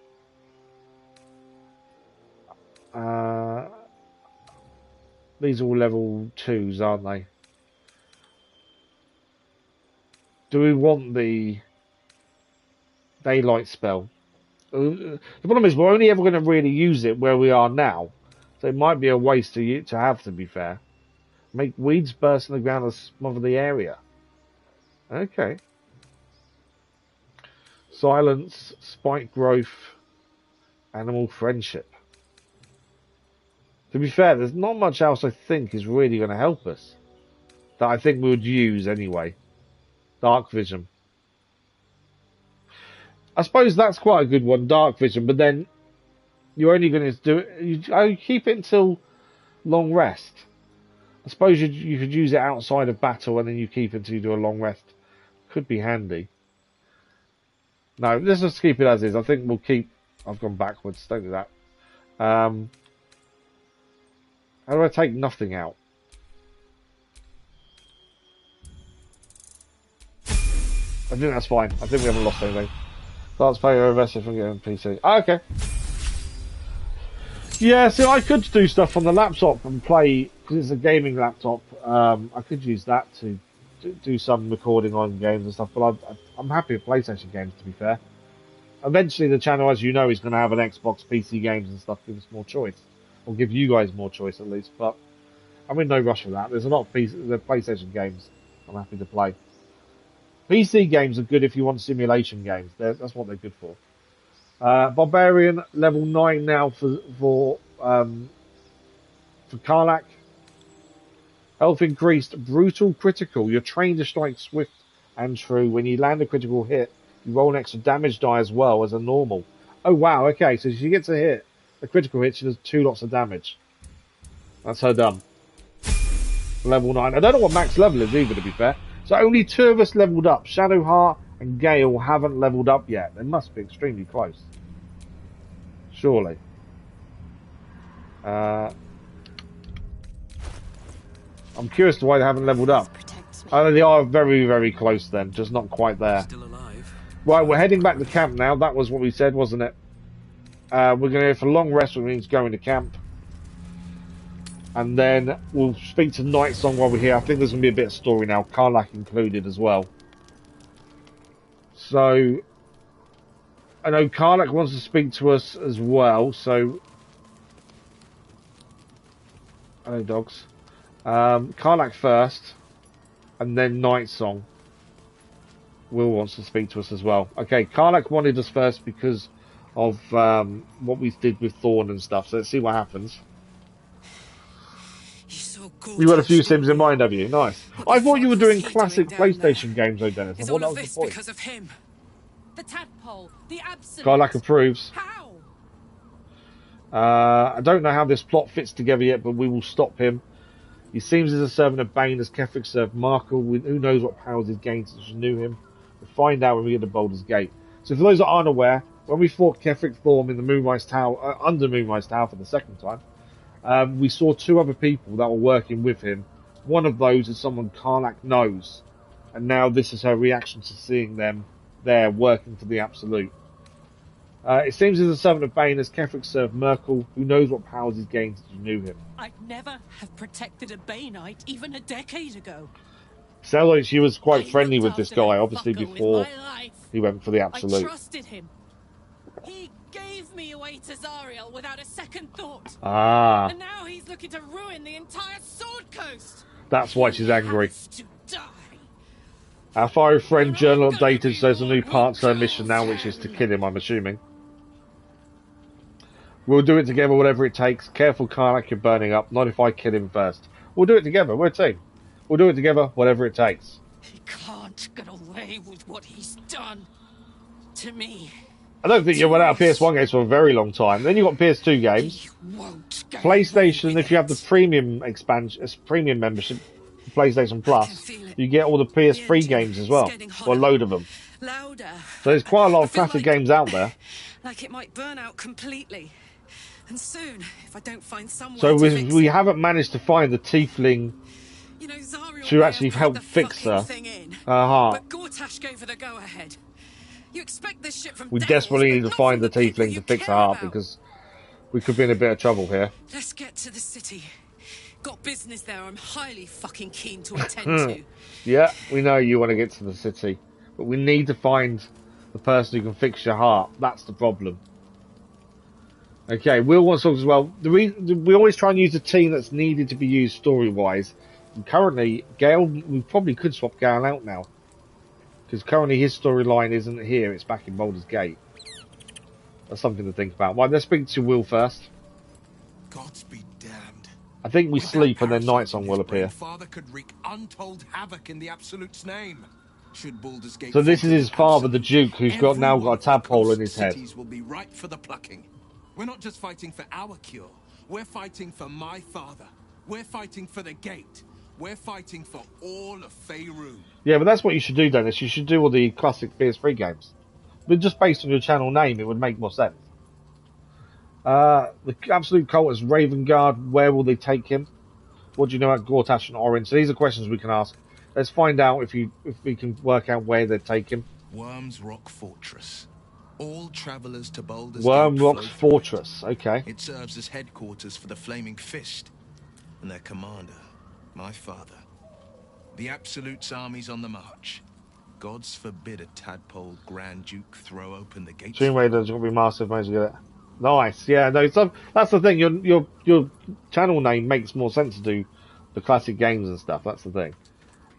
These are all level 2s, aren't they? Do we want the Daylight spell? The problem is we're only ever going to really use it where we are now. So it might be a waste to have, to be fair. Make weeds burst in the ground and smother the area. Okay. Silence, spike growth, animal friendship. To be fair, there's not much else I think is really going to help us. That I think we would use anyway. Dark vision. I suppose that's quite a good one, dark vision, but then you're only going to do it. You keep it until long rest. I suppose you could use it outside of battle and then you keep it until you do a long rest. Could be handy. No, let's just keep it as is. I think we'll keep. I've gone backwards. Don't do that. How do I take nothing out? I think that's fine. I think we haven't lost anything. Let's play a message from getting PC. Oh, okay. Yeah, so I could do stuff on the laptop and play, because it's a gaming laptop. I could use that to do some recording on games and stuff, but I'm happy with PlayStation games, to be fair. Eventually the channel, as you know, is going to have an Xbox, PC games and stuff, give us more choice. Or give you guys more choice at least, but I'm in no rush for that. There's a lot of the PlayStation games I'm happy to play. PC games are good if you want simulation games. That's what they're good for. Barbarian, level 9 now for Karlak. Health increased, brutal critical. You're trained to strike swift and true. When you land a critical hit, You roll an extra damage die as well as a normal. Oh wow, okay, so she gets a hit, a critical hit, she does 2 lots of damage. That's her done. Level 9. I don't know what max level is either, to be fair. So only 2 of us leveled up. Shadowheart and Gale haven't leveled up yet. They must be extremely close. Surely. I'm curious to why they haven't leveled up. Oh, they are very, very close then, just not quite there. Still alive. Right, we're heading back to camp now. That was what we said, wasn't it? We're going to go for a long rest, which means going to camp. And then we'll speak to Nightsong while we're here. I think there's going to be a bit of story now, Karlach included as well. So, I know Karlach wants to speak to us as well, so... Hello, dogs. Karlach first, and then Nightsong. Will wants to speak to us as well. Okay, Karlach wanted us first because of what we did with Thorn and stuff, so let's see what happens. You got a few sims in mind, have you? Nice. I thought you were doing classic PlayStation games, though, Dennis. I thought that was the point. Because of him. The tadpole, the absolute. Karlach approves. How? I don't know how this plot fits together yet, but we will stop him. He seems as a servant of Bane as Kefric served Markle. Who knows what powers he's gained since we knew him. We'll find out when we get to Baldur's Gate. So for those that aren't aware, when we fought Kefric Thorm in the Moonrise Tower, under Moonrise Tower for the second time, we saw 2 other people that were working with him. One of those is someone Karlach knows, and now this is her reaction to seeing them there working for the Absolute. It seems as a servant of Bane as Kefric served Merkel, who knows what powers he's gained since you knew him. I'd never have protected a Baneite even a decade ago. Sounds like she was quite friendly with this guy, obviously, before he went for the I Absolute. trusted him. He gave me away to Zariel without a second thought. Ah, And now he's looking to ruin the entire Sword Coast. that's why she's angry. He has to die. Our fiery friend journal updated, so there's a new part to her mission now, which is to kill him, I'm assuming. We'll do it together, whatever it takes. Careful, Karlach, you're burning up. Not if I kill him first. We'll do it together. We're a team. We'll do it together, whatever it takes. He can't get away with what he's done to me. I don't think you'll run out of PS1 games for a very long time. Then you've got PS2 games. He won't get PlayStation, away with if you have the it. premium expansion, premium membership, PlayStation Plus, you get all the PS3 games as well. Or a load of them. Louder. So there's quite a lot I of feel classic like- games out there. Like it might burn out completely. And soon, if I don't find someone So to fix we it. haven't managed to find the Tiefling You know, Zariel to may actually have help put the fix fucking her. thing in, Heart. But Gortash gave her the go-ahead. You expect this shit from We devils, desperately but need to not find from the people Tiefling you to fix her care heart about. because we could be in a bit of trouble here. Let's get to the city. Got business there I'm highly fucking keen to attend to. Yeah, we know you want to get to the city, but we need to find the person who can fix your heart. That's the problem. Okay, Will wants to talk as well. We always try and use the team that's needed to be used story-wise. And currently, Gale, we probably could swap Gale out now. Because currently his storyline isn't here, it's back in Baldur's Gate. That's something to think about. Right, let's speak to Will first. Gods be damned. I think we With that sleep and then parasite Nightsong in will his brain, appear. Father could wreak untold havoc in the Absolute's name. Should Baldur's Gate So this fall is to his the father, the Absolute, Duke, who's every now one got a of the tadpole in coast his head. cities will be ripe for the plucking. We're not just fighting for our cure. We're fighting for my father. We're fighting for the gate. We're fighting for all of Faerun. Yeah, but that's what you should do, Dennis. You should do all the classic PS3 games. But just based on your channel name, it would make more sense. The Absolute Cult is Ravengard. Where will they take him? What do you know about Gortash and Orin? So these are questions we can ask. Let's find out if we can work out where they'd take him. Worm's Rock Fortress. All travelers to Baldur's Worm Gate Rock's flow through it. Fortress. Okay. It serves as headquarters for the Flaming Fist and their commander, my father. The Absolute's army's on the march. Gods forbid a tadpole Grand Duke throw open the gates. Tomb Raider's going to be massive. Managed to get it. Nice. Yeah. No. So that's the thing. Your channel name makes more sense to do the classic games and stuff. That's the thing.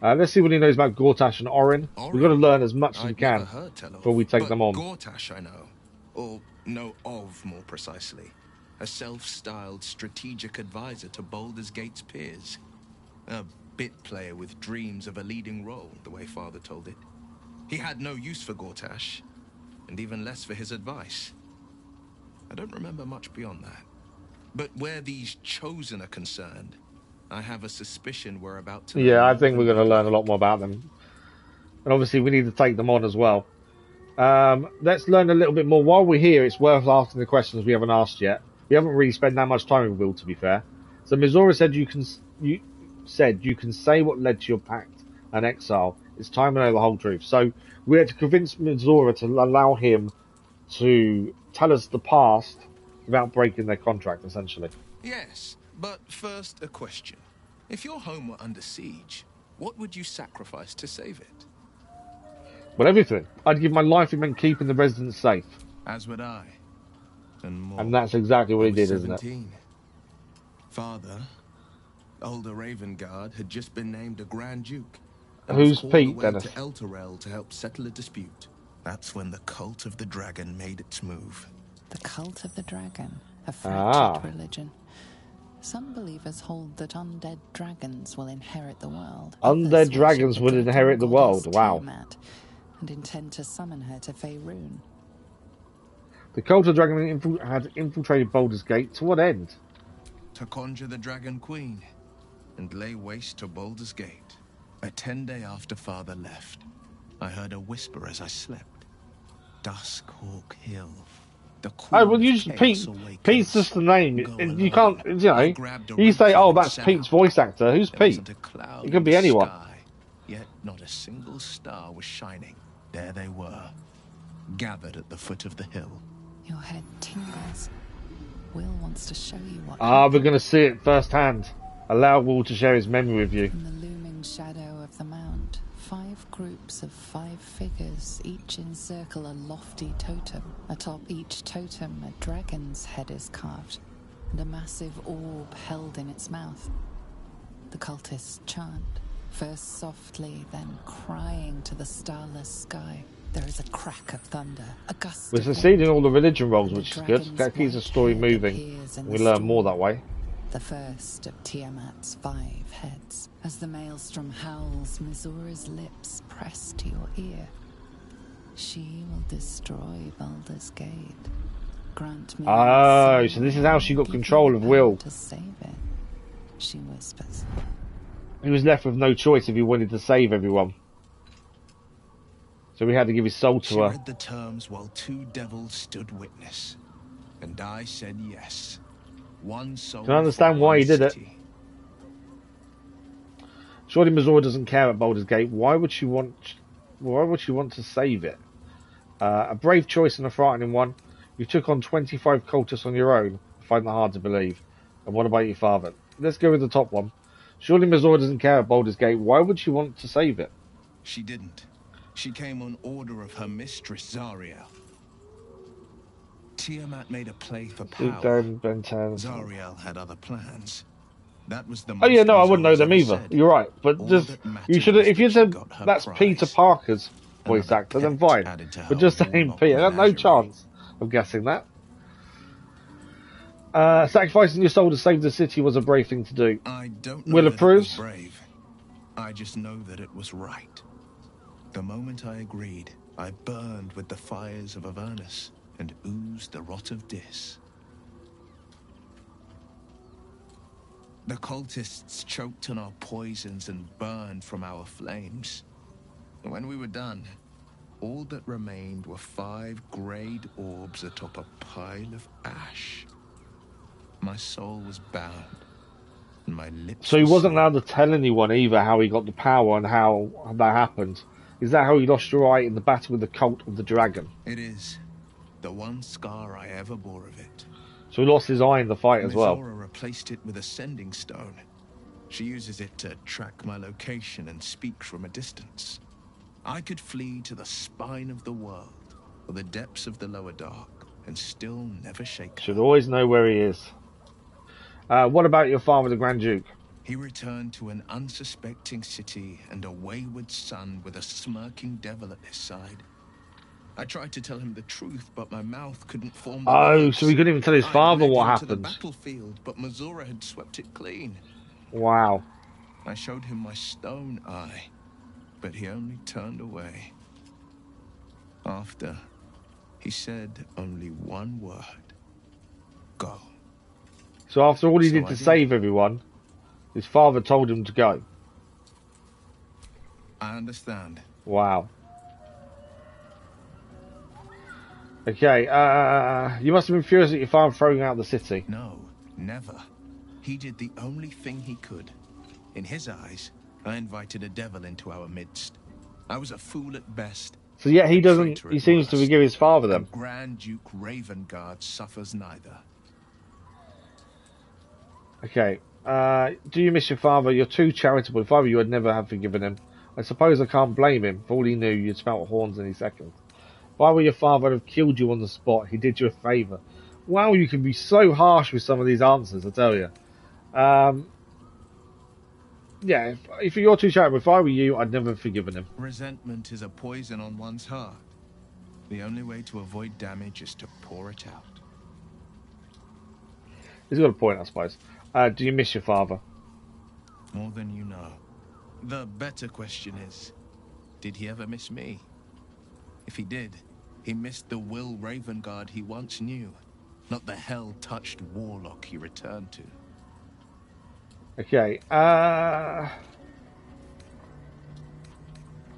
Let's see what he knows about Gortash and Orin. We've got to learn as much as we I'd can never heard tell of, before we take but them on. Gortash I know, or know of more precisely. A self-styled strategic advisor to Baldur's Gate's peers. A bit player with dreams of a leading role, the way Father told it. He had no use for Gortash, and even less for his advice. I don't remember much beyond that. But where these chosen are concerned, I have a suspicion we're about to... Yeah, I think we're going to learn a lot more about them. And obviously we need to take them on as well. Let's learn a little bit more. While we're here, it's worth asking the questions we haven't asked yet. We haven't really spent that much time with Will, to be fair. So Mizora said you can say what led to your pact and exile. It's time to know the whole truth. So we had to convince Mizora to allow him to tell us the past without breaking their contract, essentially. Yes, but first a question. If your home were under siege, what would you sacrifice to save it? Well, everything. I'd give my life if it meant keeping the residents safe. As would I. And more. And that's exactly what he did, 17. isn't it? Father, older Ravengard, had just been named a Grand Duke. Who's was Pete, called away Dennis? to Elturel to help settle a dispute. That's when the cult of the dragon made its move. The cult of the dragon, a fractured Ah. religion. Some believers hold that undead dragons will inherit the world. Undead Others dragons worship will the inherit the dragon world. goddess Wow. Tiamat and intend to summon her to Faerun. The cult of dragon had infiltrated Baldur's Gate. To what end? To conjure the Dragon Queen and lay waste to Baldur's Gate. A 10-day after Father left, I heard a whisper as I slept. Duskhawk Hill. The Oh, well, you just, Pete's just the name. You can't, you say, oh, that's Pete's voice actor. Who's Pete? It could be anyone. Sky, yet not a single star was shining. There they were, gathered at the foot of the hill. Your head tingles. Will wants to show you what. We're going to see it firsthand. Allow Will to share his memory with you. In the looming shadow of the mound, 5 groups of 5 figures each encircle a lofty totem. Atop each totem, a dragon's head is carved, and a massive orb held in its mouth. The cultists chant, first softly, then crying to the starless sky. There is a crack of thunder, a gust. We're succeeding all the religion roles, which is good. That keeps the story moving. We learn more that way. The first of Tiamat's 5 heads. As the maelstrom howls, Mizora's lips press to your ear. She will destroy Baldur's Gate. Grant me. Oh, so this is how she got control of Will. To save it, she whispers. He was left with no choice if he wanted to save everyone. So we had to give his soul to She her. read the terms while 2 devils stood witness, and I said yes. One soul. Can I understand why he did it? Surely Mizora doesn't care about Baldur's Gate. Why would she want to save it? A brave choice and a frightening one. You took on 25 cultists on your own. I find that hard to believe. And what about your father? Let's go with the top one. Surely Mizora doesn't care about Baldur's Gate. Why would she want to save it? She didn't. She came on order of her mistress, Zariel. Tiamat made a play for power. Zariel had other plans. That was the Oh yeah, no, I wouldn't know them either. You're right, but just you should have. If you said that's Peter Parker's voice actor, then fine. But just saying Peter, I have no chance of guessing that. Sacrificing your soul to save the city was a brave thing to do. I don't know Will that approves. It was brave. I just know that it was right. The moment I agreed, I burned with the fires of Avernus and oozed the rot of Dis. The cultists choked on our poisons and burned from our flames. When we were done, all that remained were 5 greyed orbs atop a pile of ash. My soul was bound, and my lips. So he wasn't allowed to tell anyone either how he got the power and how that happened. Is that how he lost your eye in the battle with the cult of the dragon? It is the one scar I ever bore of it. So he lost his eye in the fight as well. Mizora replaced it with a sending stone. She uses it to track my location and speak from a distance. I could flee to the spine of the world or the depths of the lower dark and still never shake her. Should always know where he is. What about your father, the Grand Duke? He returned to an unsuspecting city and a wayward son with a smirking devil at his side. I tried to tell him the truth, but my mouth couldn't form the words. So he couldn't even tell his father what I led him happened. to the battlefield, but Mizora had swept it clean. Wow. I showed him my stone eye, but he only turned away. After, he said only one word. Go. So after all he So did I to did. save everyone, his father told him to go. I understand. Wow. Okay, you must have been furious at your father throwing out the city. No, never. He did the only thing he could. In his eyes, I invited a devil into our midst. I was a fool at best. So yet he a doesn't, traitor he at seems to worst. forgive his father then. And Grand Duke Ravengard suffers neither. Okay, do you miss your father? You're too charitable. If I were you, I'd never have forgiven him. I suppose I can't blame him. For all he knew, you'd smelt horns any second. If I were your father, I'd have killed you on the spot. He did you a favour. Wow, you can be so harsh with some of these answers, I tell you. Yeah, if you're too charitable, if I were you, I'd never have forgiven him. Resentment is a poison on one's heart. The only way to avoid damage is to pour it out. He's got a point, I suppose. Do you miss your father? More than you know. The better question is, did he ever miss me? If he did, he missed the Will Ravengard he once knew, not the hell-touched warlock he returned to. Okay,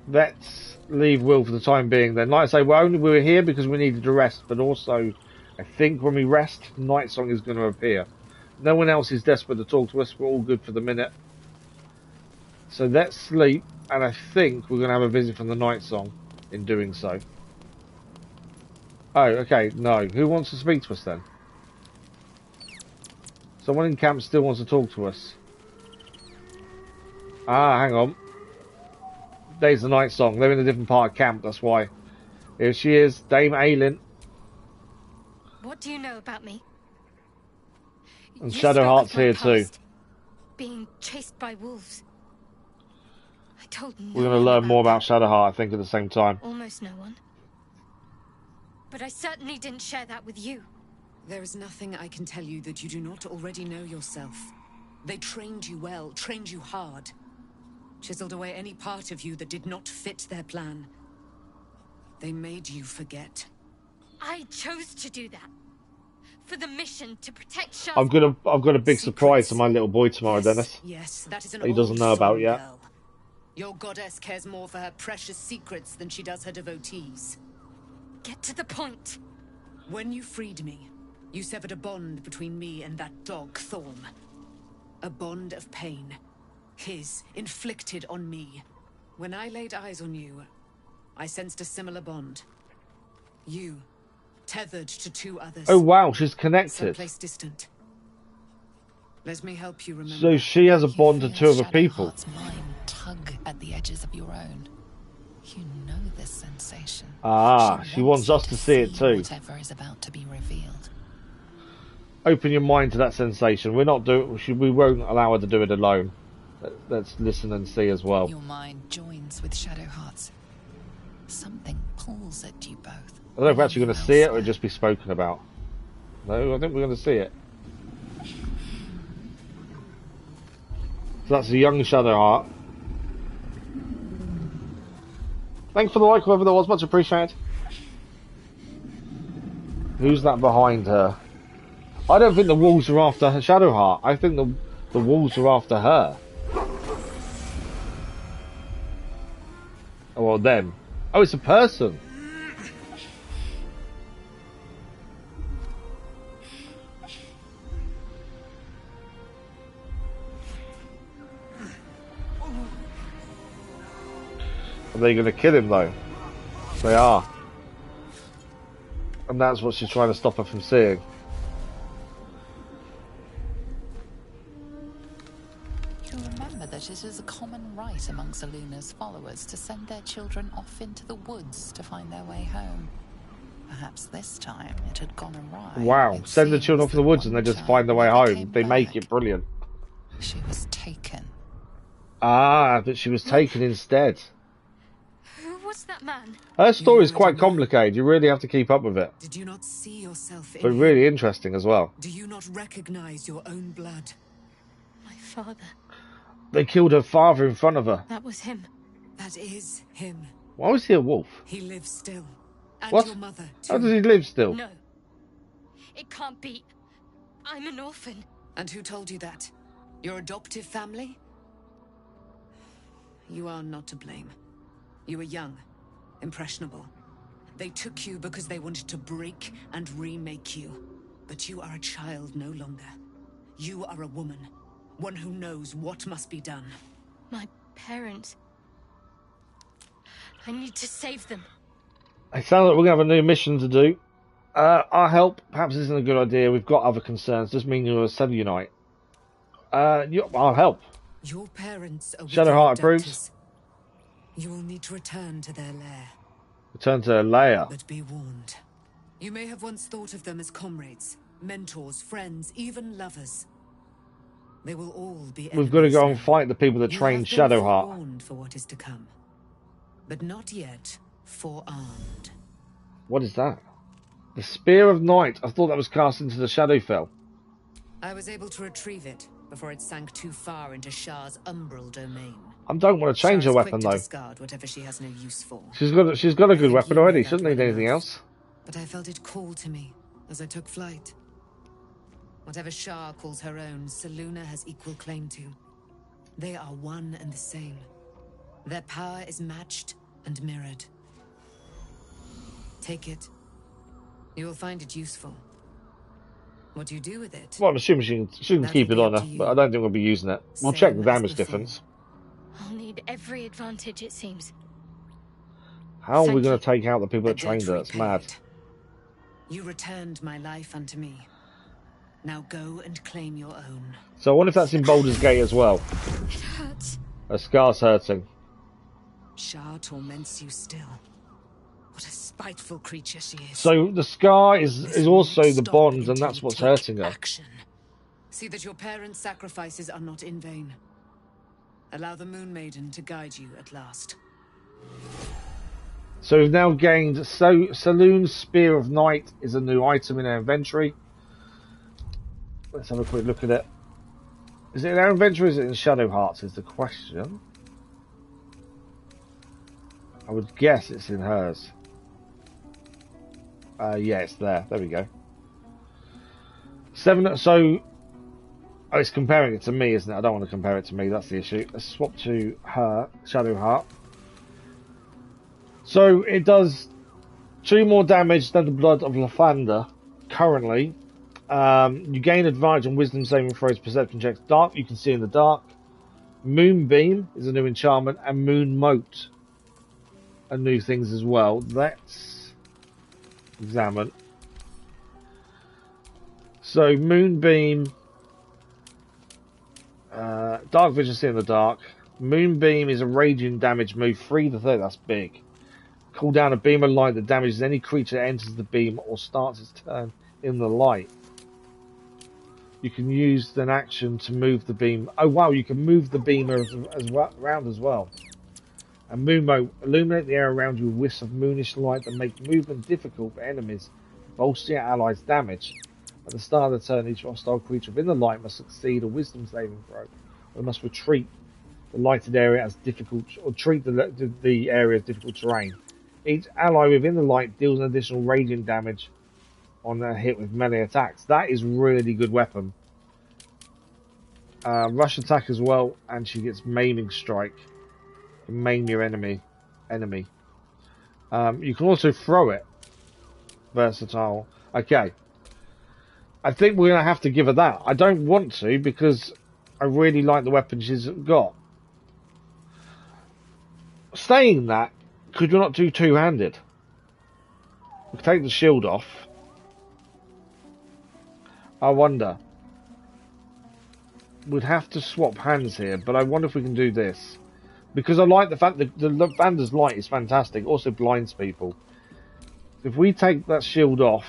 let's leave Will for the time being then. Like I say, we're here because we needed to rest, but also, I think when we rest, Nightsong is going to appear. No one else is desperate to talk to us, we're all good for the minute. So let's sleep, and I think we're going to have a visit from the Nightsong in doing so. Oh, okay, no. Who wants to speak to us then? Someone in camp still wants to talk to us. Ah, hang on. There's the Nightsong. They're in a different part of camp, that's why. Here she is, Dame Aelin. What do you know about me? And You spoke Shadowheart's of my here too. past, being chased by wolves. I told no We're going to one learn more about that. Shadowheart, I think, at the same time. Almost no one. But I certainly didn't share that with you. There is nothing I can tell you that you do not already know yourself. They trained you well, trained you hard. Chiseled away any part of you that did not fit their plan. They made you forget. I chose to do that. For the mission to protect I've got a big surprise for my little boy tomorrow, Yes, Dennis. yes, that is an He doesn't old know about song, yet. girl. Your goddess cares more for her precious secrets than she does her devotees. Get to the point. When you freed me, you severed a bond between me and that dog, Thorm. A bond of pain. His, inflicted on me. When I laid eyes on you, I sensed a similar bond. You, tethered to two others. Oh wow, she's connected. Someplace distant. Let me help you remember. So she has a bond to two other people. Shadowheart's mind tug at the edges of your own. You know this sensation. Ah, she wants us to see it too. Whatever is about to be revealed. Open your mind to that sensation. We won't allow her to do it alone. Let's listen and see as well. Your mind joins with Shadowheart's. Something pulls at you both. I don't know if we're actually going to see it or just be spoken about. No, I think we're going to see it. So that's a young Shadowheart. Thanks for the like, whoever that was, much appreciated. Who's that behind her? I don't think the wolves are after her Shadowheart. I think the wolves are after her. Oh, well, them. Oh, it's a person. Are they going to kill him, though? They are. And that's what she's trying to stop her from seeing. You remember that it is a common right among Seluna's followers to send their children off into the woods to find their way home. Perhaps this time it had gone awry. Wow, It send the seems children off to the that woods and they one just child find their way never home. came They make back. it brilliant. She was taken. Ah, but she was taken instead. Who was that man? Her story is quite complicated. You really have to keep up with it. Did you not see yourself in But him? really interesting as well. Do you not recognize your own blood? My father. They killed her father in front of her. That was him. That is him. Why was he a wolf? He lives still. And What? your mother, too. How does he live still? No. It can't be. I'm an orphan. And who told you that? Your adoptive family? You are not to blame. You were young, impressionable. They took you because they wanted to break and remake you. But you are a child no longer. You are a woman. One who knows what must be done. My parents. I need to save them. It sounds like we're going to have a new mission to do. Our help perhaps isn't a good idea. We've got other concerns. Doesn't mean you're a Cellunite. I'll help. Your parents are Shadowheart wicked approves. abductors. You will need to return to their lair. Return to Leia. But be warned. You may have once thought of them as comrades, mentors, friends, even lovers. They will all be We've got to go and enemies now. fight the people that You trained have been Shadowheart. forewarned for what is to come, but not yet forearmed. What is that? The Spear of Night. I thought that was cast into the Shadowfell. I was able to retrieve it before it sank too far into Shah's umbral domain. I don't want to change her Shah is weapon quick to though. discard whatever she has no use for. She's got a good think weapon you already. know She doesn't that need well anything enough. else. But I felt it call to me as I took flight. Whatever Shah calls her own, Selûne has equal claim to. They are one and the same. Their power is matched and mirrored. Take it. You will find it useful. What you do with it? Well, I'm assuming she can That keep will it be on up her, to you. but I don't think we'll be using it. We'll Same check the as damage before. difference. I'll need every advantage, it seems. How are we Thank going you. to take out the people A that trained debt her? It's mad. repaid. You returned my life unto me. Now go and claim your own. So I wonder if that's in Baldur's Gate as well. It hurts. Her scar's hurting. Shah torments you still. What a spiteful creature she is. So the scar This is won't also the stop bond, and until that's you what's take hurting her. Action. See that your parents' sacrifices are not in vain. Allow the Moon Maiden to guide you at last. So we've now gained Selûne's Spear of Night is a new item in our inventory. Let's have a quick look at it. Is it in our inventory or is it in Shadowheart's is the question. I would guess it's in hers. Yeah, it's there. There we go. 7. So, oh, it's comparing it to me, isn't it? I don't want to compare it to me. That's the issue. Let's swap to her, Shadowheart. So it does 2 more damage than the Blood of Lathander currently. You gain advantage on Wisdom saving throws, perception checks. Dark, you can see in the dark. Moonbeam is a new enchantment, and Moon Moat are new things as well. Let's examine. So Moonbeam, Dark Vision, see in the dark. Moonbeam is a raging damage move, 3 to 30. That's big. Call down a beam of light that damages any creature that enters the beam or starts its turn in the light. You can use an action to move the beam. Oh wow, you can move the beam as well, around as well. And Moon Moat, illuminate the air around you with wisps of moonish light that make movement difficult for enemies, bolster your allies' damage. At the start of the turn, each hostile creature within the light must succeed a Wisdom saving throw, or must retreat the lighted area as difficult, or treat the area as difficult terrain. Each ally within the light deals an additional radiant damage on a hit with melee attacks. That is really good weapon. Rush attack as well, and she gets maiming strike. You can maim your enemy. You can also throw it. Versatile. Okay. I think we're going to have to give her that. I don't want to because I really like the weapon she's got. Saying that, could you not do two-handed? We can take the shield off. I wonder. We'd have to swap hands here, but I wonder if we can do this. Because I like the fact that the Vander's light is fantastic. Also blinds people. If we take that shield off...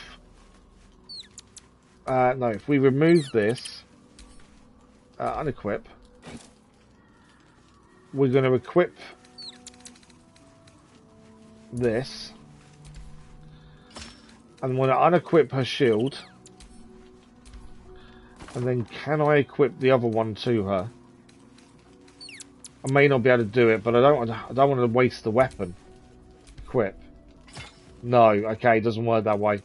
no, if we remove this... unequip... We're going to equip... this. And I'm going to unequip her shield. And then can I equip the other one to her? I may not be able to do it, but I don't want to waste the weapon. Equip. No, okay, it doesn't work that way.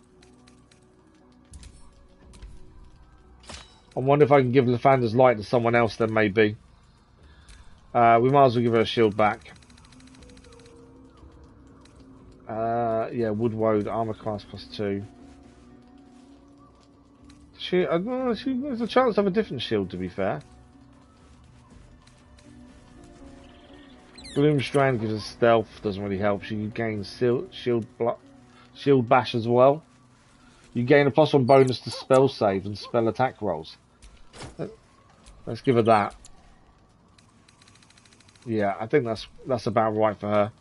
I wonder if I can give Lathander's light to someone else then, maybe. We might as well give her a shield back. Yeah, Woodwoad, armor class +2. She has a chance to have a different shield, to be fair. Gloomstrand gives us stealth, doesn't really help. She gains shield bash as well. You gain a +1 bonus to spell save and spell attack rolls. Let's give her that. Yeah, I think that's about right for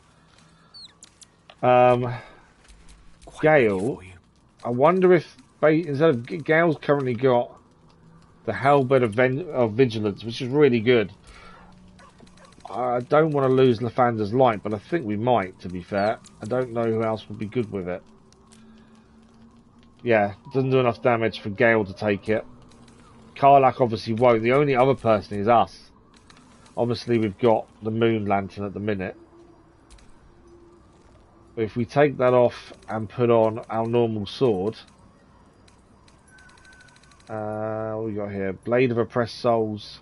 her. Gale, I wonder if instead of Gale's currently got the Hellbed of Vigilance, which is really good. I don't want to lose Lathander's light, but I think we might, to be fair. I don't know who else would be good with it. Yeah, doesn't do enough damage for Gale to take it. Karlach obviously won't. The only other person is us. Obviously, we've got the Moon Lantern at the minute. But if we take that off and put on our normal sword... what we got here? Blade of Oppressed Souls...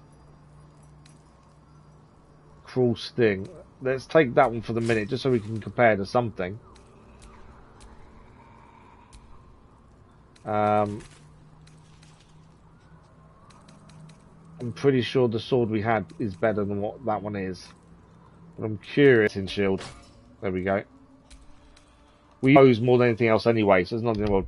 Cruel Sting. Let's take that one for the minute, just so we can compare to something. I'm pretty sure the sword we had is better than what that one is. But I'm curious in shield. There we go. We use more than anything else anyway, so there's nothing in the world.